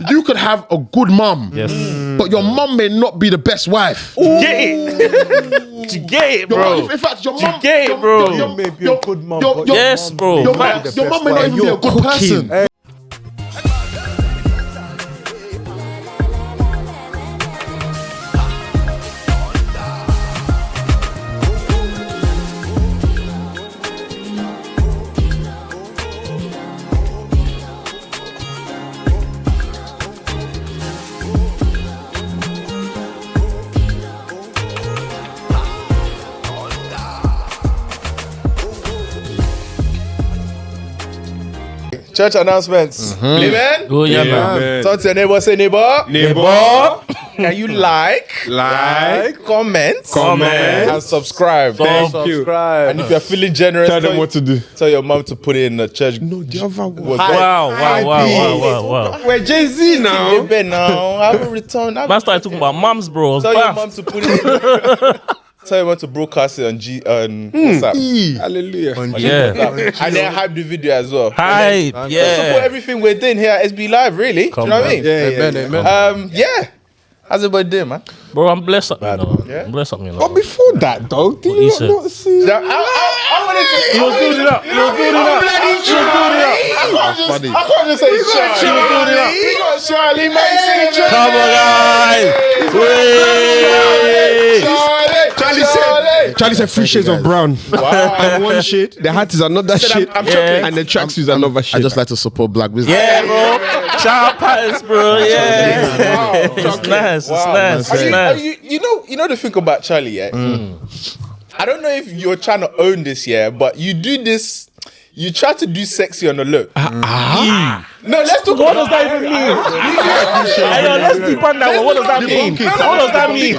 You could have a good mum, but your mum may not be the best wife. Get it. You get it, bro. In fact, your mum, you get it, bro. You may be a good mum, yes, bro. Your mum may not even be a good person. Church announcements. Amen. Oh, yeah, man. Talk to your neighbor. Say neighbor. Neighbor. Can you like, comment, and subscribe. Thank you. And if you're feeling generous, Tell them what to do. Tell your mom to put it in the church. No, the other one. Wow. We're Jay-Z now. I will return. Man started talking about mums, bro. Tell your mom to put it in. Tell your mom to broadcast it on WhatsApp. Hallelujah. Yeah. And then hype the video as well. Hype. Support Yeah. everything we're doing here at SB Live, really. Do you know what I mean? Amen. Yeah. How's everybody doing, man? Bro, I'm blessed up, you know. Yeah? I'm blessed up, you know. But before that, though, did he you said? not see? I wanted to. He was building up. I can't just say Charlie. We got Charlie, man. Come on, guys. Charlie said 3 shades of brown. Wow. And one shade. The hat is another shade. I'm chocolate. And the tracks is another shade. I just like to support black business. Yeah, bro. Shout out Patterns, bro. Yeah. Wow. It's nice. It's nice. It's nice. You know the thing about Charlie, yeah? I don't know if you're trying to own this, yeah, but you do this. You try to do sexy on the look. No, let's talk. What does that even mean? I know, let's deep on that one. What does that mean? What does that mean?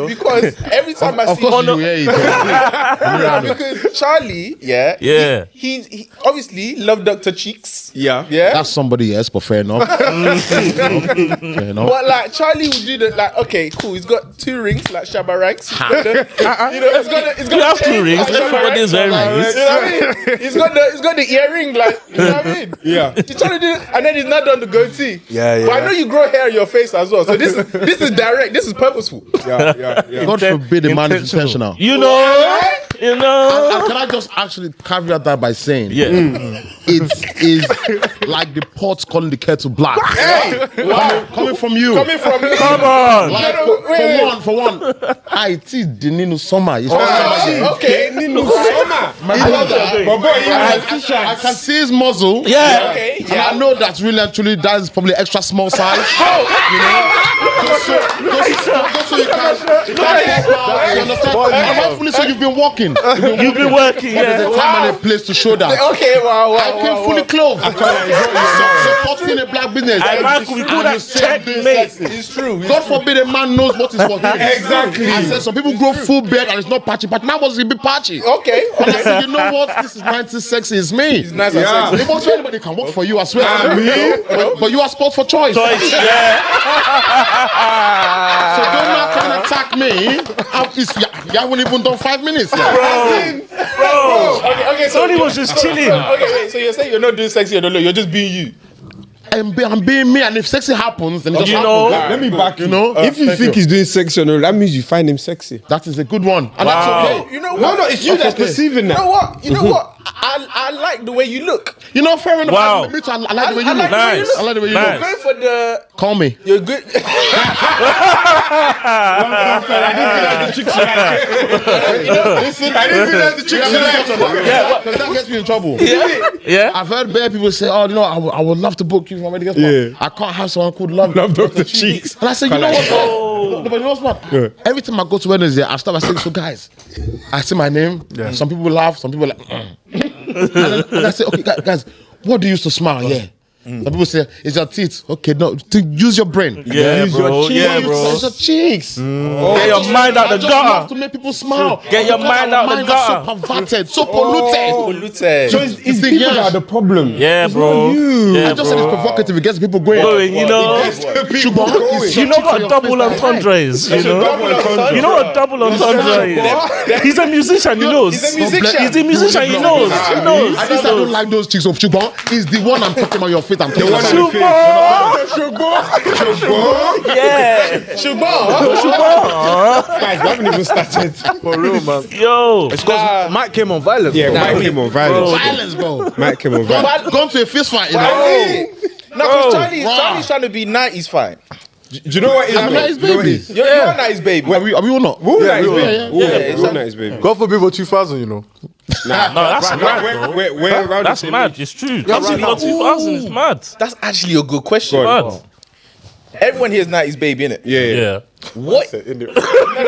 Because every time I see you hear it. because Charlie, yeah, he obviously loved Dr. Cheeks. Yeah. That's somebody else, but fair enough. Fair enough. But like Charlie would do the like, okay, cool. He's got 2 rings like Shabba Ranks. You know, it's got You have 2 rings. Everybody's wearing rings. You know what I mean? He's got the earring, like, you know what I mean? Yeah. He's trying to do, and then he's not done the goatee. Yeah. But I know you grow hair on your face as well, so this is direct. This is purposeful. Yeah. God forbid the man is intentional. You know. And can I just actually caveat that by saying, it is like the pot calling the kettle black. Hey, coming from you. Coming from me. Come on. Like, for one, I teach the Nino Summer. It's Okay, Nino Summer. My brother, I can see his muzzle. Yeah. Okay. And I know that's really and truly that is probably extra small size. You know? Just so you can you understand? And hopefully so you've been walking. You've been working, There's a time and a place to show that. Okay, wow. I came fully clothed. Supporting a black business. Michael, we call that checkmate. It's true. God forbid a man knows what is for him. Exactly. I said some people grow full beard and it's not patchy. But now was it be patchy? Okay. And I said, you know what? This is 90 sexy. It's me. It's nice and sexy. It works for anybody. Can work for you as well. But you are sport for choice. Yeah. So don't not try and attack me. You haven't even done 5 minutes yet. Bro. Okay. So Tony was just chilling. Okay, wait. So you're saying you're not doing sexy on the look. You're just being you. I'm being me, and if sexy happens, then it just You happens. know. Let me back you. know? If you think he's doing sexy, that means you find him sexy. That is a good one, and that's okay. You know what? No, it's you that's perceiving You that. know what? You know what? I like the way you look. You know, fair enough. Wow. Me too, I like the way you look. Nice. I like the way you Nice. look. Going for the. Call me. You're good. Listen, I didn't realize the chicks. Because that gets me in trouble. Yeah. I've heard bare people say, "Oh, you know, I would love to book you for wedding." Yeah. I can't have someone called Love Dr. Cheeks. And I said, you know what? But you know what? Every time I go to Wednesday, I start by saying, so guys, I say my name. Some people laugh, some people like, and I say, okay, guys, what do you use to smile? Yeah. Some people say, it's your teeth. Okay, no, use your brain. Yeah, use bro. your cheeks. Yeah, bro. Use your cheeks. Get your mind out the I just love gutter. to make people smile. Get your mind out the Minds gutter. are so perverted, so polluted. So it's people that are the problem. Yeah, bro. Yeah, I just said it's provocative. It gets people going. You know. You know what double entendre is? You know. You know what double entendre is? He's a musician. He knows. He's a musician. He's a musician. He knows. He knows. At least I don't like those chicks of Chubon. Is the one I'm talking about your face. fit I'm The talking one about. on the face. Yeah. Shubba. Guys, we haven't even started. For real, man. Yo. It's because Mike came on violence. Yeah, bro. Mike came on violence. Violence, bro. Mike came on violence. Gone to a fist fight, you know. No, because Charlie's trying to be 90s fine. Do you know what it is? I'm a 90s You know what it baby. is? You're a 90s baby. Are we all not? We're all 90s, we will. baby. We're all 90s, baby. God forbid for 2000, you know. No, that's mad, bro. We're around That's the same mad. age. It's true. Actually, not 2000. It's mad. That's actually a good question. Mad. Everyone here is 90s baby, innit? Yeah. What? No,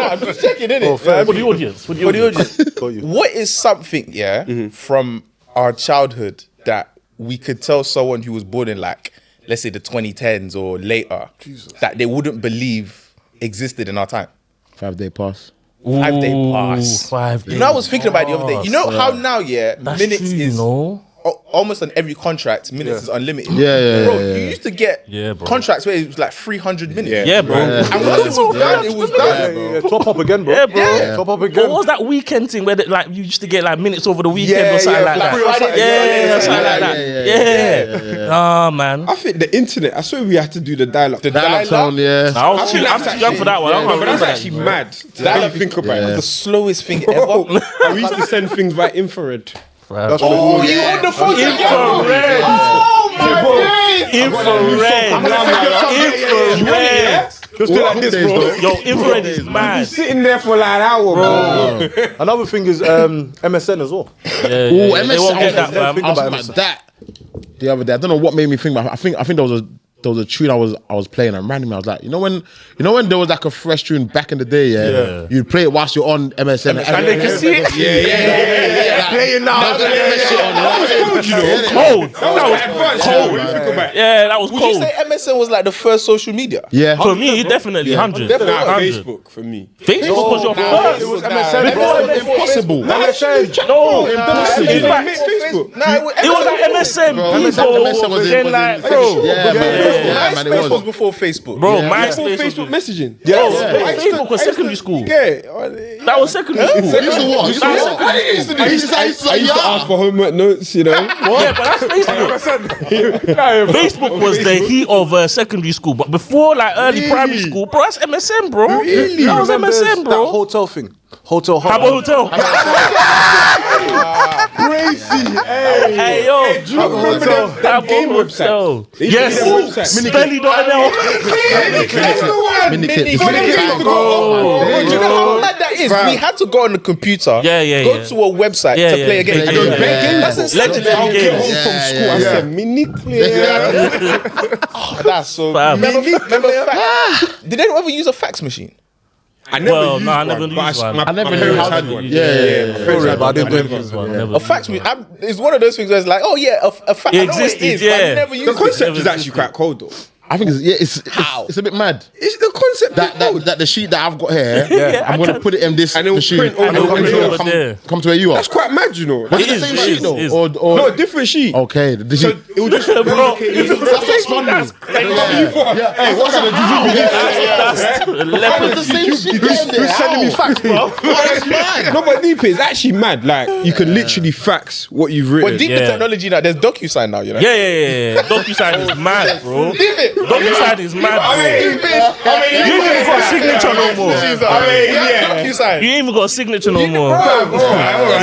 I'm just checking, innit? For the audience. For the audience. What is something, from our childhood that we could tell someone who was born in, like, let's say the 2010s or later, that they wouldn't believe existed in our time? 5-day pass. 5-day pass. 5 days. You know, I was thinking about it the other day. You know how now, That's minutes true, is you know? almost on every contract, minutes is unlimited. Yeah. You used to get bro. contracts where it was like 300 minutes. Yeah, bro. And once it was done, it was done. Yeah, top up again, bro. Yeah, bro. Top up What again. was that weekend thing where like you used to get like minutes over the weekend or something like that? Friday, Something like that. Yeah. Ah, man. I think the internet, I swear we had to do the dial-up. Dial-up tone, yeah. I'm too young for that one. I can't But that's remember actually that. mad. That you think about The it. slowest thing Bro, ever. and we used to send things by infrared. That's Oh, you on the phone? Infrared. Oh my days! Infrared. Just do like this, bro. Yo, infrared is mad. Sitting there for like an hour, bro. Another thing is MSN as well. Yeah, Ooh, yeah, they won't get that, fam. I was about thinking about that the other day. I don't know what made me think, but I think there was a tune I was playing and randomly I was like, you know when there was like a fresh tune back in the day, yeah. You'd play it whilst you're on MSN And they can see it. Yeah. Playing now. That was cold, you know. Cold. That was cold. Yeah, that was Would you cold. say MSN was like the first social media? Yeah. For me, definitely 100. Nah, 100. Facebook for me. Facebook was your first. It was MSN, bro. Impossible. No, in fact, Facebook. it was like MSN. MSN was Then like, bro, Yeah, man, it MySpace was was. before Facebook. bro, Before MySpace was. Facebook messaging. Bro, Facebook was secondary school. That was secondary school. You used to what? I used to I used to ask for homework notes, you know. Yeah, but that's Facebook. Facebook was the heat of secondary school, but before like early primary school, bro, that's MSN, bro. That was MSN, That bro. hotel thing. Hotel How about hotel? Crazy. Hey, yo. Do you remember that game website? Yes. Spelly.nl. Minikit. Bro, do you know how mad that is? We had to go on the computer, go to a website to play a game. That's Legendary games. From school, I said mini clear. That's so. Fam. Remember fax? Did anyone ever use a fax machine? I never Well, used no, I one, never but used one. my I never parents knew how had to one. Yeah. but I didn't do anything. A fax machine. It's one of those things where it's like, oh yeah, a fax. It I know what existed, it is, but I yeah. never The used it. concept is actually quite cold though. I think it's a bit mad. It's the concept That the sheet that I've got here, Yeah, I'm gonna put it in this And it will machine. print over and it'll the computer. come- Yeah. come to where you are. That's quite mad, you know. Was It it the is, same it sheet is, though? it is. Or No, different sheet. okay, the So sheet. it will just Bro, That's spun me. Hey, what kind of that's leopard. The same sheet. Who's sending me fax, bro? That's mad. No, but deep, it's actually mad. Like, you can literally fax what you've written. But deep in Yeah. technology now, there's DocuSign now, you know. Yeah. DocuSign is mad, bro. DocuSign is mad, bro. You ain't even got a signature no more. DocuSign. You ain't even got a signature no more. You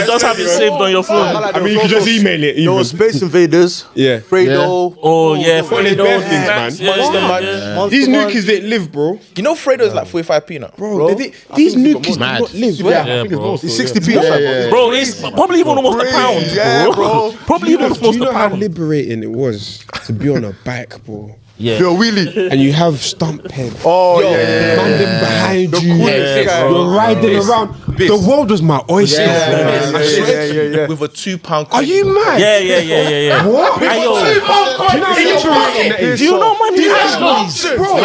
just have it saved on your phone. I mean, you can just email it. There Even. was Space Invaders. Yeah. Fredo. Oh yeah, Funny Fredo, bare things, snacks, man. yeah. These new kids didn't live, bro. You know, Fredo is like 45p now. Bro, these new kids did mad. not live. Yeah, bro. It's 60p outside, bro. Bro, it's probably even almost a pound, Yeah, bro. Probably even Do almost you a know how pound. liberating it was to be on a bike, bro? Yeah. Yo, wheelie. And you have stump head. Oh, Man yeah. them behind you. Yeah, You're riding around. The world was my oyster. Yeah. With a £2 Are you mad? Yeah. What? Hey, yo. Do you know how liberating that is? Do you know money nationals? Bro,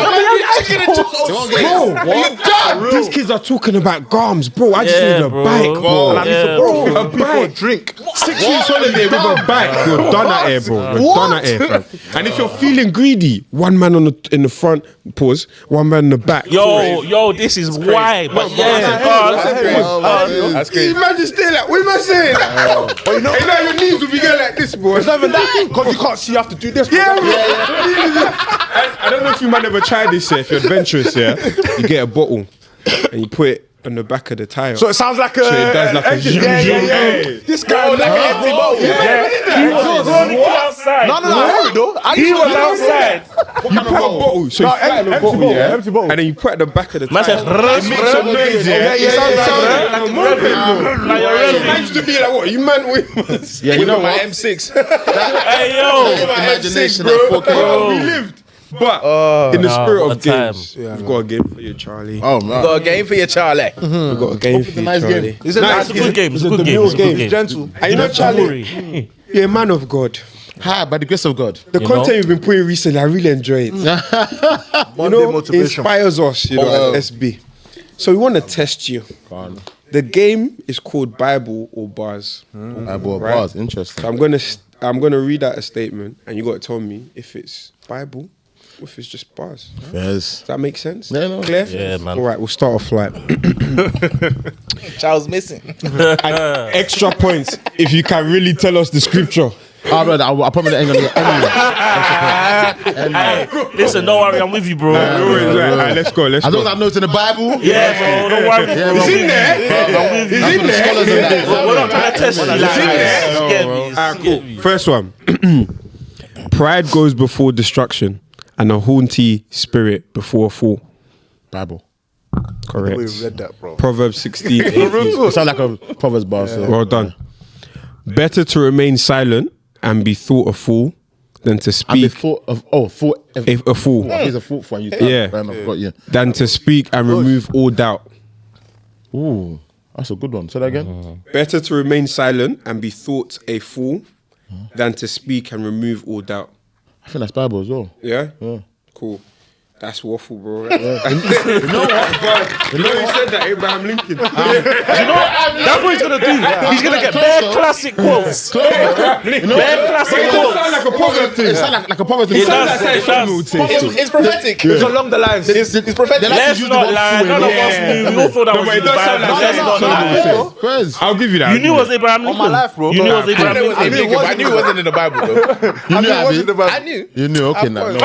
these kids are talking about grams, bro. I just Yeah, need a bro. bike, bro. And I need to Bro, a bike. Drink. 6 weeks holiday with a bike. You're done at here, bro. You're done at here, fam. And if you're feeling greedy, one man in the front, pause. One man in the back. Yo, this is why. But yeah, That's crazy. Imagine staying like, what am I saying? But you know, Your knees will be going like this, boy. it's not even that because you can't see. You have to do this. Yeah, I don't know if you might ever try this. If you're adventurous, you get a bottle and you put it on the back of the tire. So it sounds like a. So it does like a engine. zoom, Yeah. This Oh, like an empty bottle. He was running outside. No, I heard it though. He was outside. You put a bottle, so you fly the empty bottle, bottle, yeah, empty bottle. and then you put it at the back of the Man tire. said, It makes some noise, yeah. It sounds like a movie, bro. like you're It running. used to be like, what, you man with? Yeah, you know my what? M6. Hey, yo. Imagination bro. at 4K. Bro, we lived. But in the spirit what of a time. games, we've got a game for you, Charlie. Oh man. Got a game for you, Charlie. We've got a game for you, nice game. Charlie. It's a It's a good game. It's a good game. It's a good game. Gentle. And you know, Charlie, Worry. you're a man of God. Hi, by the grace of God. The content you've been putting recently, I really enjoy it. You know, motivation. inspires us, you know, at SB. So we want to test you. The game is called Bible or Bars. Bible Right. bars, interesting. So I'm gonna read out a statement, and you got to tell me if it's Bible or if it's just bars. Yes. Does that make sense? Yeah, no. Clear? Yeah, man. All right, we'll start off like Charles missing. extra points if you can really tell us the scripture. Oh, brother, I probably ain't gonna get any. Hey, listen, don't worry. I'm with you, bro. Alright, let's go. Let's As long go. as I know it's in the Bible. Yeah, bro. Don't worry, bro. It's in there. I'm with you. That's what the scholars are like. We're not trying to test you. Like, there. get me. Alright, cool. First one. Pride goes before destruction, and a haughty spirit before a fall. Bible. Correct. We read that, bro. Proverbs 16. It sounds like a Proverbs bar. So. Well done. Better to remain silent and be thought a fool than to And be speak thought of a fool. He's a fool for you. Yeah. Man, I've got you. Than to speak and remove all doubt. Ooh, that's a good one. Say that again. Better to remain silent and be thought a fool than to speak and remove all doubt. I think that's Bible as well. Yeah? Yeah. Cool. That's waffle, bro. You know what? You know who said that? Abraham Lincoln. That's what he's gonna do. He's gonna get bare classic quotes. Bare classic It quotes. sounds like a proverb thing. It sounds like a Proverbs. It Sounds does. like It something we does. would say still. It's prophetic. It's along the lines. It's prophetic. Let's not lie. None of us knew. We all thought that No, was but it the does sound Bible. like Let's not lie. First, I'll give you that. You knew it was Abraham Lincoln. my life, bro. You knew it was I Abraham knew it was Lincoln. Lincoln, but I knew it wasn't in the Bible, though. you knew, Abby. the Bible. I knew. You knew. Okay, now. No,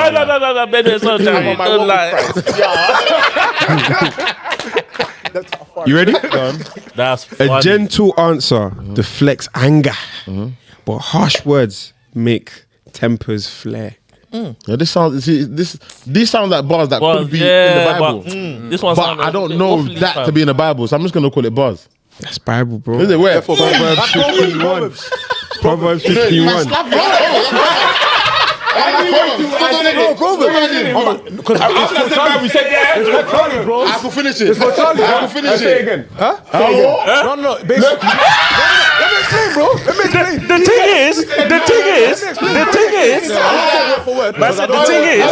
Ben, it's not I'm on my don't walk lie. with Christ. You ready? That's A funny. gentle answer deflects anger, but harsh words make tempers flare. Yeah, this sounds. See, these sound like bars that Well, could be in the yeah, Bible. but this one. But sound I a don't bit know waffly, that fam. to be in the Bible, so I'm just gonna call it bars. That's Bible, bro. Is it where? Proverbs 51. Proverbs 51. I can finish it. I can finish it. again. No. Basically, let me explain, bro. Let me explain. The thing is, man said the thing is, I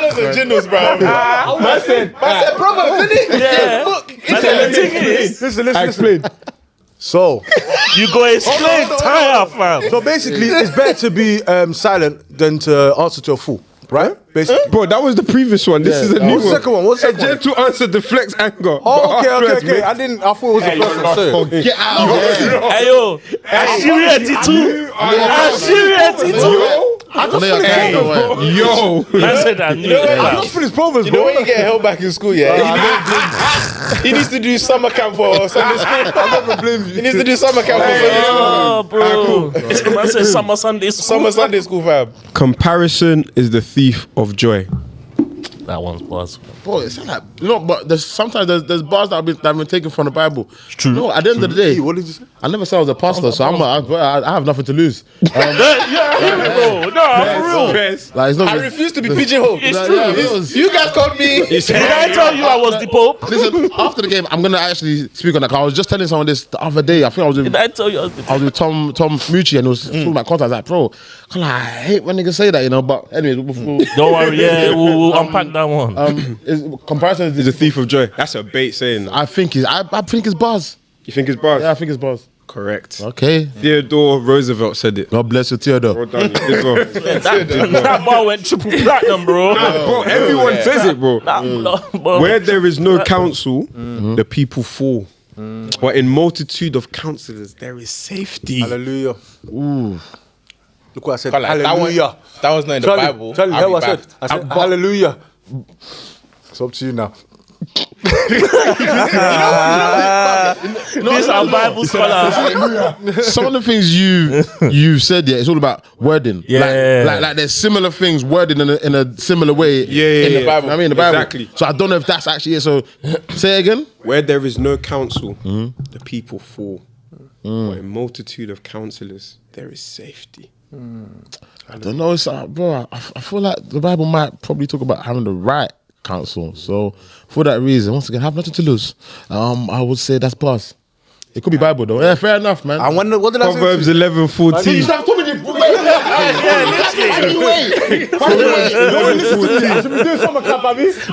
love the jingles, bro. I said Proverbs, didn't it? yeah. Man said the thing is, Listen. Explain. So you go explain tire, fam. So basically, it's better to be silent than to answer to a fool, right? Basically. Bro, that was the previous one. This is a new What's the one. second one? What's the A second one? gentle answer deflects anger. but Oh, harsh words okay. make- I thought it was the first one. Sorry. Get out of here. Hey yo, Ashiri attitude. Ashiri attitude. I know you're carrying away. Yo. Man said that. I just finished Proverbs, You know bro. when you get held back in school, yeah? He needs to do summer camp for Sunday school. I'll never blame you. He needs to do summer camp for Sunday school. Oh, bro. Man said summer Sunday school. Summer Sunday school, fam. Comparison is the thief of joy. That one's buzz. Bro, it's like but sometimes there's bars that have been taken from the Bible. It's true. No, at the end of the day, What did you say? I never said I was a pastor, so I have nothing to lose. Bro, no, for real. Like it's not. I refuse to be pigeonholed. It's Like, true. yeah, it was- You guys called me. Did I tell you I was the Pope? Listen, after the game, I'm gonna actually speak on that. 'Cause I was just telling someone this the other day. I think I was with Did I tell you I was the I was with Tom Mucci, and he was talking about contact. I was like, bro, I hate when niggas say that, you know. But anyways, Don't worry, yeah, we'll unpack that one. comparison Is is a thief of joy. That's a bait saying. I think it's bars. You think it's bars? Yeah, I think it's bars. Correct. Okay. Theodore Roosevelt said it. God bless you, Theodore. Well done. You did well. that bar went triple platinum, bro. Bro, everyone says it, bro. Bro. Where there is no counsel, the people fall. But in multitude of counselors, there is safety. Hallelujah. Ooh. Look what I said. Can't lie, Hallelujah. That was not in the Charlie, Bible. Charlie, I'll hear be what I said? baffed. I said, hallelujah. It's up to you now. These are Bible scholars. Some of the things you've said, it's all about wording. Yeah. Like there's similar things worded in a similar way. Yeah, in the yeah. Bible. I mean, the Bible. Exactly. So I don't know if that's actually it. So say it again. Where there is no counsel, the people fall. But in multitude of counselors, there is safety. I don't know, bro. I feel like the Bible might probably talk about having the right counsel. So for that reason, once again, have nothing to lose. I would say that's plus. It could be Bible though. Yeah, fair enough, man. I wonder, what did I say? Proverbs 11:14. Stop talking to me.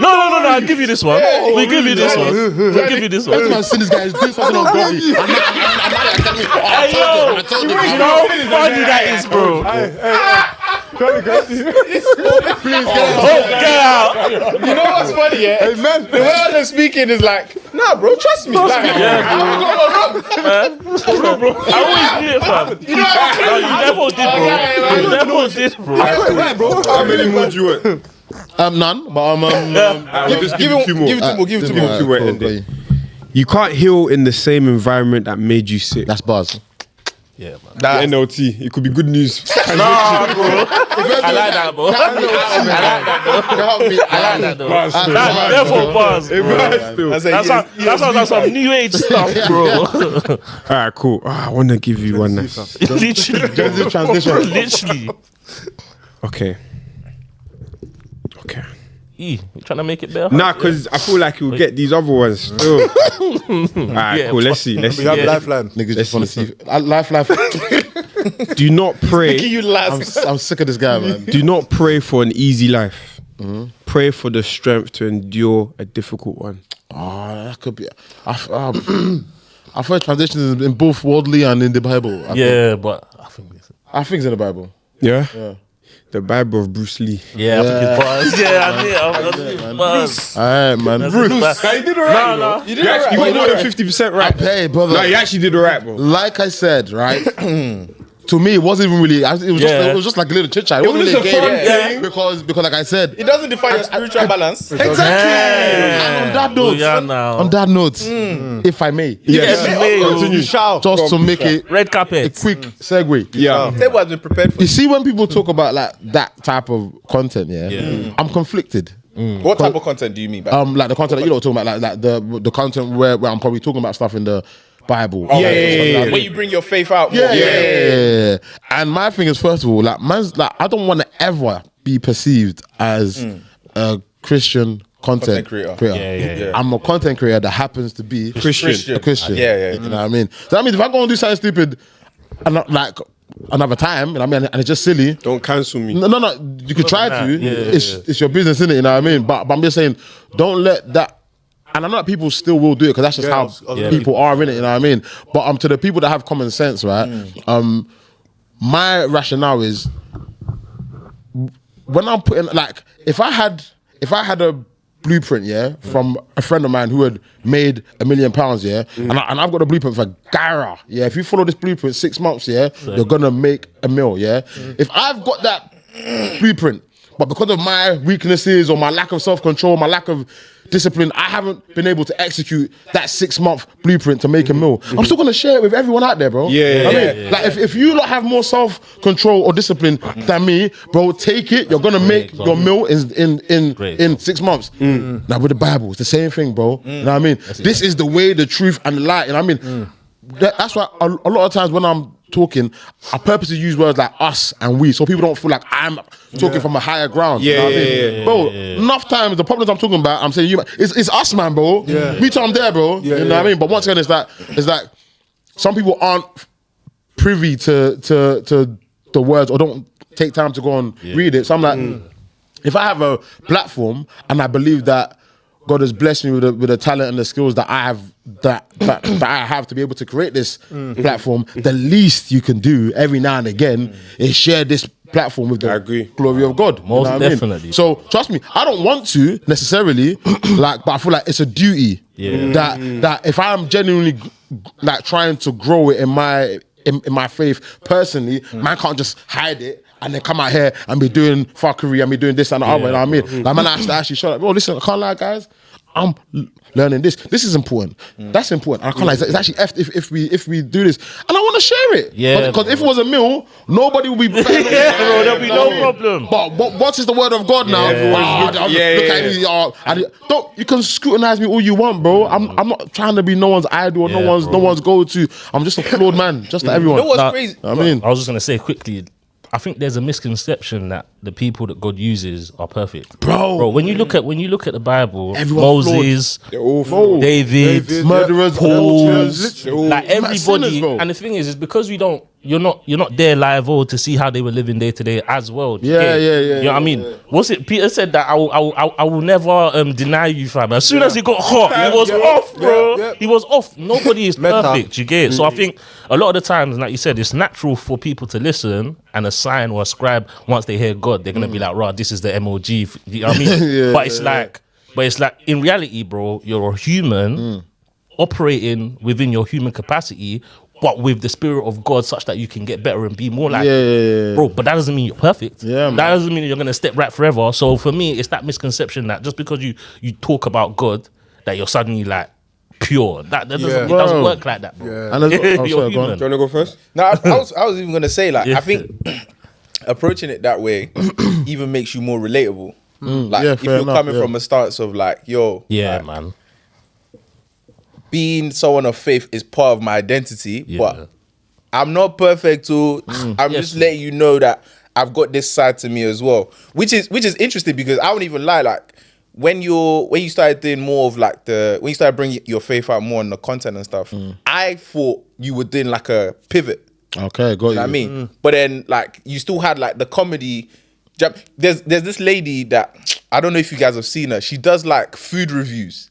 No, I'll give you this one. We give you this one. We'll give you this one. Man, see this guy is doing something on God. Hey, yo, you know how funny that is, bro. Get out. You know what's funny, yeah? Hey, man, the way they're speaking is like, nah, bro, trust me. Like, Yeah, bro. I always knew it, fam. You never did, bro. You never did, bro. How many more do you want? None, but Just give him two more. Give it to me. Two. You can't heal in the same environment that made you sick. that's bars. Yeah, man. The NLT. It could be good news. Nah, bro. I like that, bro. I like that, though. That's therefore bars, bro. That's some new age stuff, bro. Alright, cool. I want to give you one. Literally, Translation. literally. Okay. You trying to make it better? Nah, because I feel like you'll get these other ones still. Alright, Yeah, cool. Let's see. We have Yeah. Lifeline. Niggas just want to see. Life. Do not pray. You last. I'm sick of this guy, man. Do not pray for an easy life. Pray for the strength to endure a difficult one. Oh, that could be. I've heard translations in both worldly and in the Bible. Yeah, but I think this. I think it's in the Bible. Yeah? The Bible of Bruce Lee. Yeah, I think it's bars. Yeah, I think bars. All right, man. Bruce. You did alright, No. You got more than 50% right. Hey, brother. No, you actually did alright, bro. Like I said, right? To me, it wasn't even really. It was just like a little chit chat. It wasn't was really just a fun game because like I said, It doesn't define your spiritual balance. and on that note, on that note, if I may, Yes, you may. You shout. just to make it Red a carpet. quick segue. Yeah. Table has been prepared for You see, when people talk about like that type of content, I'm conflicted. What type of content do you mean by Like the content that you're talking about, like the content where I'm probably talking about stuff in the Bible. Yeah. when you bring your faith out? Yeah. And my thing is, first of all, like man's like I don't want to ever be perceived as a Christian content creator. Yeah. I'm a content creator that happens to be Christian. a Christian. Yeah. You know what I mean? So that means if I go and do something stupid, and like another time, you know what I mean, and it's just silly. Don't cancel me. No. You could try to. It's your business, innit? You know what I mean? But I'm just saying, don't let that. And I know that people still will do it because that's just how people are in it. You know what I mean? But to the people that have common sense, right? My rationale is when I'm putting like if I had a blueprint, from a friend of mine who had made £1 million, and I've got a blueprint for Gara, if you follow this blueprint 6 months, you're gonna make $1 million, If I've got that blueprint, but because of my weaknesses or my lack of self-control, my lack of discipline, I haven't been able to execute that 6 month blueprint to make a meal. I'm still gonna share it with everyone out there, bro. Like if you lot have more self-control or discipline than me, bro, take it. You're gonna make your meal in 6 months. Now with the Bible, it's the same thing, bro. You know what I mean? This is the way, the truth, and the light. You know what I mean? That's why a lot of times when I'm talking, I purposely use words like us and we, so people don't feel like I'm talking from a higher ground. You know what I mean? Bro, enough times the problems I'm talking about, I'm saying it's us, man, bro. Me too, I'm there, bro. You know what I mean? But once again, it's like some people aren't privy to the words or don't take time to go and read it. So I'm like, if I have a platform and I believe that God has blessed me with the talent and the skills that I have that I have to be able to create this platform, the least you can do every now and again is share this platform with the I agree. glory of God. Most what I mean? definitely. So trust me, I don't want to necessarily, but I feel like it's a duty. Yeah. That if I'm genuinely like trying to grow it in my faith personally, man can't just hide it and then come out here and be doing fuckery and be doing this and the other. You know what I mean? Like man, I have to actually show like, listen, I can't lie, guys. I'm learning this. This is important. That's important. I can't lie. It's actually if we do this, and I want to share it. Yeah, because if it was a meal, nobody would be. Bro, there'll be no problem. But what is the word of God now? Look at me. You can scrutinize me all you want, bro. I'm not trying to be no one's idol or no one's go-to. I'm just a flawed man, just like everyone. You know what's crazy? I mean, I was just gonna say quickly. I think there's a misconception that the people that God uses are perfect, Bro, when you look at the Bible, Everyone's Moses, They're all flawed. David, murderers, Paul, adulterers, like everybody. sinners, bro. And the thing is because you're not there live to see how they were living day to day as well. Yeah. You know what I mean? What's it? Peter said that I will never deny you, fam. As soon as he got hot, he was off, bro. Yeah. He was off. Nobody is Meta. perfect. You get it? So I think a lot of the times, like you said, it's natural for people to listen and assign or ascribe once they hear God. They're gonna be like, "Right, this is the MOG." You know what I mean? But it's like in reality, bro, you're a human operating within your human capacity, but with the spirit of God, such that you can get better and be more like, bro. But that doesn't mean you're perfect. Yeah, man. That doesn't mean you're gonna step right forever. So for me, it's that misconception that just because you talk about God, that you're suddenly like pure. That doesn't it doesn't Bro. work like that, bro. And that's You're sorry, go on. human. Do you want to go first? No, I was even gonna say like I think approaching it that way even makes you more relatable. Like yeah, if fair you're enough, coming yeah. from a stance of like, yo, Yeah, like, man. being someone of faith is part of my identity, Yeah. but I'm not perfect too. I'm Yes. just letting you know that I've got this side to me as well. Which is interesting because I won't even lie, like when you started doing more of like when you started bringing your faith out more on the content and stuff, I thought you were doing like a pivot. Okay, got you. You know what I mean? But then like you still had like the comedy. There's this lady that I don't know if you guys have seen her. She does like food reviews.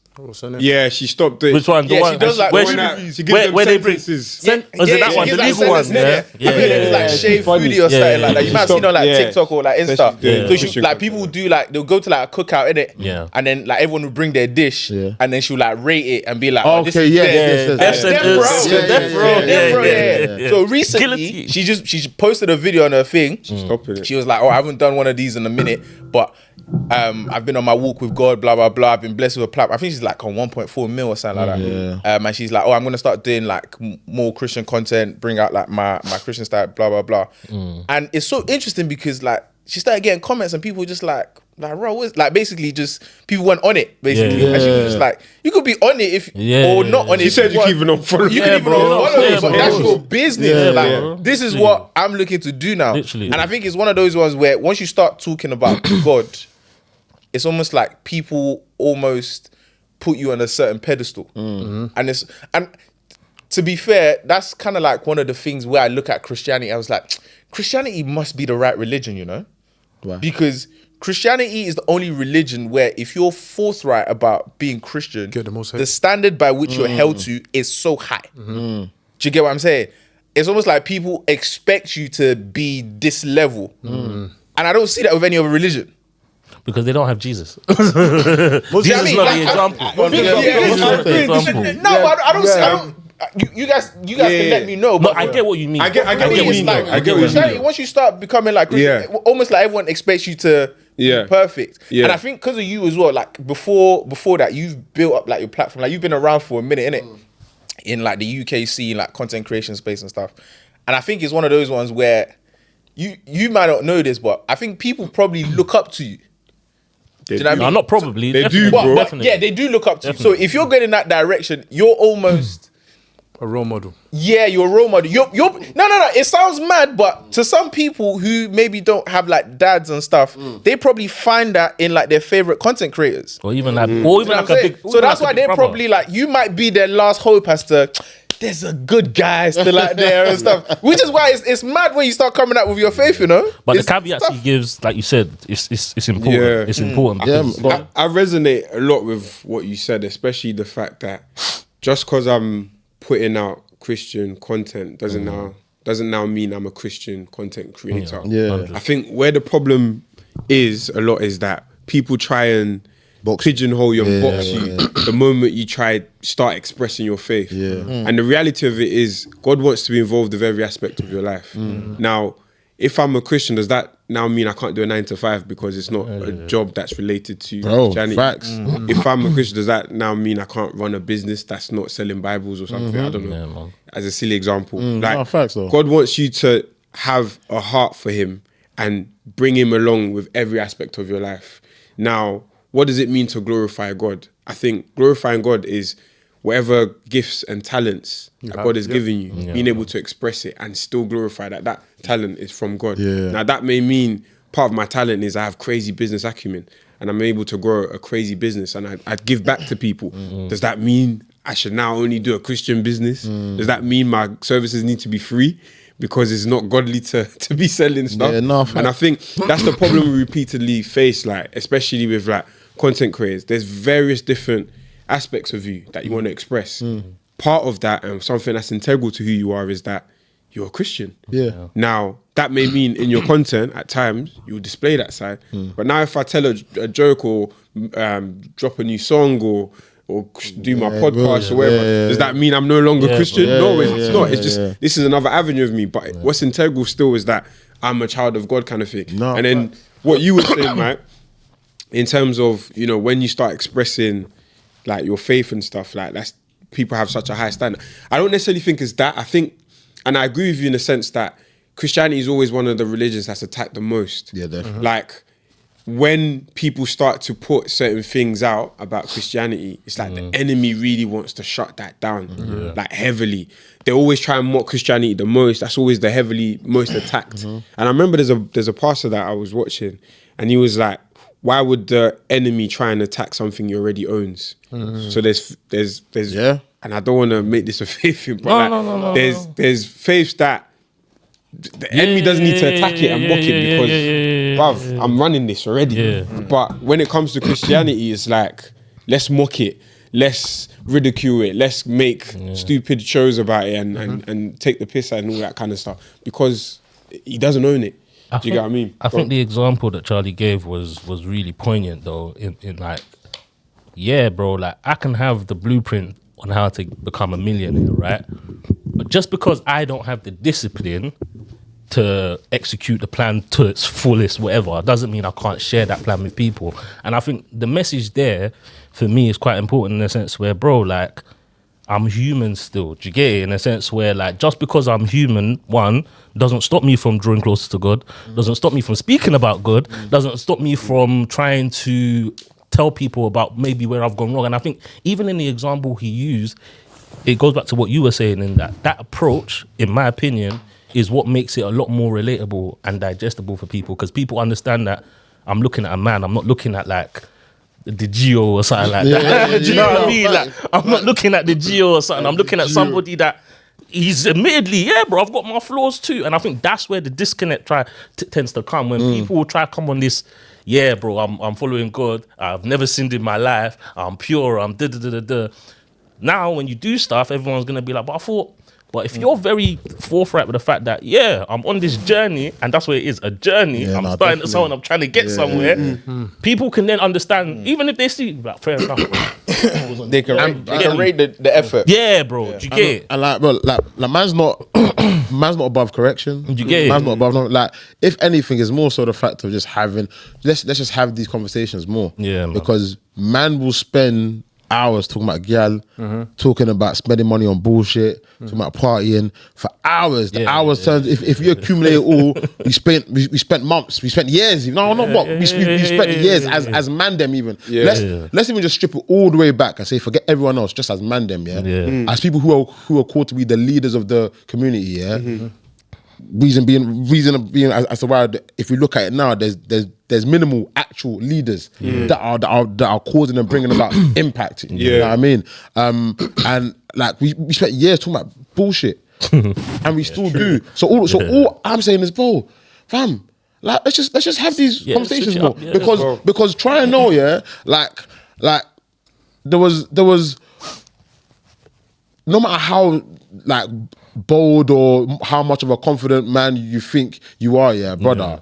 Yeah, she stopped doing. Which one? The Yeah, one she does like where food she- reviews. She gives where- them where they bring- sentences. Was it that she one? gives The like legal one? sentences, Yeah. I think it's like Shea funny. Foodie or something like that. You might have seen her on like Yeah. TikTok or like Insta. Especially, yeah, So she, Christian like content. people do like they'll go to like a cookout in it, Yeah. and then like everyone will bring their dish, Yeah. and then she'll like rate it and be like, Okay, this is yes, dead. yes, yes. Death Death sentence. row. Yeah, death row. Death row, Yeah. So recently, Guillotine. she posted a video on her thing. Stopping it. She was like, "Oh, I haven't done one of these in a minute, but I've been on my walk with God, blah blah blah. I've been blessed with a platform. I think she's like on 1.4 mil or something like that. And she's like, oh, I'm gonna start doing like more Christian content, bring out like my Christian style, blah blah blah. And it's so interesting because like she started getting comments and people just like, bro, what's like basically just people went on it basically. Yeah. And she was just like, you could be on it if or not on it. She if said you want. can even unfollow. You Yeah, can even bro. unfollow Yeah, it, but bro. that's your business. Yeah, like bro. this is what I'm looking to do now. Literally. And I think it's one of those ones where once you start talking about God, it's almost like people almost put you on a certain pedestal. And to be fair, that's kind of like one of the things where I look at Christianity. I was like, Christianity must be the right religion, you know? Why? Because Christianity is the only religion where if you're forthright about being Christian, Get the most hate. the standard by which you're held to is so high. Do you get what I'm saying? It's almost like people expect you to be this level. And I don't see that with any other religion. Because they don't have Jesus. Do you know what Jesus I is mean? not Like, the example. Jesus not the example. No, but I don't see. I don't. You guys can let me know. No, But I get what you mean. I get what you it's mean. like I get what you Christianity, mean. once you start becoming like Christian, Yeah. almost like everyone expects you to Yeah. be perfect. Yeah. And I think because of you as well, like before that, you've built up like your platform. Like you've been around for a minute, innit? In like the UK scene, like content creation space and stuff. And I think it's one of those ones where you might not know this, but I think people probably look up to you. Do you know what I No, mean? not probably. They do, definitely, bro. Definitely. Yeah, they do look up to you. So if you're going in that direction, you're almost A role model. you're a role model. You're no. It sounds mad, but to some people who maybe don't have like dads and stuff, they probably find that in like their favorite content creators. Or even like, You know what I'm saying? So that's why they're probably like, you might be their last hope as to, there's a good guy still out there and stuff. Which is why it's mad when you start coming out with your faith, you know? But It's the caveats tough. he gives, like you said, it's important. Yeah. It's important. Yeah, because- go on. I resonate a lot with what you said, especially the fact that just because I'm putting out Christian content doesn't now doesn't now mean I'm a Christian content creator. Yeah. I think where the problem is a lot is that people try and pigeonhole you and box you the moment you start expressing your faith. And the reality of it is God wants to be involved with every aspect of your life. Now, if I'm a Christian, does that now mean I can't do a 9 to 5 because it's not a job that's related to Christianity? Facts. If I'm a Christian, does that now mean I can't run a business that's not selling Bibles or something? I don't know. As a silly example. No, facts though. God wants you to have a heart for him and bring him along with every aspect of your life. Now, what does it mean to glorify God? I think glorifying God is whatever gifts and talents that God has given you, being able to express it and still glorify that talent is from God. Now, that may mean part of my talent is I have crazy business acumen and I'm able to grow a crazy business and I'd give back to people. Does that mean I should now only do a Christian business? Does that mean my services need to be free? Because it's not godly to be selling stuff. And I think that's the problem we repeatedly face, like, especially with like content creators. There's various different aspects of you that you want to express. Part of that and something that's integral to who you are is that you're a Christian. Now, that may mean in your content at times you'll display that side. But now if I tell a joke or drop a new song or do my podcast or whatever, does that mean I'm no longer Christian? No, it's not. It's just, this is another avenue of me. But what's integral still is that I'm a child of God kind of thing. And then what you were saying, right, in terms of, you know, when you start expressing like your faith and stuff, like that's, people have such a high standard. I don't necessarily think it's that. I think, and I agree with you in the sense that Christianity is always one of the religions that's attacked the most. Yeah, definitely. Like, when people start to put certain things out about Christianity, it's like the enemy really wants to shut that down, like heavily. They always try and mock Christianity the most. That's always the heavily most attacked. And I remember there's a pastor that I was watching, and he was like, "Why would the enemy try and attack something he already owns?" So there's and I don't want to make this a faith thing, but there's faiths that the enemy doesn't need to attack it and mock it because, bruv, I'm running this already. But when it comes to Christianity, it's like, let's mock it, let's ridicule it, let's make stupid shows about it and take the piss out and all that kind of stuff because he doesn't own it. Do you get what I mean? I think the example that Charlie gave was really poignant though, in like, yeah, bro, like I can have the blueprint on how to become a millionaire, right? But just because I don't have the discipline to execute the plan to its fullest, whatever, doesn't mean I can't share that plan with people. And I think the message there, for me, is quite important in a sense where, bro, like, I'm human still. Do you get it? In a sense where, like, just because I'm human, one, doesn't stop me from drawing closer to God, doesn't stop me from speaking about God, doesn't stop me from trying to tell people about maybe where I've gone wrong. And I think even in the example he used, it goes back to what you were saying in that approach, in my opinion, is what makes it a lot more relatable and digestible for people, because people understand that I'm looking at a man, I'm not looking at like the Geo or something like that. Do you know what I mean? Like, I'm not looking at the Geo or something, I'm looking at somebody that he's admittedly, yeah, bro, I've got my flaws too. And I think that's where the disconnect tends to come, when people will try to come on this, yeah, bro, I'm following God, I've never sinned in my life, I'm pure, I'm da-da-da-da-da. Now, when you do stuff, everyone's going to be like, but if you're very forthright with the fact that, yeah, I'm on this journey, and that's what it is, a journey, I'm starting to someone, I'm trying to get somewhere, people can then understand, even if they see, like, fair enough, bro. They can rate the effort. Yeah, bro, do you get it? And like, bro, like man's not above correction. Do you get it? Man's not above, like, if anything, it's more so the fact of just having, let's just have these conversations more. Yeah, man. Because man will spend hours talking about gal, talking about spending money on bullshit, talking about partying for hours. The hours turns. If you accumulate it all, we spent months, we spent years. No, not what we spent years as mandem even. Let's even just strip it all the way back and say forget everyone else, just as mandem. As people who are called to be the leaders of the community. Reason being as to why, if we look at it now, there's minimal actual leaders that are causing and bringing about impact. You know what I mean? And like we spent years talking about bullshit, and we still do. So all I'm saying is, bro, fam, like let's just have these conversations more, because try and know, like there was no matter how like bold or how much of a confident man you think you are, yeah, brother.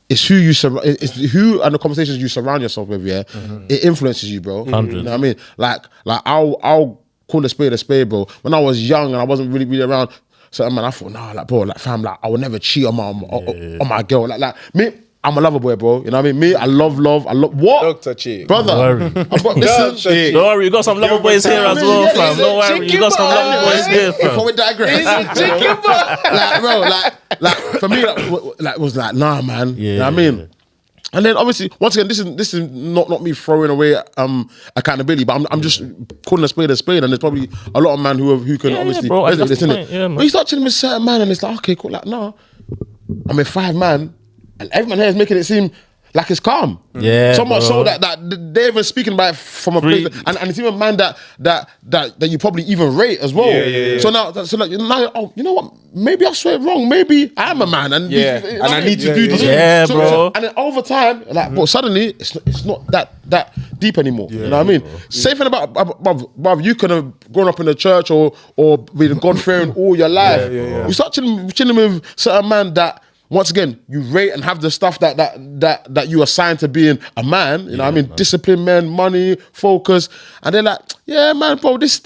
It's who you it's who and the conversations you surround yourself with, yeah. It influences you, bro. 100. You know what I mean? Like I'll call a spade, bro. When I was young and I wasn't really around certain man, I thought, nah, like, bro, like, fam, like, I would never cheat on my girl. Like me, I'm a lover boy, bro. You know what I mean? Me, I love what? Dr. Chick. Brother. Don't worry. Listen, Don't worry, you got some lover boys here as well, fam. Don't worry, you got some lover boys here, before fam. we digress. Like, bro, like for me, like it was like, nah, man. You know what I mean? And then obviously, once again, this is not me throwing away accountability, but I'm just calling a spade, and there's probably a lot of men who can obviously bro, resonate with that's this, the innit? point, yeah, man. When you start chilling with certain man, and it's like, okay, cool, like, nah, I'm in 5 man, and everyone here is making it seem like it's calm. Yeah, so much bro. so that they're even speaking about it from a place, and it's even a man that you probably even rate as well. Yeah. So now, oh, you know what? Maybe I swear it wrong. Maybe I am a man, and And I need to do this. Yeah, bro. And then over time, like, but suddenly it's not that deep anymore. You know what I mean? Same thing about bruv, you could have grown up in the church or been God fearing all your life. You start chilling with certain man that, once again, you rate and have the stuff that you assigned to being a man. You know what I mean? Man. Discipline, man, money, focus. And they're like, yeah, man, bro, this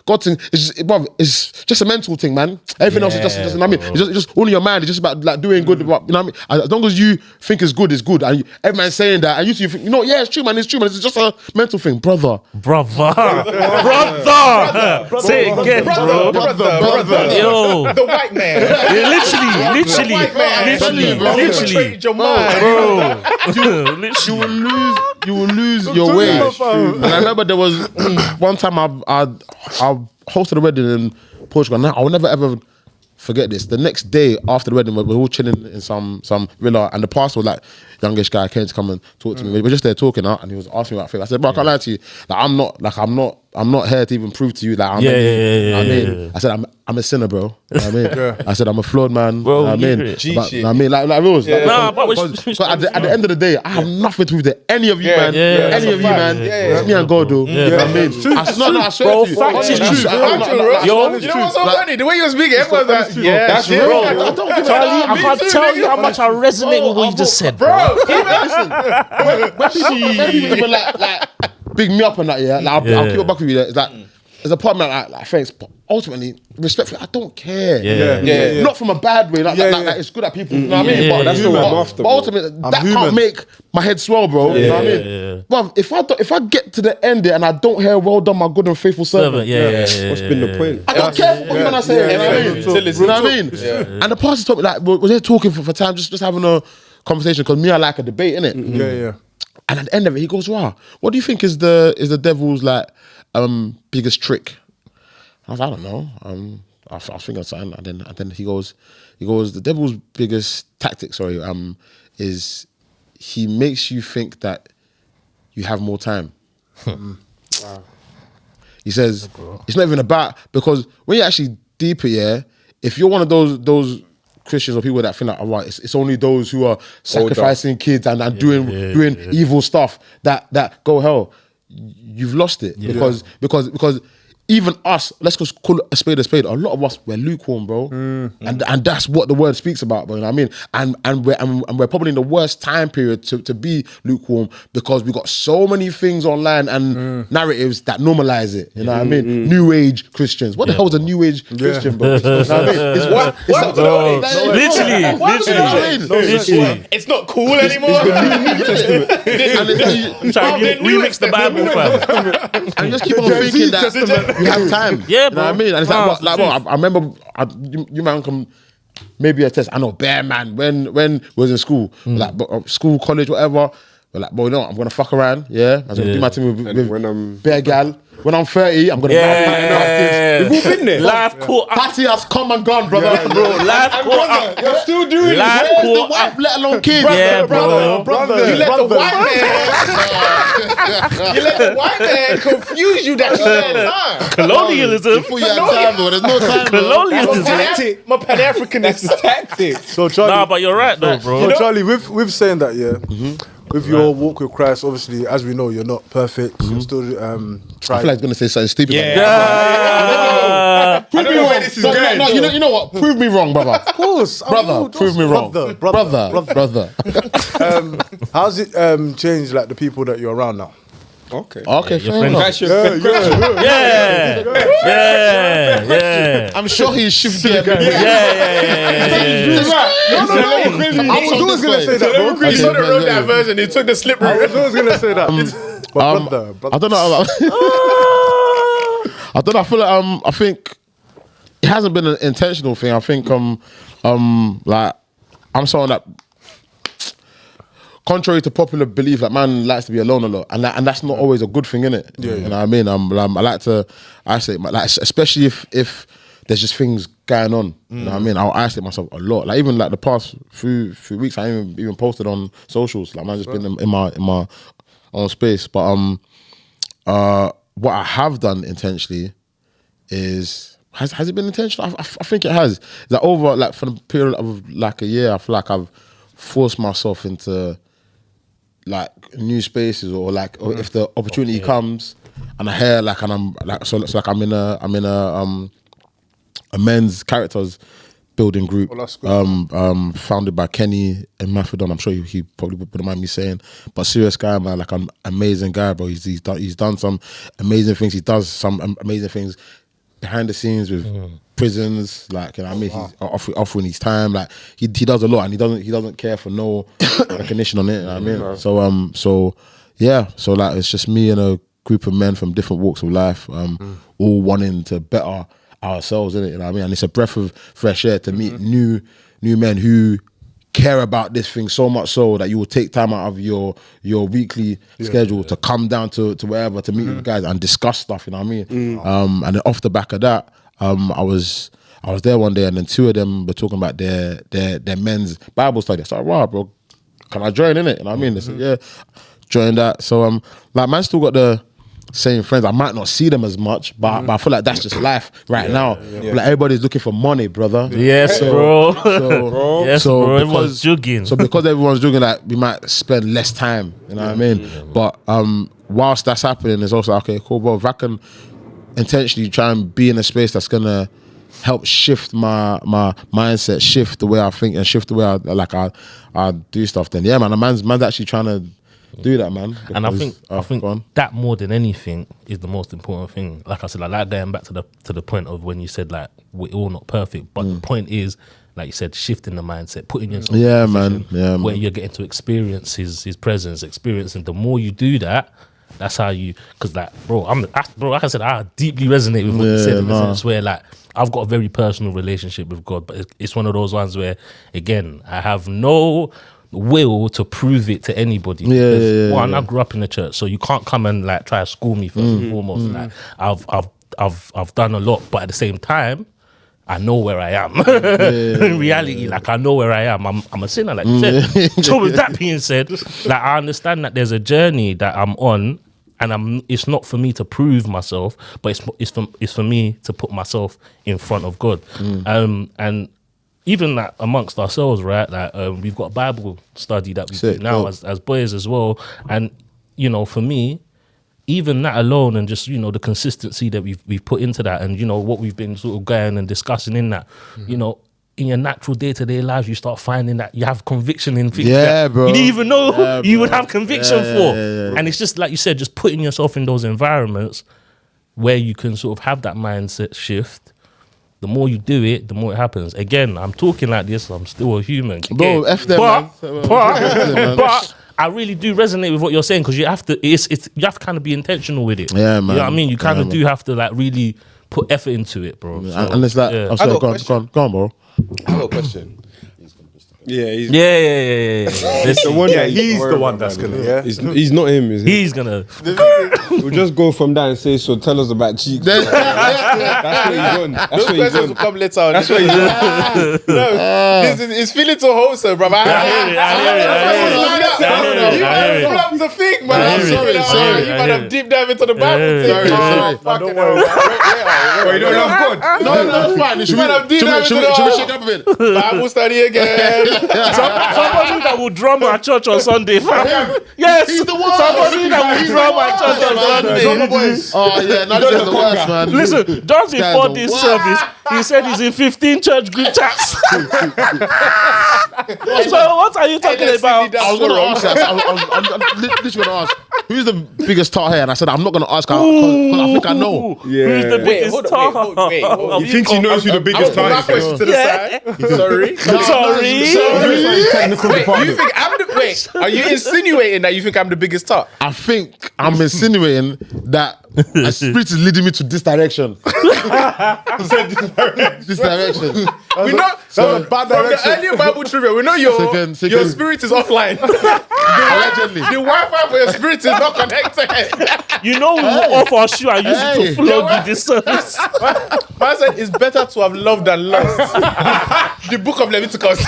God thing is just a mental thing, man. Everything else is just, you know what I mean? It's just all in your mind. It's just about like doing good. You know what I mean? As long as you think it's good, and everyone's saying that, and you think, you know, yeah, it's true, man. It's true, man. It's just a mental thing, brother. Say it again, bro. Brother. Yo. The white man. Yeah, literally. Infiltrated your mind. Bro. You will lose your way. And I remember there was one time I hosted a wedding in Portugal. Now I'll never ever forget this. The next day after the wedding, we're all chilling in some villa, and the pastor was like, youngish guy came to come and talk to me. We were just there talking out, and he was asking me about faith. I said, bro, I can't lie to you. Like I'm not here to even prove to you that I'm I mean, I said I'm a sinner, bro. You know what I mean? I said I'm a flawed man. Bro, you know what I mean? I mean, like rules. Nah, but at the end of the day, I have nothing to prove to any of you, man. Any of you, man. It's me and God, though. You know what I mean? I swear Bro, to you. fact It's is true. Yo, You know what's so funny? The way you were speaking, everyone's like, yeah, That's it. real. Bro, Charlie, I can't tell you how much I resonate with what you just said, bro. When people even like big me up on that, yeah. Like I'll keep it back with you. It's like there's a part of me like thanks, but ultimately, respectfully, I don't care. Yeah. Not from a bad way. Like it's good at people. You know what I mean? But that's not what I'm after, But bro. ultimately, that can't make my head swell, bro. You know what I mean? But if I get to the end and I don't hear well done, my good and faithful servant. What's been the point? I don't care what man I say. You know what I mean? You know what I mean? And the pastor told me like we're there talking for time, just having a conversation, because me, I like a debate, innit? Yeah. And at the end of it, he goes, "Wow, what do you think is the devil's like biggest trick?" I was like, I don't know. I was thinking of something, and then he goes, the devil's biggest tactic, is he makes you think that you have more time. Wow. He says it's not even about, because when you're actually deeper, yeah, if you're one of those Christians or people that think like, all right, it's only those who are sacrificing kids and doing evil stuff that go hell, you've lost it. Because even us, let's just call it a spade. A lot of us, we're lukewarm, bro, and that's what the word speaks about, bro. You know what I mean? And we're probably in the worst time period to be lukewarm, because we got so many things online and narratives that normalize it. You know what I mean? New age Christians. What the hell is a new age Christian, bro? You know what I mean? Literally. It's not cool anymore. Remix the Bible, fam. And you just keep on thinking that you have time. Yeah, you know what I mean? And it's I remember, you man can maybe attest. I know, bear man, when we was in school, school, college, whatever, we're like, boy, you know, I'm gonna fuck around, yeah. I'm gonna do my thing with when I'm bear gal. When I'm 30, I'm gonna marry. We've all been there. Life caught up. Party has come and gone, brother. Life caught up. You're still doing Life it. The caught wife, up. let alone kids. Yeah, bro. You let the white man confuse you that you had time. Colonialism. Before you had time, bro. There's no time, bro. Colonialism. My Pan-Africanist tactic. So Charlie, Nah, but you're right though, bro. So Charlie, with saying that, yeah, with your walk with Christ, obviously, as we know, you're not perfect. You're still I trying. feel like he's gonna say something stupid. I don't know where this is going. No, you know what? Prove me wrong, brother. Of course, Brother, prove me wrong. Brother. How's it changed, like the people that you're around now? Okay. Okay, fair friend- enough. That's your Yeah. I'm sure he's shifting. Yeah. I was always gonna say that, bro. He's on the road diversion. He took the slip I route. was always gonna say that. But brother, I don't know. I don't know. I feel like I think it hasn't been an intentional thing. I think like I'm someone that, contrary to popular belief, that man likes to be alone a lot, and that's not always a good thing, innit? Yeah. You know what I mean? I like to isolate, like especially if there's just things going on. You know what I mean? I'll isolate myself a lot. Like even like the past few weeks, I ain't even posted on socials. Like man, just been in my own space. But what I have done intentionally is. Has it been intentional? I think it has. Like over like for the period of like a year, I feel like I've forced myself into like new spaces, or like or if the opportunity comes and I hear like, and I'm like, so like I'm in a men's characters building group, that's good. founded by Kenny and Manhood. I'm sure he probably wouldn't mind me saying, but serious guy, man, like an amazing guy, bro. He's done some amazing things. He does some amazing things behind the scenes with prisons, like, you know what I mean? He's offering his time, like he does a lot, and he doesn't care for no recognition on it, you know what I mean? So like it's just me and a group of men from different walks of life, all wanting to better ourselves, innit? You know what I mean? And it's a breath of fresh air to meet new men who care about this thing so much so that you will take time out of your weekly schedule to come down to wherever to meet with guys and discuss stuff, you know what I mean? And then off the back of that, I was there one day, and then two of them were talking about their men's Bible study. I said, wow, bro, can I join in it? You know what I mean? They said, yeah, join that. So like man still got the same friends. I might not see them as much, but I feel like that's just life now. Like everybody's looking for money, brother. Yes, bro. Yes, bro. Everyone's jugging. So because everyone's jugging, like we might spend less time. You know what I mean? But whilst that's happening, it's also okay, cool, bro. If I can intentionally try and be in a space that's gonna help shift my mindset, shift the way I think, and shift the way I do stuff, then yeah, man, man's actually trying to do that, man. And I think go on. that more than anything is the most important thing. Like I said, I like going back to the point of when you said like we're all not perfect, but the point is, like you said, shifting the mindset, putting yourself in a position where you're getting to experience his presence, and the more you do that, that's how you. Because like, like I said, I deeply resonate with what you said in the sense where like I've got a very personal relationship with God, but it's one of those ones where again I have no will to prove it to anybody. One, I grew up in the church, so you can't come and like try to school me first and foremost. Like I've done a lot, but at the same time, I know where I am. In reality, like I know where I am. I'm a sinner, like you said. So with that being said, like I understand that there's a journey that I'm on, and it's not for me to prove myself, but it's for me to put myself in front of God. And even like amongst ourselves, right? Like we've got a Bible study that we do now as boys as well. And you know, for me, even that alone, and just, you know, the consistency that we've put into that, and you know what we've been sort of going and discussing in that, you know, in your natural day-to-day life, you start finding that you have conviction in things that bro. you didn't even know you would have conviction for. And it's just like you said, just putting yourself in those environments where you can sort of have that mindset shift. The more you do it, the more it happens. Again, I'm talking like this, I'm still a human. Bro, F them, man. But I really do resonate with what you're saying, because you have to you have to kind of be intentional with it. Yeah, man. You know what I mean? You kind of do have to like really put effort into it, bro. So, And it's like, I'm sorry, go on, bro. I got a question. Yeah, he's the one. Yeah, he's the one that's gonna. Yeah, he's not him, is he? He's gonna. We'll just go from that and say, so tell us about cheeks. That's what he's on. That's Those what he's questions on. will come later on. That's what he's on. No, it's feeling too wholesome, bro. I hear it. Pull up the thing, man. I'm sorry. You might have deep dive into the Bible. Sorry. Fucking hell. Well, you don't love God. No, it's fine. You might have deep dive into Should we shake up a bit? Bible study again. Somebody that will drum at church on Sunday. Fam. Yes, He's the one. somebody that will drum at church on Sunday. Drummer boys. Oh yeah, now this is the worst, man. Listen, just before the this worst. service, he said he's in 15 church group chats. So what are you talking about? I was going to ask that. I was literally going to ask, who's the biggest tar here? And I said, I'm not going to ask because I think I know. Who's the biggest hold on, tar? wait. He thinks he knows who the biggest Put my target question is. to the side. Sorry. Sorry. Technical Wait, you department. think I'm the wait? Are you insinuating that you think I'm the biggest top? I think I'm insinuating that a spirit is leading me to this direction. This direction. We know That's a bad from the direction. earlier Bible trivia. We know your Second. spirit is offline. Allegedly. The Wi-Fi for your spirit is not connected. You know we will off our shoe and use it Hey. to flog you this service. Man said it's better to have loved than lost. The book of Leviticus.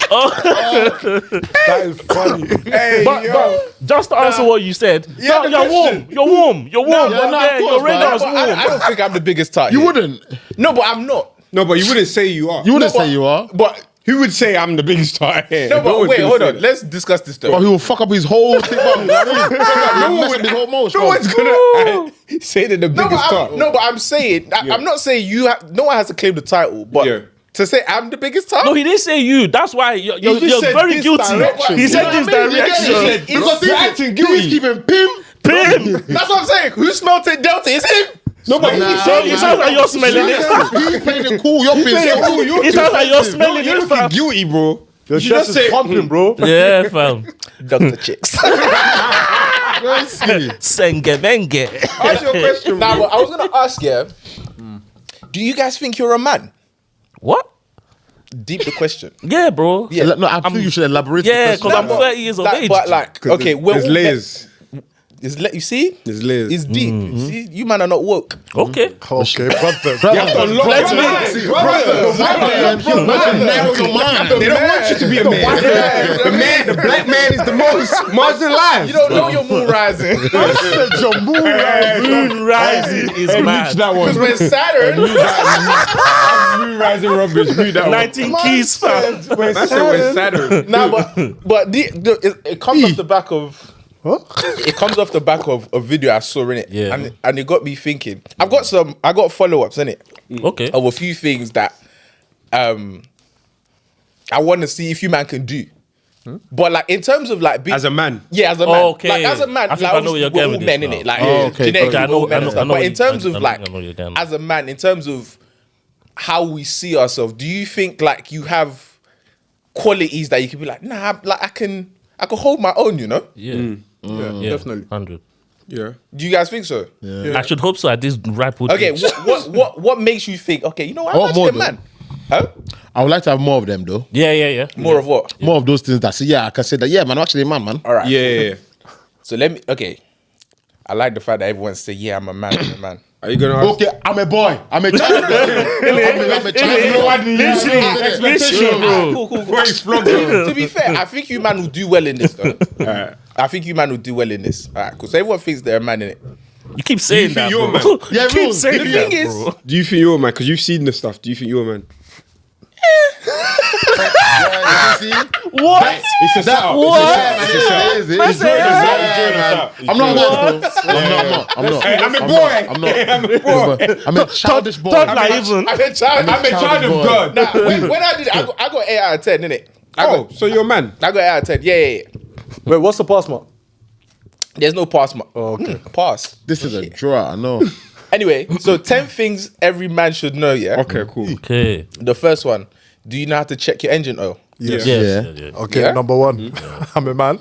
That is funny. Hey, But just to answer what you said, Yeah, the you're warm. question. You're warm. You're warm. no, of Yeah, course, your radar's But warm. I don't think I'm the biggest top. You here. wouldn't. No, but I'm not. No, but you wouldn't say you are. You wouldn't say you are. But Who would say I'm the biggest star here? no, No but one's wait, gonna hold say on. that. Let's discuss this though. But he will fuck up his whole thing. He'll mess up his whole motion. No one's gonna say they're the biggest star. No, but I'm saying I'm not saying you. No one has to claim the title, but Yeah. to say I'm the biggest top. No, he didn't say you. That's why you're just said very this guilty. direction. He said You know this what I mean? You get direction. it? Because You're acting guilty. he's keeping pim. Pim. That's what I'm saying. Who smelt it? Delta. It's him. No, but It sounds like you're smelling it. He's playing it cool. You're playing playing it it cool. cool. It sounds like you're smelling you're it, looking fam. guilty, bro. Your You chest just is say- pumping, bro. Yeah, fam. Dr. Chicks. Senge benge. Ask your question, Now, bro. but I was gonna ask you. Do you guys think you're a man? What? Deep the question. Yeah, bro. Yeah. No, I think you should elaborate. Yeah, the because question. I'm 30 years of age. But like, okay, There's layers. You see, There's layers. it's deep. You see, you man are not woke. Okay. Okay, brother. You have to unlock Let's your be- mind. Brother, They don't want you to be a man. The black man is the most marginalized. You don't know your moon rising. Moon rising is mad. that one. Because when Saturn, Moon rising rubbish. Mute that one. 19 keys, fam. When Saturn. nah, but it comes off the back of. It comes off the back of a video I saw in it, Yeah. and it got me thinking. I got follow-ups in it Okay. of a few things that I want to see if you man can do. But like in terms of like being As a man. yeah, as a man, Okay. like as a man, I think like, I know where you're we're going all with this men in now. it, like okay. genetically Okay, I we're know- all men I know- and stuff. I know But in you- terms I of know- like I know where you're going. as a man, in terms of how we see ourselves, do you think like you have qualities that you can be like, nah, like I can hold my own, you know? Yeah. Yeah, definitely. 100. Yeah. Do you guys think so? I should hope so at this ripe old Okay, age. what makes you think? Okay, you know what? Oh, I'm actually more a man. Huh? I would like to have more of them though. Yeah. More of what? More of those things that say, yeah, I can say that, yeah, man, I'm actually a man. All right. Yeah. So let me. Okay. I like the fact that everyone say, "Yeah, I'm a man. I'm a man." Are you gonna ask? Okay, I'm a boy. I'm a child. I'm a child. Listen, bro. Cool. Bro, he's flogged you. To be fair, I think you man will do well in this though. Alright. I think you man will do well in this. All right, because everyone thinks they're a man in it. You keep saying think that, you're a bro. man? Yeah, You keep bro. saying The that, thing is- bro. Do you think you're a man? Because you've seen the stuff. Do you think you're a man? What? It's a setup. What? I'm not one. I'm not. I'm a boy. I'm not. I'm a childish boy. Third even. I'm a child. I'm a child of boy. God. Nah, when I did, it, I got 8 out of 10, innit? Oh, so you're a man? I got 8 out of 10. Yeah. Wait, what's the pass mark? There's no pass mark. Oh, okay. Pass. This is a draw. I know. Anyway, so 10 things every man should know. Yeah. Okay, cool. Okay. The first one. Do you know how to check your engine oil? Yes. Yeah. Okay, Yeah? number one. I'm a man.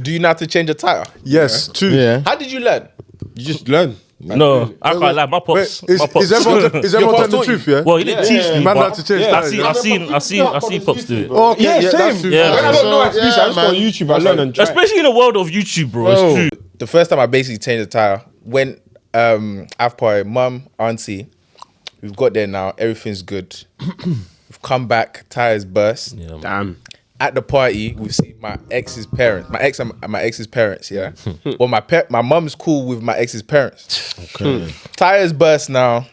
Do you know how to change a tire? Yes, two. Yeah. How did you learn? You just learn. No, I can't lie. My Wait, pops. is My pops. everyone pops telling the taught truth, you? yeah? Well, he didn't teach me. Man but had to change I that. seen pops do it. Okay, Yeah, that's same. true. Yeah. I don't know how to do this. I just go on man. YouTube. I learn and try. Especially in the world of YouTube, bro. It's true. The first time I basically changed the tire, when I've party, mum, auntie, we've got there now, everything's good. We've come back, tires burst. Yeah, man. Damn. At the party, we've seen my ex's parents, my ex's parents, yeah. Well, my mum's cool with my ex's parents. Okay. Tires burst now.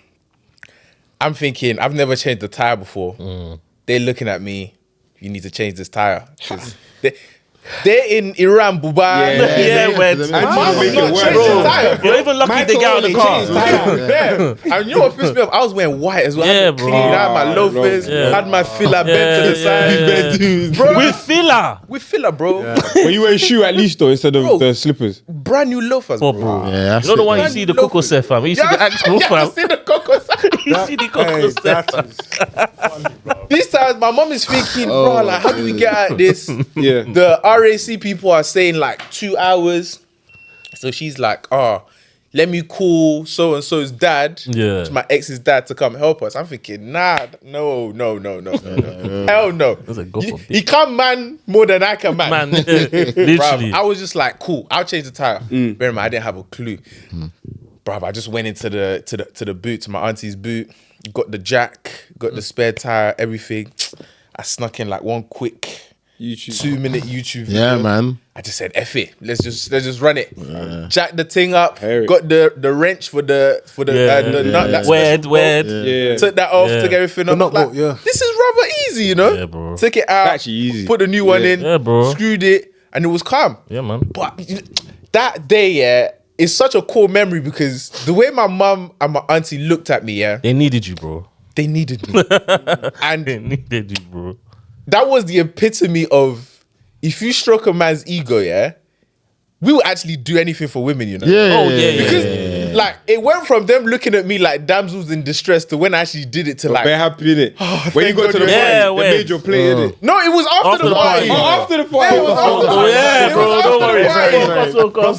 I'm thinking, I've never changed the tire before. They're looking at me. You need to change this tire. 'Cause they're in Iran, Dubai. Wait. And Mom, make I'm not it worse. changing the tire. You're even lucky they get out of the car. Yeah. And you know what pissed me off? I was wearing white as well. I Yeah, had bro. cleaned out my loafers, had my filler bent to the side. Bro, With filler. with filler, bro. When you wear a shoe at least though, instead of Bro. the slippers. Brand new loafers, Oh, bro. bro. Yeah, You know the one you Man, see the loafers. Coco set, fam. You see the actual Yeah, fam. you see the Coco You see the Coco set. These times, my mom is thinking, bro, like, how do we get at this? Yeah. The RAC people are saying like 2 hours. So she's like, let me call so and so's dad, Yeah. to my ex's dad, to come help us. I'm thinking, nah, no. Hell no. a go for He can't man more than I can man. Man, Bruv, literally. I was just like, cool, I'll change the tire. Bear in mind, I didn't have a clue. Bruv, I just went into the boot, to my auntie's boot, got the jack, got the spare tire, everything. I snuck in like one quick YouTube. 2-minute YouTube video. Yeah, man. I just said, F it. Let's just run it. Jack the thing up. Harry. Got the wrench for the nut. That's Word. Yeah. Took that off. Yeah. Took everything off. nut Like, bolt, yeah. This is rather easy, you know. Yeah, bro. Took it out. Actually easy. Put the new one in. Yeah, bro. Screwed it, and it was calm. Yeah, man. But that day, yeah, is such a cool memory because the way my mum and my auntie looked at me, yeah, They needed you, bro. they needed me, They and needed you, bro. that was the epitome of if you stroke a man's ego, yeah, we will actually do anything for women, you know. Because like it went from them looking at me like damsels in distress to when I actually did it to like. Very happy in it. When you thank got to God the you- party, Yeah, they wait. made your play in it. No, it was after the party. Oh, after the party. It was after the Oh, party. yeah, It bro. was Don't after worry. the party.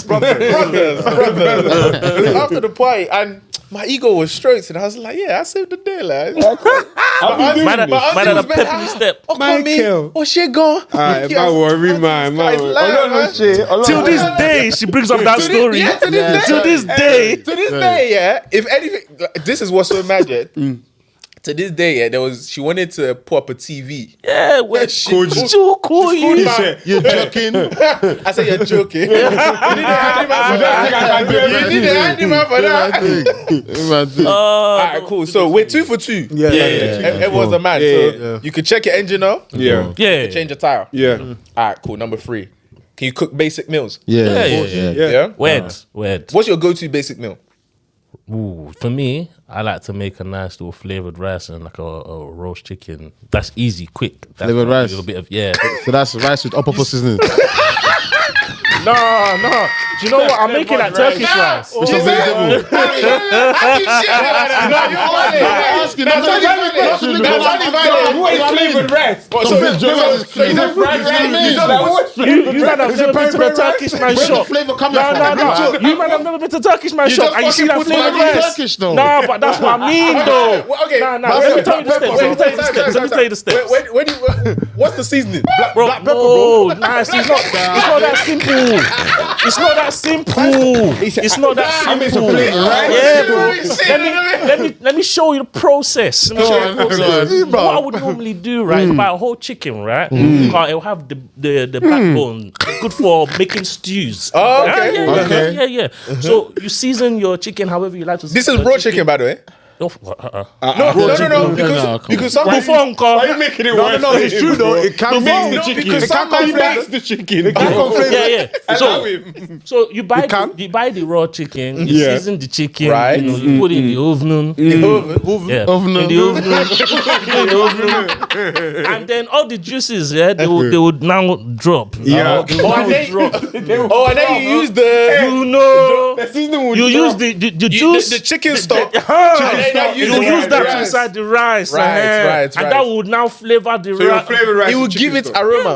brothers. It was after the party, and my ego was stroked, and I was like, "Yeah, I saved the day, like." Man, auntie had a was better. peppy step. Oh, come Michael. Oh, she gone. Alright, my worry, man. My worry. Till this day, she brings up that story. Yeah, to this day. To this day. To this day, yeah. If anything, like, this is what's so mad, yeah. To this day, yeah, she wanted to put up a TV. Yeah, where she- she call you? She called You're joking. I said, you're joking. You need a handyman for that. You need a handyman for that. All right, cool. So we're 2 for 2. Yeah. Everyone's a man. So you could check your engine out. Yeah. Yeah. Change your tire. Yeah. All right, cool. Number 3. Can you cook basic meals? Yeah. Yeah. Word. What's your go-to basic meal? Ooh, for me, I like to make a nice little flavored rice and like a roast chicken. That's easy, quick. That's Flavored like rice? A little bit of, yeah. So that's rice with all-purpose seasoning. No. Do you know what? I'm making that Turkish rice. With some vegetable. Flavored rice. You man have never been to the Turkish man shop. flavor coming No. from? You man have never been to Turkish man shop and you see that fucking flavored put it in rice. Turkish, though. Nah, but that's what I mean, though. Okay. Nah. Let me tell you the steps. Let me tell you the steps. What's the seasoning? Bro, no, it's not that simple. It's not that simple. It's not that simple. Yeah, bro. Let me show you the process. What I would normally do, right, is buy a whole chicken, right? Because it'll have the backbone, good for making stews. Oh, okay. Yeah. So you season your chicken however you like to. This is raw chicken, by the way. No. No. Because some people. Why are you making it worse? No, it's true though. It can be the chicken. because It can't some come man- from the chicken. Yeah. So you buy the raw chicken, you Yeah. season the chicken, Right. you put it in the oven. Yeah. In the oven. In the oven. And then all the juices, yeah, they would now drop. Yeah. And then you use the. You know, The seasoning would you drop. use the juice. The chicken stock. You use use it that rice. inside the rice, Right. and that would now flavor the So your rice. flavored rice. It will is give chicken it stock. aroma.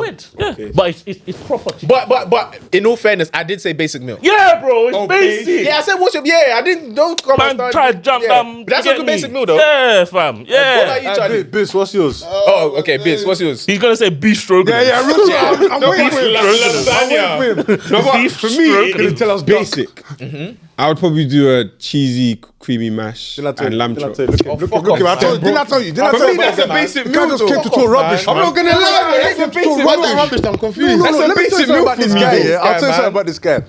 But it's proper chicken. But in all fairness, I did say basic meal. Yeah, bro, it's basic. basic. Yeah, I said what's your. Yeah, I didn't. Don't come and Man, start. try to jump them. But that's get not a me. basic meal though. Yeah, fam. What Yeah. about you, Charlie? Biz, what's yours? Oh, okay, Biz. What's yours? He's gonna say beef stroganoff. I'm waiting for him. Lasagna. No, but Beef for me, stroganoff. it's tell us basic. I would probably do a cheesy, creamy mash and lamb chop. Look at me. Didn't I tell you? For me, that's a basic You guys meal. just came to talk rubbish, I'm man. not gonna lie, that's a basic rubbish. meal. I'm confused. No, That's a let me tell you basic something meal about for this me, guy. though. Yeah, I'll tell you man. something about this guy.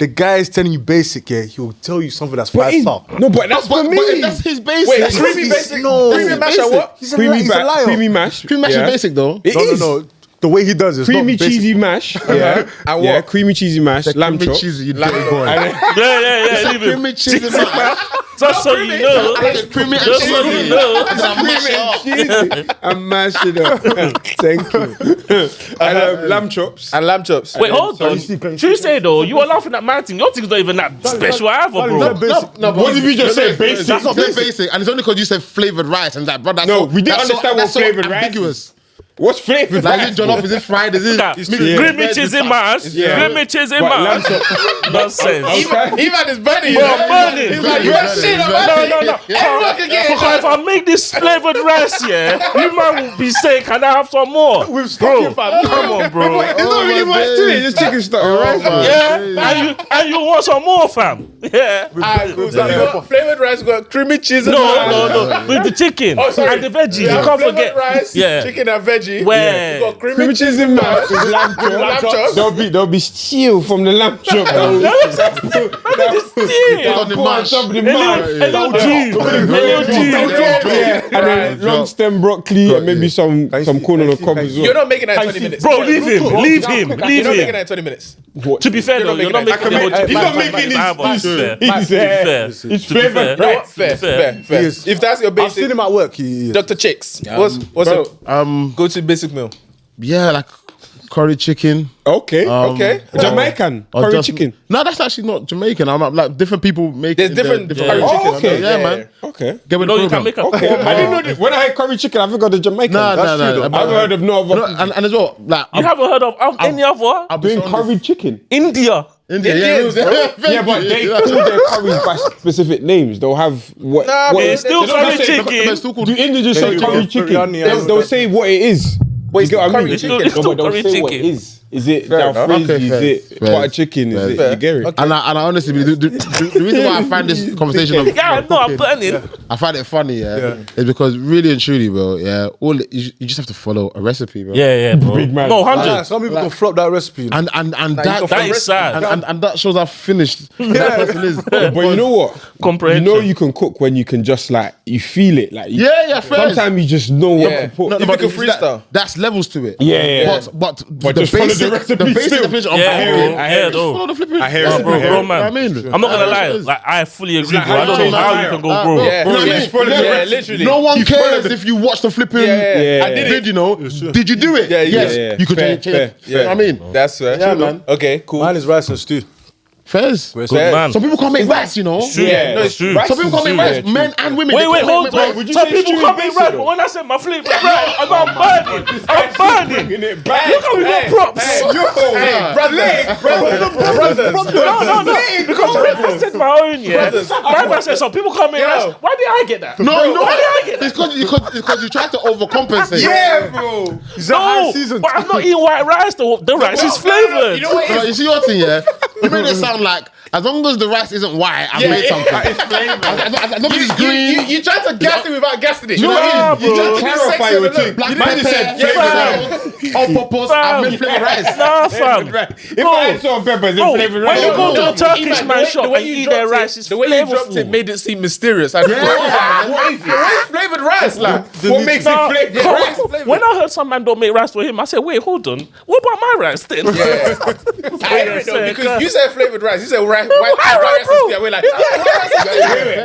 the guy is telling you basic, yeah, he'll tell you something that's But 5-star. no, but that's for But me. that's his basic. Wait, That's creamy his- basic. No. Creamy mash and what? He's a creamy liar. creamy mash. Creamy mash yeah. is basic though. It is. No. The way he does it, it's Creamy not basic. cheesy mash. Yeah. And Yeah. what? Creamy cheesy mash. Lamb Creamy chop. cheesy, you dirty boy. Yeah. Leave him. Creamy cheesy mash. Just so you know. Creamy and Just so you cheesy. know. Cheesy. And mash it up. Thank you. And lamb chops. And lamb chops. Wait, hold on. Tuesday though, you were laughing at my thing. Your thing's not even that special either, bro. No, What did we just say? Basic? That's not basic, and it's only because you said flavored rice and that, bro. That's No, so, we didn't that's so- understand what that's so flavoured rice ambiguous. What's flavored? Like, is it jollof? Is it fried? Is it Creamy cheesy mash. Yeah. Creamy cheesy But lamb mash. chop. Nonsense. Okay. Even his buddy. Bro, burning. He's like, you ain't shit about No. Everyone can get Because if I make this flavored rice, yeah, you man will be saying, can I have some more? Bro, come on, bro. There's not really much to it. Just chicken stock and rice. Yeah, and you want some more, fam? Yeah. Flavored rice, got creamy cheese. and No, with the chicken sorry. and the veggies. Yeah, You can't flavored forget. rice, Yeah. chicken and veggie. Where? You got Creamy cheese and mash. Lamb lamb chop. chops. There'll be steel from the lamb chop. on the Go on mash. top of the A mash. little G. Yeah. And then long stem broccoli and maybe some corn on the cob as You're well. not making that in 20 minutes. Bro, leave him. Leave him. You're Leave not making him. that in 20 minutes. To be fair, though, you're not making the whole He's not making It's flavored You know what? rice. Fair. If that's your I've seen basic, him at work. He Dr. Chicks. What's bro, it? Go to basic meal. Yeah, like curry chicken. Okay. Okay. Jamaican or curry just- chicken. No, that's actually not Jamaican. I'm like different people make. There's different curry yeah. chicken. Oh, okay. Yeah, man. Okay. Get with No, the you can program. make a I didn't know this. When I had curry chicken, I forgot the Jamaican. No, That's no, true, no. though. I've heard of no No, other and as well, like You haven't heard of any other? I'll be doing so curry honest. chicken. India. India, Indians, yeah, bro. Yeah, but they call their curries by specific names. They'll have what? Nah, what but It's still They don't curry just say- chicken. They're still called. do Indians just say curry chicken? biryani, They'll say what it is. Wait, You get what I curry mean? chicken. It's still No, but they'll curry say what it chicken. is. Is it enough. jalfrezi? Okay, Is fair. it Fair. butter chicken? Is it Fair. you get it? And I honestly, the reason why I find this conversation of Yeah, no, I'm burning. I find it funny, yeah, is because really and truly, bro, yeah, you just have to follow a recipe, bro. Yeah, bro. Big man. No, 100. some people can flop that recipe. And that That is sad. and that shows how finished that person is. But you know what? You Comprehension. know you can cook when you can just like you feel it. Like you, Yeah, fair. sometimes you just know what Yeah. to put. No, If but you can freestyle. that's levels to it. Yeah. But But the just follow the basic, recipe the basic still. definition of Yeah, cooking, bro. I Yeah, hear it. though. follow the flipping. I hear it. Bro, I hear bro, it. man. I mean, I'm not gonna that's lie. what it is. Like, I fully agree, like bro. I don't know how how you you can go Ah, broke. bro. Yeah, You know what I yeah. mean? Follow the Yeah, recipe. literally. No one You follow cares the- if you watch the flipping Yeah. I did it. vid, you know. Did you do it? Yeah, yes. yeah. You could Fair, change. fair, You know what I mean? That's fair. Yeah, man. Okay, cool. Mine is rice and stew. Fairs. Good man. Some people can't make rice, you know. True. Yeah. No, it's true. Rice Some people can't is make true. rice, men and women. Wait, they wait, can't hold make rice. on. would you Some say people stew can't is make basic right, though? but when I said my flavourite rice, I'm burning. I'm burning. Look Look how we got props. No. Because I said my own, yeah. My man said some people can't make rice. Why did I get that? No, Why did I get that? it's because you try to overcompensate. Yeah, bro. No, but I'm not eating white rice. The rice is flavoured. You know what? But you see your thing, yeah? You made it sound like as long as the rice isn't white, I've made something. As long as it's green. You tried to gas it without gassing it. You know Nah, what I mean? bro. You tried to be Clarify sexy your on the thing. look. Black Man pepper, just said yeah, on purpose, I made flavored rice. Nah, fam. If I had salt and peppers, Bro, it's flavored when rice. you go to a No, Turkish man, man the shop way and you eat dropped their it- rice, it's the way you dropped flavourful. it made it seem mysterious. What is flavored rice? Like, What makes it flavored Come rice? on. When I heard some man don't make rice for him, I said, wait, hold on. What about my rice then? I hear it though, because you said flavored rice. You said white right, rice. bro. Yeah, we're like,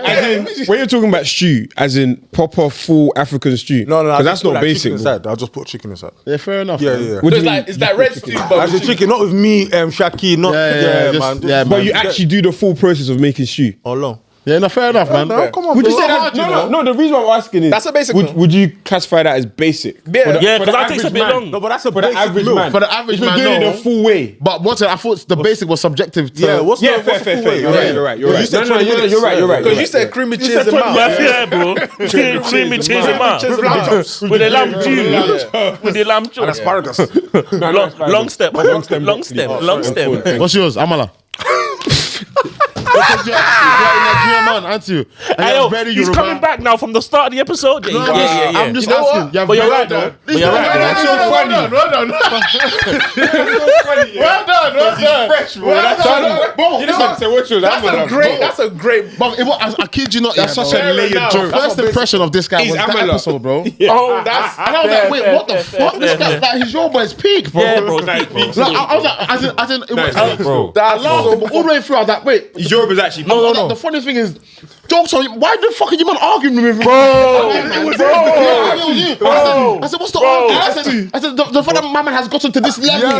As in, when you're talking about stew, as in proper full African stew, No, because that's not basic. bro. Inside. I'll just put chicken inside. Yeah, fair enough. Yeah, man. yeah. What do it's you mean? like it's like red stew, but As a with chicken, not with me, Shaki, not Yeah, just- man. yeah, But man. you actually do the full process of making stew. How long? Yeah, no, fair enough, man. No, come on, Would bro. you say It's not that? hard, you know. No. The reason why I'm asking is That's a basic Would, meal. would you classify that as basic? Yeah. Yeah, For because the I think it's a bit average long. man. No, but that's a For the basic average meal. man. For the average if you're man, doing no. it the full way. But I thought the basic was subjective to. Yeah, what's Yeah, the what's the fair. full way? You're right. You said 20 minutes. You're right. Because you said creamy cheese and mouth. Yeah, bro. Creamy cheese and mouth. Cheese and mouth. With the lamb juice. With the lamb juice. Asparagus. Long step. Long stem. What's yours, Amala? Because you're a Nigerian man, aren't you? And Hey, you're yo, very he's Yoruba. coming back now from the start of the episode. No, Yeah. I'm just You know asking. what? You're But you're very right, though. good. But you're right, though. That's so funny. Well done. Well done. fresh, bro. That's a great. But I kid you not. That's such a layered joke. First impression of this guy was that Amala. episode, bro. Oh, That's And I was like, wait, what the fuck? This guy, like, his Yoruba is peak, bro. Yeah, bro. Like, I was like, as in, it was, Bro. I laughed, but all the way through, I was like, wait. His Yoruba's actually. No. The funny thing is, jokes on. Why the fuck are you man arguing with me, Bro. It was you. Bro. I said, what's the argument? I said, the fact that my man has gotten to this level, bro,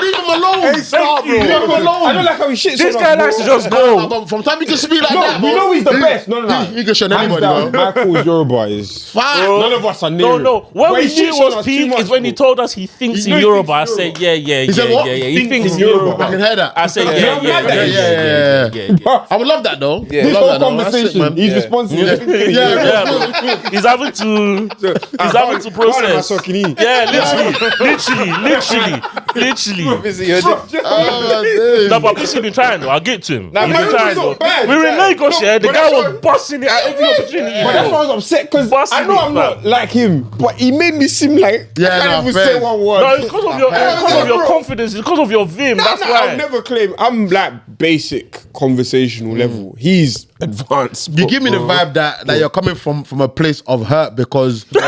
leave him alone. Thank you. Leave him alone. I don't like how he shits This on guy us, likes to bro. just go. But from time you can speak like that, we bro. know he's the best. No. He can show Hands anybody, down, bro. Michael's Yoruba is. Fine. None of us are near No. him. When But we he knew shits it on was us peak too is much, when he bro. told us he thinks in knows he Yoruba. I thinks said, yeah. said what? He thinks in Yoruba. Yoruba. I can hear that. I said, Yeah, I'm like that. Yeah. I would love that though. Yeah. This Love whole that, though. That's sick, conversation, man. he's responsible. Yeah, bro. He's having to process. Literally. busy. You're No, but I've been trying though. I'll get to him. Nah, He's my been trying Yoruba's though. not bad. We were in Lagos, yeah. The but guy that's was what- busting it at every opportunity. But that's why I was upset because Busting I know it, I'm not fam. like him, but he made me seem like Yeah, I can't nah, even fair. say one word. No, it's because of your confidence. It's because of your vim. That's I'll why. never claim I'm like basic conversational level. He's advanced. You give me the vibe that you're coming from a place of hurt because You're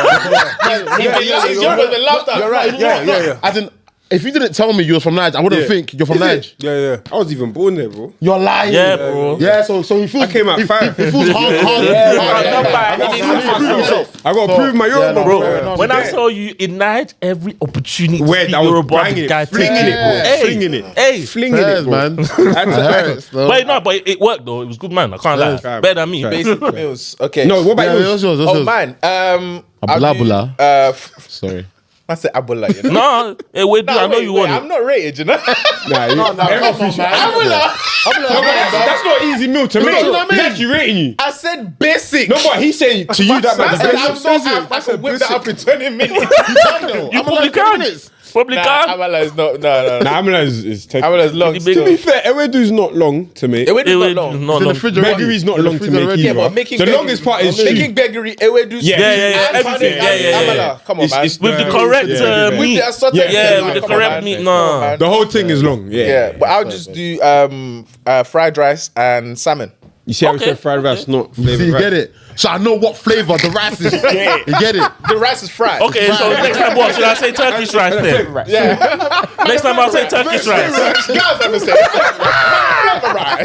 right. Yeah. as in, if you didn't tell me you were from Niger, I wouldn't think you're from Niger. Yeah. I was even born there, bro. You're lying. Yeah, bro. Yeah, so he feels. I came at he, 5. He feels hard. I gotta prove my Yoruba, no, bro. fair enough. When I saw you in Niger, every opportunity to Where speak I was Yoruba, banging the it, guy flinging takes it, bro. Hey, Flinging it. Hey, Flinging Yes, it, bro. man. but it worked though. It was good, man. I can't lie. Try, Better than me. Basic meals. Okay. No, what about Yeah, yours? yours. Oh, mine. Abula. Sorry. I said Abula, you know. No, hey, wait, I know you want I'm it. not rated, you know. That's not easy meal to make. know what I mean? He's actually rating you. I said basic. No, but he's saying to you that I man. said I'm so happy. I could whip that up in 20 minutes. You probably can. Probably can. Abula is not. No. Nah, Amala is technical. Abula is long. Big- To be fair, Ewedu's not long to make. Ewedu is Wait, not long. not In the long. fridge already. Beggary's not In the long to freezer make already. either. Yeah, but making The longest part is making Begary, Ewedu, Yeah. Everything. Yeah. Amala. Come on, man. It's With the correct With meat. the assorted Yeah, meat, with the come on, correct man. meat. Come on, No. man. The whole thing is long. Yeah, but I'll just do fried rice and salmon. You see how we Okay, said fried rice, not So flavored you rice. get it. So I know what flavor the rice is. You get it. The rice is fried. Okay, so next time, what should I say? Turkish rice then. Yeah. Next time I'll say Turkish rice. Guys understand.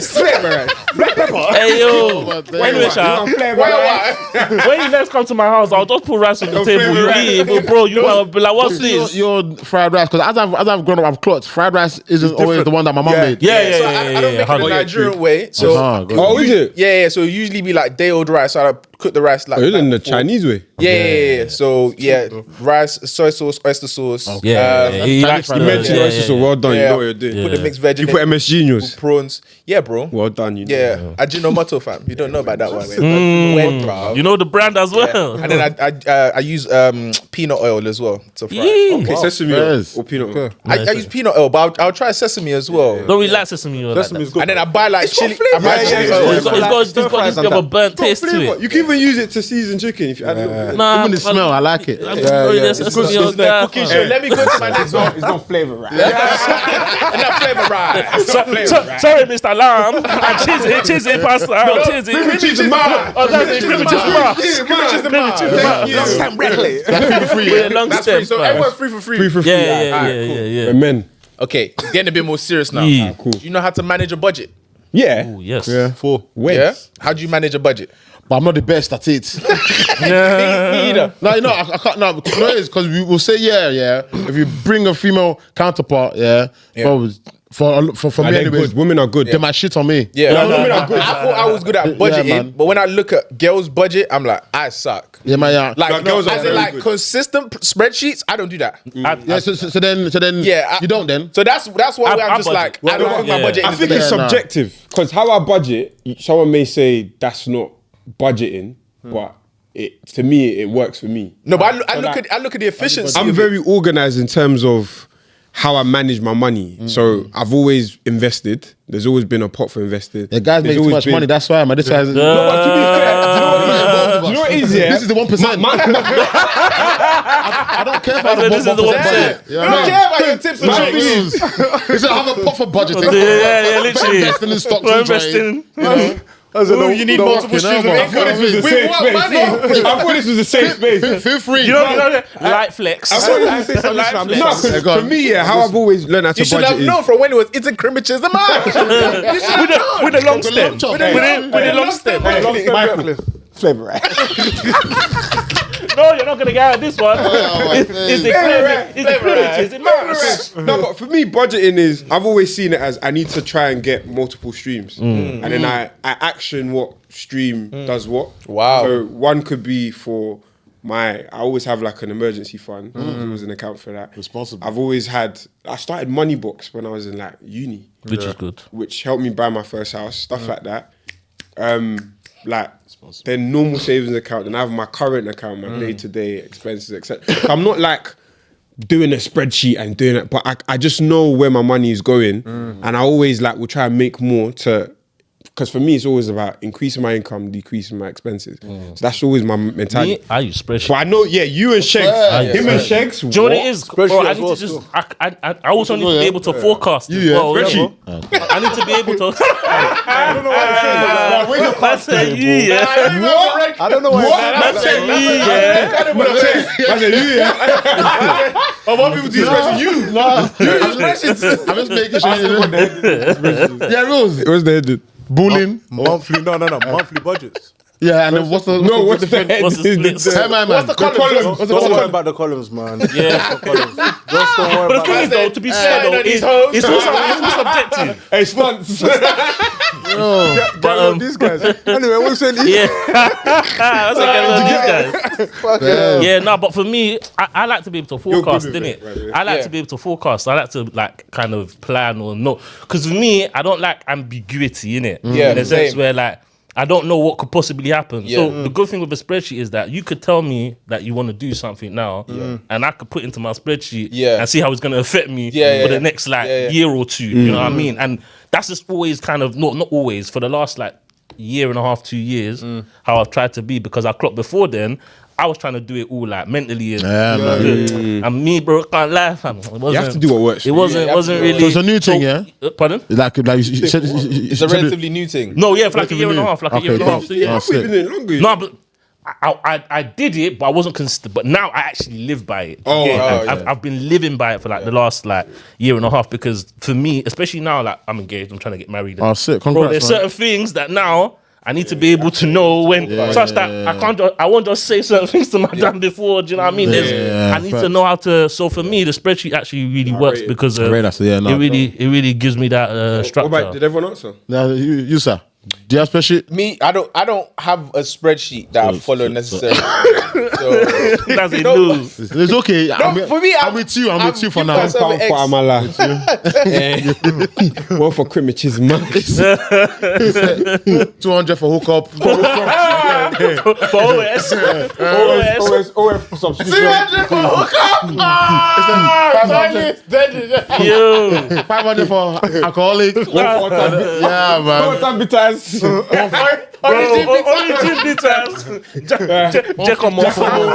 Flavor rice. Black pepper. Hey yo. damn. Anyway, Sha, Why? when you next come to my house, I'll just put rice on the table. You eat it, but bro. You might be like, what's this? Your fried rice, because as I've grown up, I've clocked fried rice isn't always the one that my mum made. Yeah. So I don't make it the Nigerian way. So Oh, is it? yeah. So it usually be like day old rice. So I cook the rice like. Oh, you're in the before. Chinese way. Yeah. So rice, soy sauce, oyster sauce. Yeah. He likes fried You rice. mentioned oyster, so well done. You know what you're doing. Put the mixed veg in You put it, MSG in yours. prawns. Yeah, bro. Well done. You know. Yeah, Ajinomoto fam. You don't know about that one. When, bro. You know the brand as well. And then I use peanut oil as well to fry. Yeah. Okay, sesame oil Yes. or peanut oil. I use peanut oil, but I'll try sesame as well. Don't really like sesame oil like Sesame is that. good. And then I buy like chili. I flavour. buy Yeah, chili yeah, oil. yeah. It's got this bit of a burnt taste to Flavour. it. You can even use it to season chicken if you add a little bit. Nah, Even the smell, I like it. So let me go to my next one. It's not flavor, right? Enough flavor rice. Sorry, Mr. Lamb. And cheesy pasta. Cheesy. Cheese and mine. Oh, that's it. Cream cheese bar. That's free. With a long That's stem. free. So everyone's free for free. Free for free. Yeah. And men. Okay, it's getting a bit more serious now. Yeah. Cool. Do you know how to manage a budget? Yeah. Oh, yes. When? Yeah. How do you manage a budget? But I'm not the best at it. Me either. No, I can't. No, because we will say yeah. If you bring a female counterpart, for me They're anyways, good. Women are good. they might shit on me. Yeah, No, women are good. I thought I was good at budgeting, man. but when I look at girls' budget, I'm like, I suck. Yeah, man. Yeah. Like, girls are as in very like good. consistent spreadsheets, I don't do that. So then Yeah, you don't then. So that's why I I'm just like, budget. I don't think my Yeah. budget I is think the it's best. nah. subjective because how I budget, someone may say that's not budgeting, but to me it works for me. No, but I look at the efficiency. I'm of very it. organized in terms of how I manage my money. So I've always invested. There's always been a pot for investing. The guys There's make too always much been- money. That's why, man. This guy's. But to be fair, do you know what it is? of us. You know what it is, yeah? This is the 1%. I don't care about the This is the 1%. budget. You don't care about your tips and My tricks. thing is, he said, have a pot for budgeting. Yeah, literally. Investing in stocks We're and trade. investing. You need multiple streams of income. This was the With safe what space. money? I thought this was a safe space. Feel free. You know, light flex. I thought this was a safe Light space. flex. No, 'cause Yeah, go on. for me, yeah, how I've always learned how to You should budget have is known from when it was eating criminals. The man. You should have known. With the long stem. chop. With the long stem. flavor, right? No, you're not gonna get out of this one. It's the privileges. It matters. No, but for me, budgeting is, I've always seen it as I need to try and get multiple streams. And then I action what stream does what. Wow. So one could be for I always have like an emergency fund. There's always an account for that. Responsible. I started Money Box when I was in like uni. Which is good. Which helped me buy my first house, stuff like that. Then normal savings account, then I have my current account, my day-to-day expenses, etc. So I'm not like doing a spreadsheet and doing it, but I just know where my money is going, and I always like will try and make more because for me it's always about increasing my income, decreasing my expenses. So that's always my mentality. Me, I use spreadsheet. But I know, you and Shegs, him and Shegs. Do you know what it is? Bro, I as need well, to just. still. I also need to be able to forecast. as well, spreadsheet. I need to be able to. I don't know why That's a you, yeah. I don't know why. That's a you, yeah. Of all people to express you. I'm just making sure. Yeah, rules. It was the head. Bullying. Monthly, no, monthly budgets. Yeah, and then what's the What's the head? What's the splits? Hey, man. What's the columns? Don't worry about the columns, man. Yeah. Columns. Just don't worry But the about thing is, that. though, to be fair, though, it's all subjective. Hey, stunts. But these guys. Anyway, what you saying? Yeah. That's like these guys. Yeah, no, but for me, I like to be able to forecast, with didn't it, it? right, yeah. I like to be able to forecast. I like to like kind of plan or know. Because for me, I don't like ambiguity, innit? Yeah, in a sense same. where like I don't know what could possibly happen. Yeah. So the good thing with a spreadsheet is that you could tell me that you want to do something now, and I could put into my spreadsheet and see how it's going to affect me for the next year or two. You know what I mean? And that's just always kind of not always for the last like year and a half, 2 years, how I've tried to be, because I clocked before then. I was trying to do it all like mentally and good. And me, bro, can't lie, fam. It wasn't, You have to do what works. It wasn't really. So it's a new thing, yeah? Pardon? Like you said, It's a relatively new thing. No, yeah, for like a year and a half, Okay, year and a half. 2 years. that's it. No, but I did it, but I wasn't consistent. But now I actually live by it. Oh, Yeah, oh, I've been living by it for like the last like year and a half, because for me, especially now, like I'm engaged, I'm trying to get married. Oh, sick. Bro, Congrats, there's man. certain things that now I need to be able to know when such that I won't just say certain things to my dad before. Do you know what I mean? I need to know how to. So for me, the spreadsheet actually really works because it really gives me that structure. Did everyone answer? Now, you sir, do you have spreadsheet? Me, I don't have a spreadsheet that I follow necessarily. So, That's it. No, No. It's okay. for me, I'm with you. I'm with you for now. myself- Pound for Amala. One for crimiches, man. 200 for hookup. For OS. OF for subscription. 500 for alcoholic. Yeah, man. Only gym bitters. Check on more. Honeywell.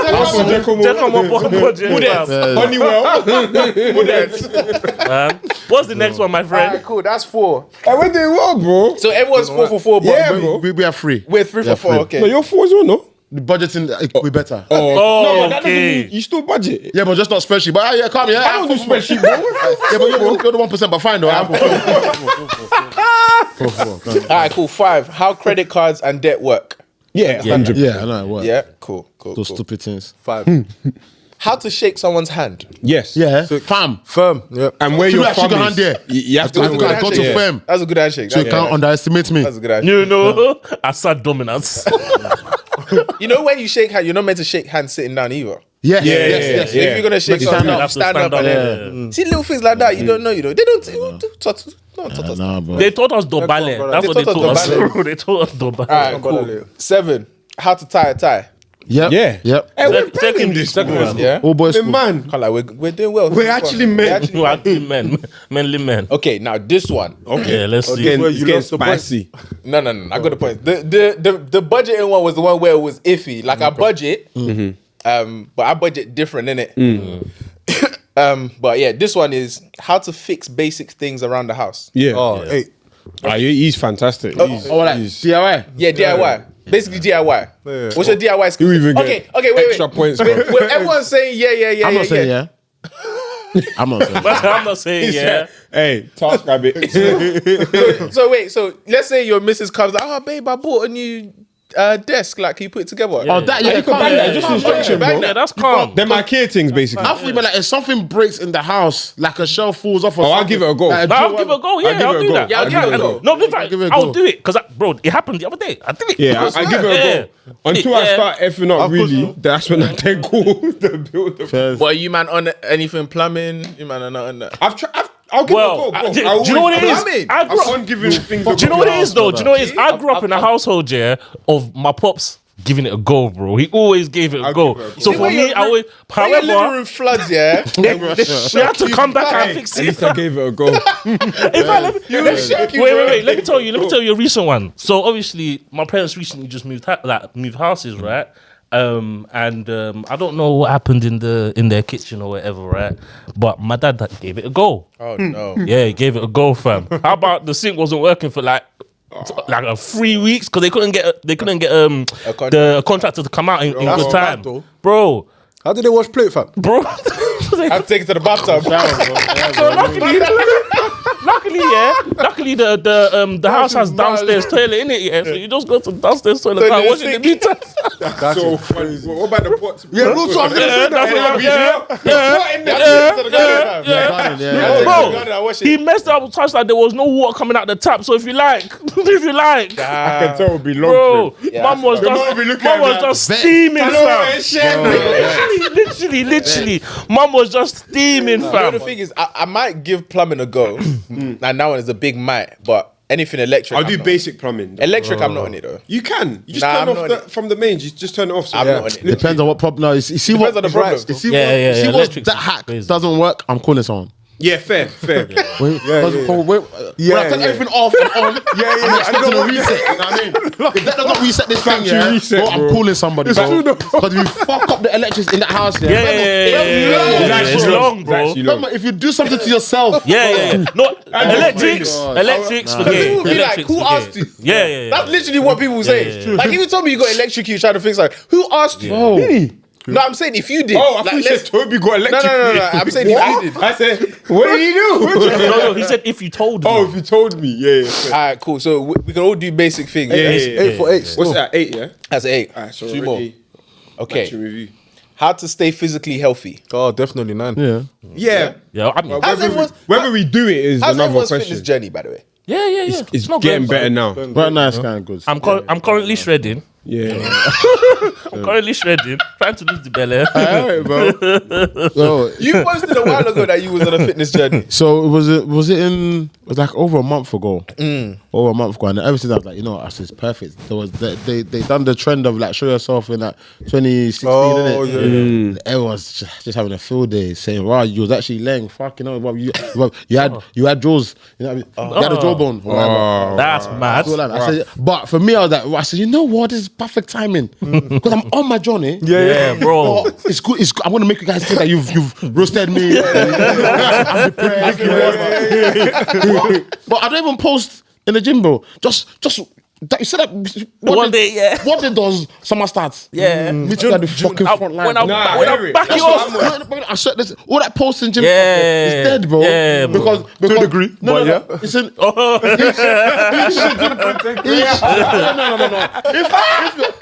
What's the next one, my friend? Alright, cool. That's 4. I went there well, bro. So everyone's 4 for 4, but Yeah, bro. We are free. we're 3 for 4. Okay. No, you're 4 as well, no? The budgeting we better. Oh, That doesn't okay. mean you still budget. Yeah, but just not spreadsheet. But yeah, come here. I don't do spreadsheet, bro. Yeah, but you're the 1%, but fine though. Alright, cool. 5. How credit cards and debt work. Yeah, 100%. Yeah, I know it works. Yeah, cool. Those stupid things. 5. How to shake someone's hand. Yes. Yeah, fam. Firm. Yeah. And where Should your I shake thumb your hand is. there? You have to I go to firm. That's a good handshake. So you can't underestimate me. That's a good handshake. You know, assert dominance. You know when you shake hands, you're not meant to shake hands sitting down either. Yes, Yeah, yes, yeah, yes. If you're gonna shake Stand someone up. up, stand up. And then, see little things like that. You don't know. You know. They don't. Taught us. Nah, bro. They taught us dobale. That's what they They taught us. taught us They taught us dobale. Alright, cool. 7. How to tie a tie. Yep. Yeah. Yep. Hey, we're Secondary banging this, school, man. Yeah. All boys The school. man. Can't lie, we're doing well. We're actually men. We're actually men, manly men. Okay, now this one. Okay. Yeah, let's see. Again, Where it's you getting lost the point. spicy. No. I got the point. The budgeting one was the one where it was iffy. Like I budget, but I budget different, innit? But yeah, this one is how to fix basic things around the house. Yeah. Oh, hey. He's fantastic. He's, Oh, like DIY. Yeah, DIY. Basically DIY. Yeah. What's your DIY skill? You even get Okay, wait. extra points, bro. Wait, everyone's saying yeah. I'm not saying yeah. I'm not saying yeah. I'm not saying yeah. Hey, task rabbit. So let's say your missus comes like, oh babe, I bought a new desk. Like, can you put it together? Oh, that yeah, you can bang that. Just instruction, bang bro. Yeah, that's calm. Them IKEA things, basically. I thought you meant like if something breaks in the house, like a shelf falls off. Or Oh, I'll something, give it a go. like No, I'll drill- give it a go. Yeah, I'll give I'll it a do go. that. Yeah, I'll give it a go. No, in fact, give it a I'll go. do it because, bro, it happened the other day. I did it. Yeah, I give it a go. Until I start effing up, Of course really, not. that's when I then call the builder. Fairs. What are you man on anything plumbing? You man are not on that. I'll give Well, it a go, bro. do you know what it is? Plumbing. I grew up- I'm giving things a Do you know what it go. is though? Do you know what it is? I grew up in a household, yeah, of my pops giving it a go, bro. He always gave it a go. give it a go. So for me, I always, When your living however, room floods, yeah. we had to come back and fix At it. least I gave it a go. In fact, wait. Let me tell you a recent one. So obviously, my parents recently just moved houses, right? I don't know what happened in their kitchen or whatever, right? But my dad gave it a go. Oh no. Yeah, he gave it a go, fam. How about the sink wasn't working for like 3 weeks because they couldn't get the contractor to come out in That's good bad, time, though. bro. How did they wash plate, fam? I'll take it to the bathtub. So luckily, the house has downstairs toilet in it, yeah. So you just go to downstairs toilet So and the wash it in the meantime. That's So it. funny. What about the pots? Yeah, real talk. Bro, he messed up such that there was no water coming out the tap. So if you like, I can tell it'll be long. bro, for him. mum was mum will be looking mum at was that. just steaming, fam. Shit, Literally, mum was just steaming, The fam. thing is, I might give plumbing a go. And that one is a big might, but anything electric, I'll I'm do not. basic plumbing. Electric, I'm not on it though. You can. You just Nah, turn I'm off not on from the mains. You just turn it off. So I'm yeah. not on it. Depends on what problem. No, you see Depends what on the problem. You see Yeah, what, yeah, see yeah, what electric's that hack crazy. doesn't work. I'm calling someone. Yeah, fair. When I Yeah, turn yeah. everything off and on, I'm expecting a reset. You know what I mean? If that doesn't reset this thing, Factory yeah, reset, bro, I'm bro. calling somebody. Because if you fuck up the electrics in that house, yeah, Yeah. It's long, bro. Actually long. Remember, if you do something to yourself, Yeah. No, electrics, God. electrics, Because forget. people be like, Electrics, who forget. asked you? Yeah. That's literally what people say. Like, if you told me you got electrocute trying to fix like, who asked you? oh, No, I'm saying if you did. Oh, I like, thought you let's- said Toby got No, electric. I'm saying if you did. I said, what did he do? No, he said if you told me. Oh, if you told me. Yeah. All right, cool. So we can all do basic things. Yeah. 8 for 8. What's that? 8, yeah? That's 8. Alright, so 2 more. already Okay. action review. How to stay physically healthy. Oh, definitely 9. yeah. Yeah. Yeah, I mean, How's everyone's, Whether we do it is how's another everyone's question. fitness journey, by the way? yeah. It's not getting going better now. Right now, it's kind of good. I'm currently shredding. Yeah. I'm currently shredding. Trying to lose the belly. Alright, bro. So, You posted a while ago that you was on a fitness journey. so was it like over a month ago? Over a month ago, and ever since I was like, you know, that's just perfect. There was they done the trend of like show yourself in like 2016, Oh, innit? yeah. Everyone's just having a field day, saying, "Wow, you was actually laying, fucking hell, you had jaws, you know, what I mean? You had a jawbone." or whatever. That's mad. So, like, I said, but for me, I said, you know what? This is perfect timing because I'm on my journey. Yeah, bro. But it's good. I'm gonna make you guys think that you've roasted me. I'm depressed. But I don't even post in the gym, bro. Just that you said that One day, yeah. What day does summer starts? Yeah. Me too at the fucking front line. When I back you off. I said this, all that posting gym Yeah. is dead, bro. Yeah, bro. Because To a degree, No, but no, yeah. no. It's in, Oh, no.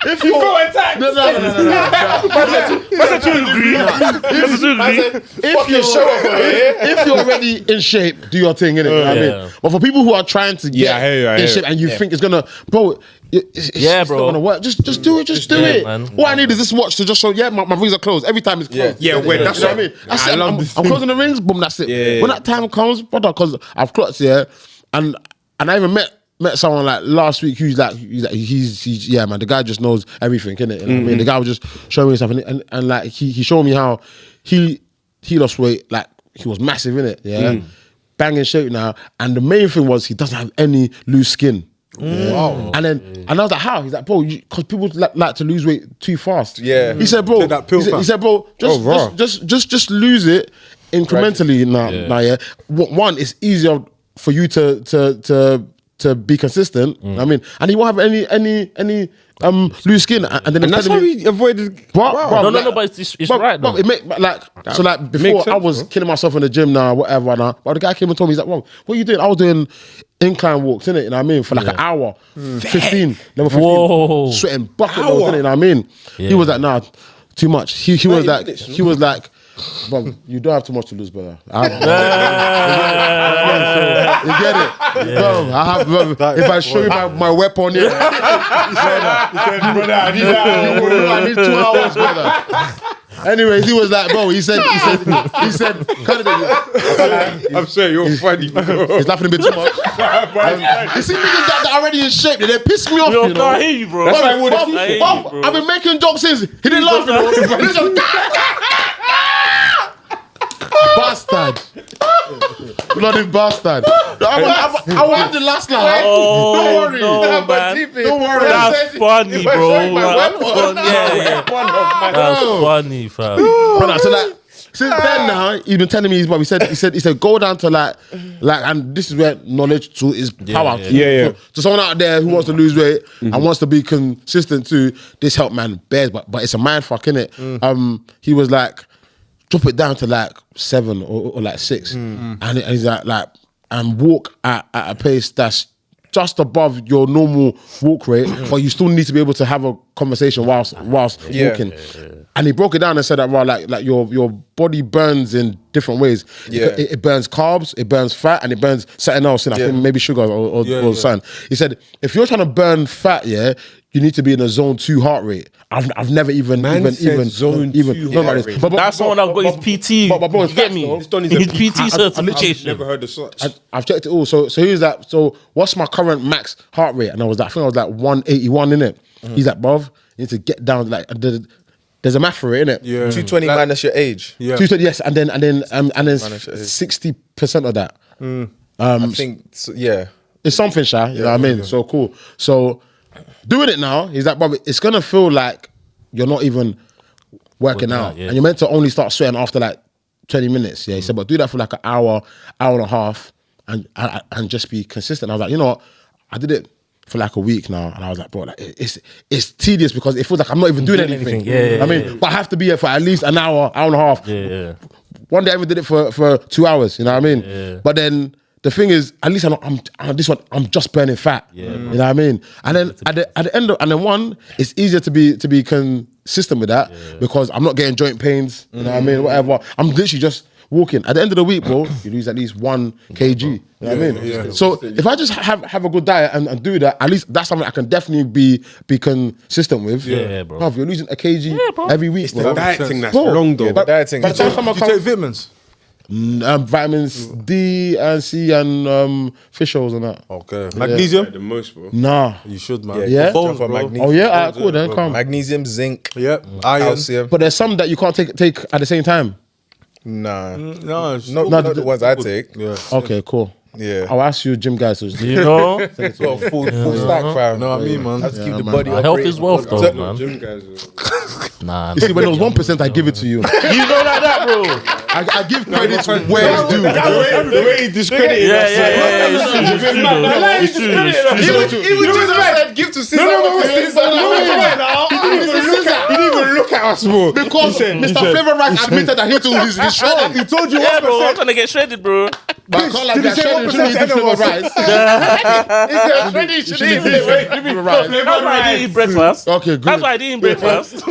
If you feel attacked, no. that's a 2 degree. That's a 2 degree. If you're already in shape, do your thing, innit? You know what I Yeah. mean? But for people who are trying to Yeah, I get hear you, I in hear shape you. and you think it's gonna, bro, it's bro. not gonna work. Just do it. Just do do it. it, man. All I need is this watch to just show, my rings are closed. Every time it's closed. Yeah, when that's You know what I mean? That's I it. love I'm this closing the rings, boom, that's it. Yeah. When that time comes, brother, because I've clocked here, and I even met met someone like last week he's yeah, man, the guy just knows everything, innit? You know what I mean? The guy was just showing me stuff and like he showed me how he lost weight, like he was massive, innit? Yeah. Banging shape now. And the main thing was he doesn't have any loose skin. Yeah. And I was like, how? He's like, bro, because people like to lose weight too fast. Yeah. He said, bro, Take that pill he said, bro, just lose it incrementally now. Yeah. One, it's easier for you to be consistent. I mean, and he won't have any loose skin. And that's how we avoided. But it's right though. It make like before I was killing myself in the gym now, whatever now. But the guy came and told me, he's like, "Well, what are you doing?" I was doing incline walks, innit? You know what I mean? For like an hour, 15, level 15, Whoa. sweating bucket loads, innit? You know what I mean? He was like, "Nah, too much." He was like. Bro, you don't have too much to lose, brother. You get it? Yeah. Bro, if I show you my weapon here, he said, brother, I need 2 hours, brother. Anyways, he was like, bro, he said, cut it. I'm sorry, you're funny. He's laughing a bit too much. You see niggas that are already in shape, they piss me off, you know? I hear you, bro. That's why I hear you, bro. I've been making jokes since he didn't laugh, you know? He's just, bastard. Bloody bastard. I will have the last line. Don't worry. No, man. Don't worry. That's funny, bro. That's funny, fam. Brother, so like, since then now, he's been telling me his mom. He said, go down to like, and this is where knowledge too is power. Yeah. So someone out there who wants to lose weight and wants to be consistent too, this help man bears, but it's a mind fuck, innit? He was like, drop it down to like 7 or like 6, and he's like, and walk at a pace that's just above your normal walk rate, but you still need to be able to have a conversation whilst walking. And he broke it down and said that, well, like your body burns in different ways. Yeah. It burns carbs, it burns fat, and it burns something else. And I think maybe sugar or something. He said, if you're trying to burn fat, you need to be in a zone 2 heart rate. I've never even zone 2 heart rate. That's someone that got his PT. But bro, you get me? His PT certification. Never heard of such. I've checked it all. So he was like, so what's my current max heart rate? And I think I was like 181, innit? He's like, bruv, you need to get down like there's a math for it, innit? Yeah. 220 minus your age. Yeah. 220, yes, and then 60% of that. I think, yeah. It's something, Sha. You know what I mean? So cool. So doing it now, he's like, bruv, it's gonna feel like you're not even working out. And you're meant to only start sweating after like 20 minutes. Yeah. He said, but do that for like an hour and a half and just be consistent. I was like, you know what? I did it for like a week now, and I was like, bro, like it's tedious because it feels like I'm not even doing anything. I mean, but I have to be here for at least an hour and a half. One day I even did it for 2 hours, you know what I mean? But then the thing is, at least I'm just burning fat. You know what I mean? And then at the end of, and then one, it's easier to be consistent with that because I'm not getting joint pains, you know what I mean? Whatever. I'm literally just walking. At the end of the week, bro, you lose at least 1 kg. You know what I mean? So if I just have a good diet and do that, at least that's something I can definitely be consistent with. Bro. Bro, if you're losing a kg every week, It's bro. the diet thing that's Bro, wrong, though. But Dieting. by the time I You come- take vitamins? vitamins D and C and fish oils and that. Okay. Magnesium? The most, bro. Nah. You should, man. Yeah? Bones, Jump on bro. magnesium. Oh yeah, alright, cool then, come. Magnesium, zinc, Yep. Iron. calcium. But there's some that you can't take at the same time. Nah. No, it's Not the ones I take. Yeah. Okay, cool. Yeah. I'll ask you gym guys to You know? Got full stack, fam. Know what I mean, man? Have to keep the body Health operating. is wealth, though, So- man. Gym guys. Nah. You see, when it was 1%, I give it to you. You know like that, bro. I give credit where it's due. The way he discredited Yeah. It's true. He was just about give to Caesar. He didn't even look at us, bro. Because Mr. Flavor Rice admitted that he's shredding. He told you Yeah, 1%. bro. I'm trying to get shredded, bro. But I can't like Did he that say shredding. 1% Shouldn't eat Flavor Rice. Flavor Rice. That's why I didn't eat breakfast. Okay, good. That's why I didn't eat breakfast.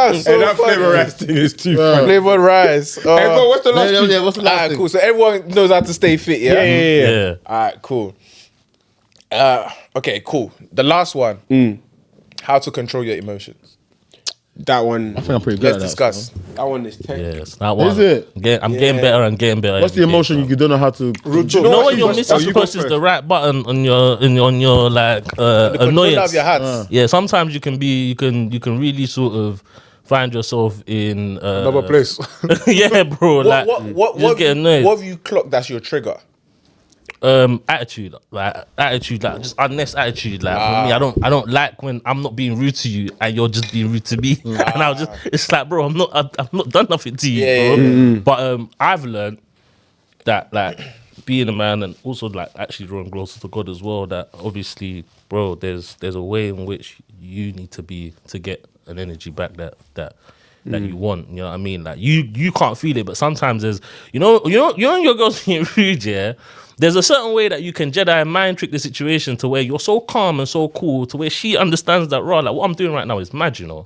That's so And that funny. flavor rice thing is too funny. Flavored rice. Hey, bro, what's the last thing? Yeah, what's the last Alright, thing? cool. So everyone knows how to stay fit, yeah? Yeah. Alright, cool. Okay, cool. The last one. How to control your emotions. that one. I think I'm pretty good Let's at that. discuss. That one is 10. Yes, that one. Is it? I'm getting better and getting better. What's the every day, emotion bro. you don't know how to? You know when you're missing you to go press first. the right button on your like Controller annoyance. of your hands. Yeah, sometimes you can really sort of find yourself in Another place. yeah, bro. Like What just get annoyed. What have you clocked that's your trigger? Attitude, like just honest attitude. Like for me, I don't like when I'm not being rude to you and you're just being rude to me. And it's like, bro, I've not done nothing to you, bro. Yeah. But I've learned that like being a man and also like actually drawing closer to God as well. That obviously, bro, there's a way in which you need to be to get an energy back that you want. You know what I mean? Like you can't feel it, but sometimes there's you know your girl's being rude, yeah. There's a certain way that you can Jedi mind trick the situation to where you're so calm and so cool to where she understands that, raw, like what I'm doing right now is mad, you know.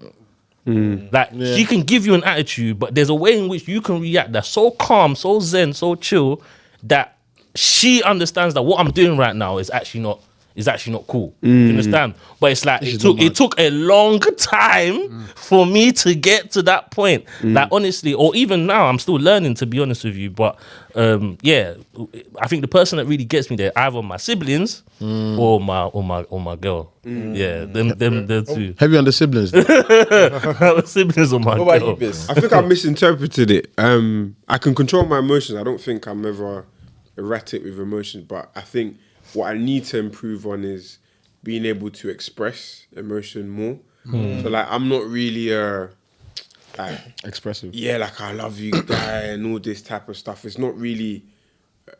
Like she can give you an attitude, but there's a way in which you can react that's so calm, so zen, so chill that she understands that what I'm doing right now is actually not cool. You understand? But it's like it took a long time for me to get to that point. Like honestly, or even now, I'm still learning, to be honest with you. But yeah, I think the person that really gets me there, either my siblings or my girl. Yeah, them the two. Heavy on the siblings. My siblings or my What about girl. you, Biz? I think I misinterpreted it. I can control my emotions. I don't think I'm ever erratic with emotions, but I think what I need to improve on is being able to express emotion more. So like, I'm not really like Expressive. yeah, like I love you guy and all this type of stuff. It's not really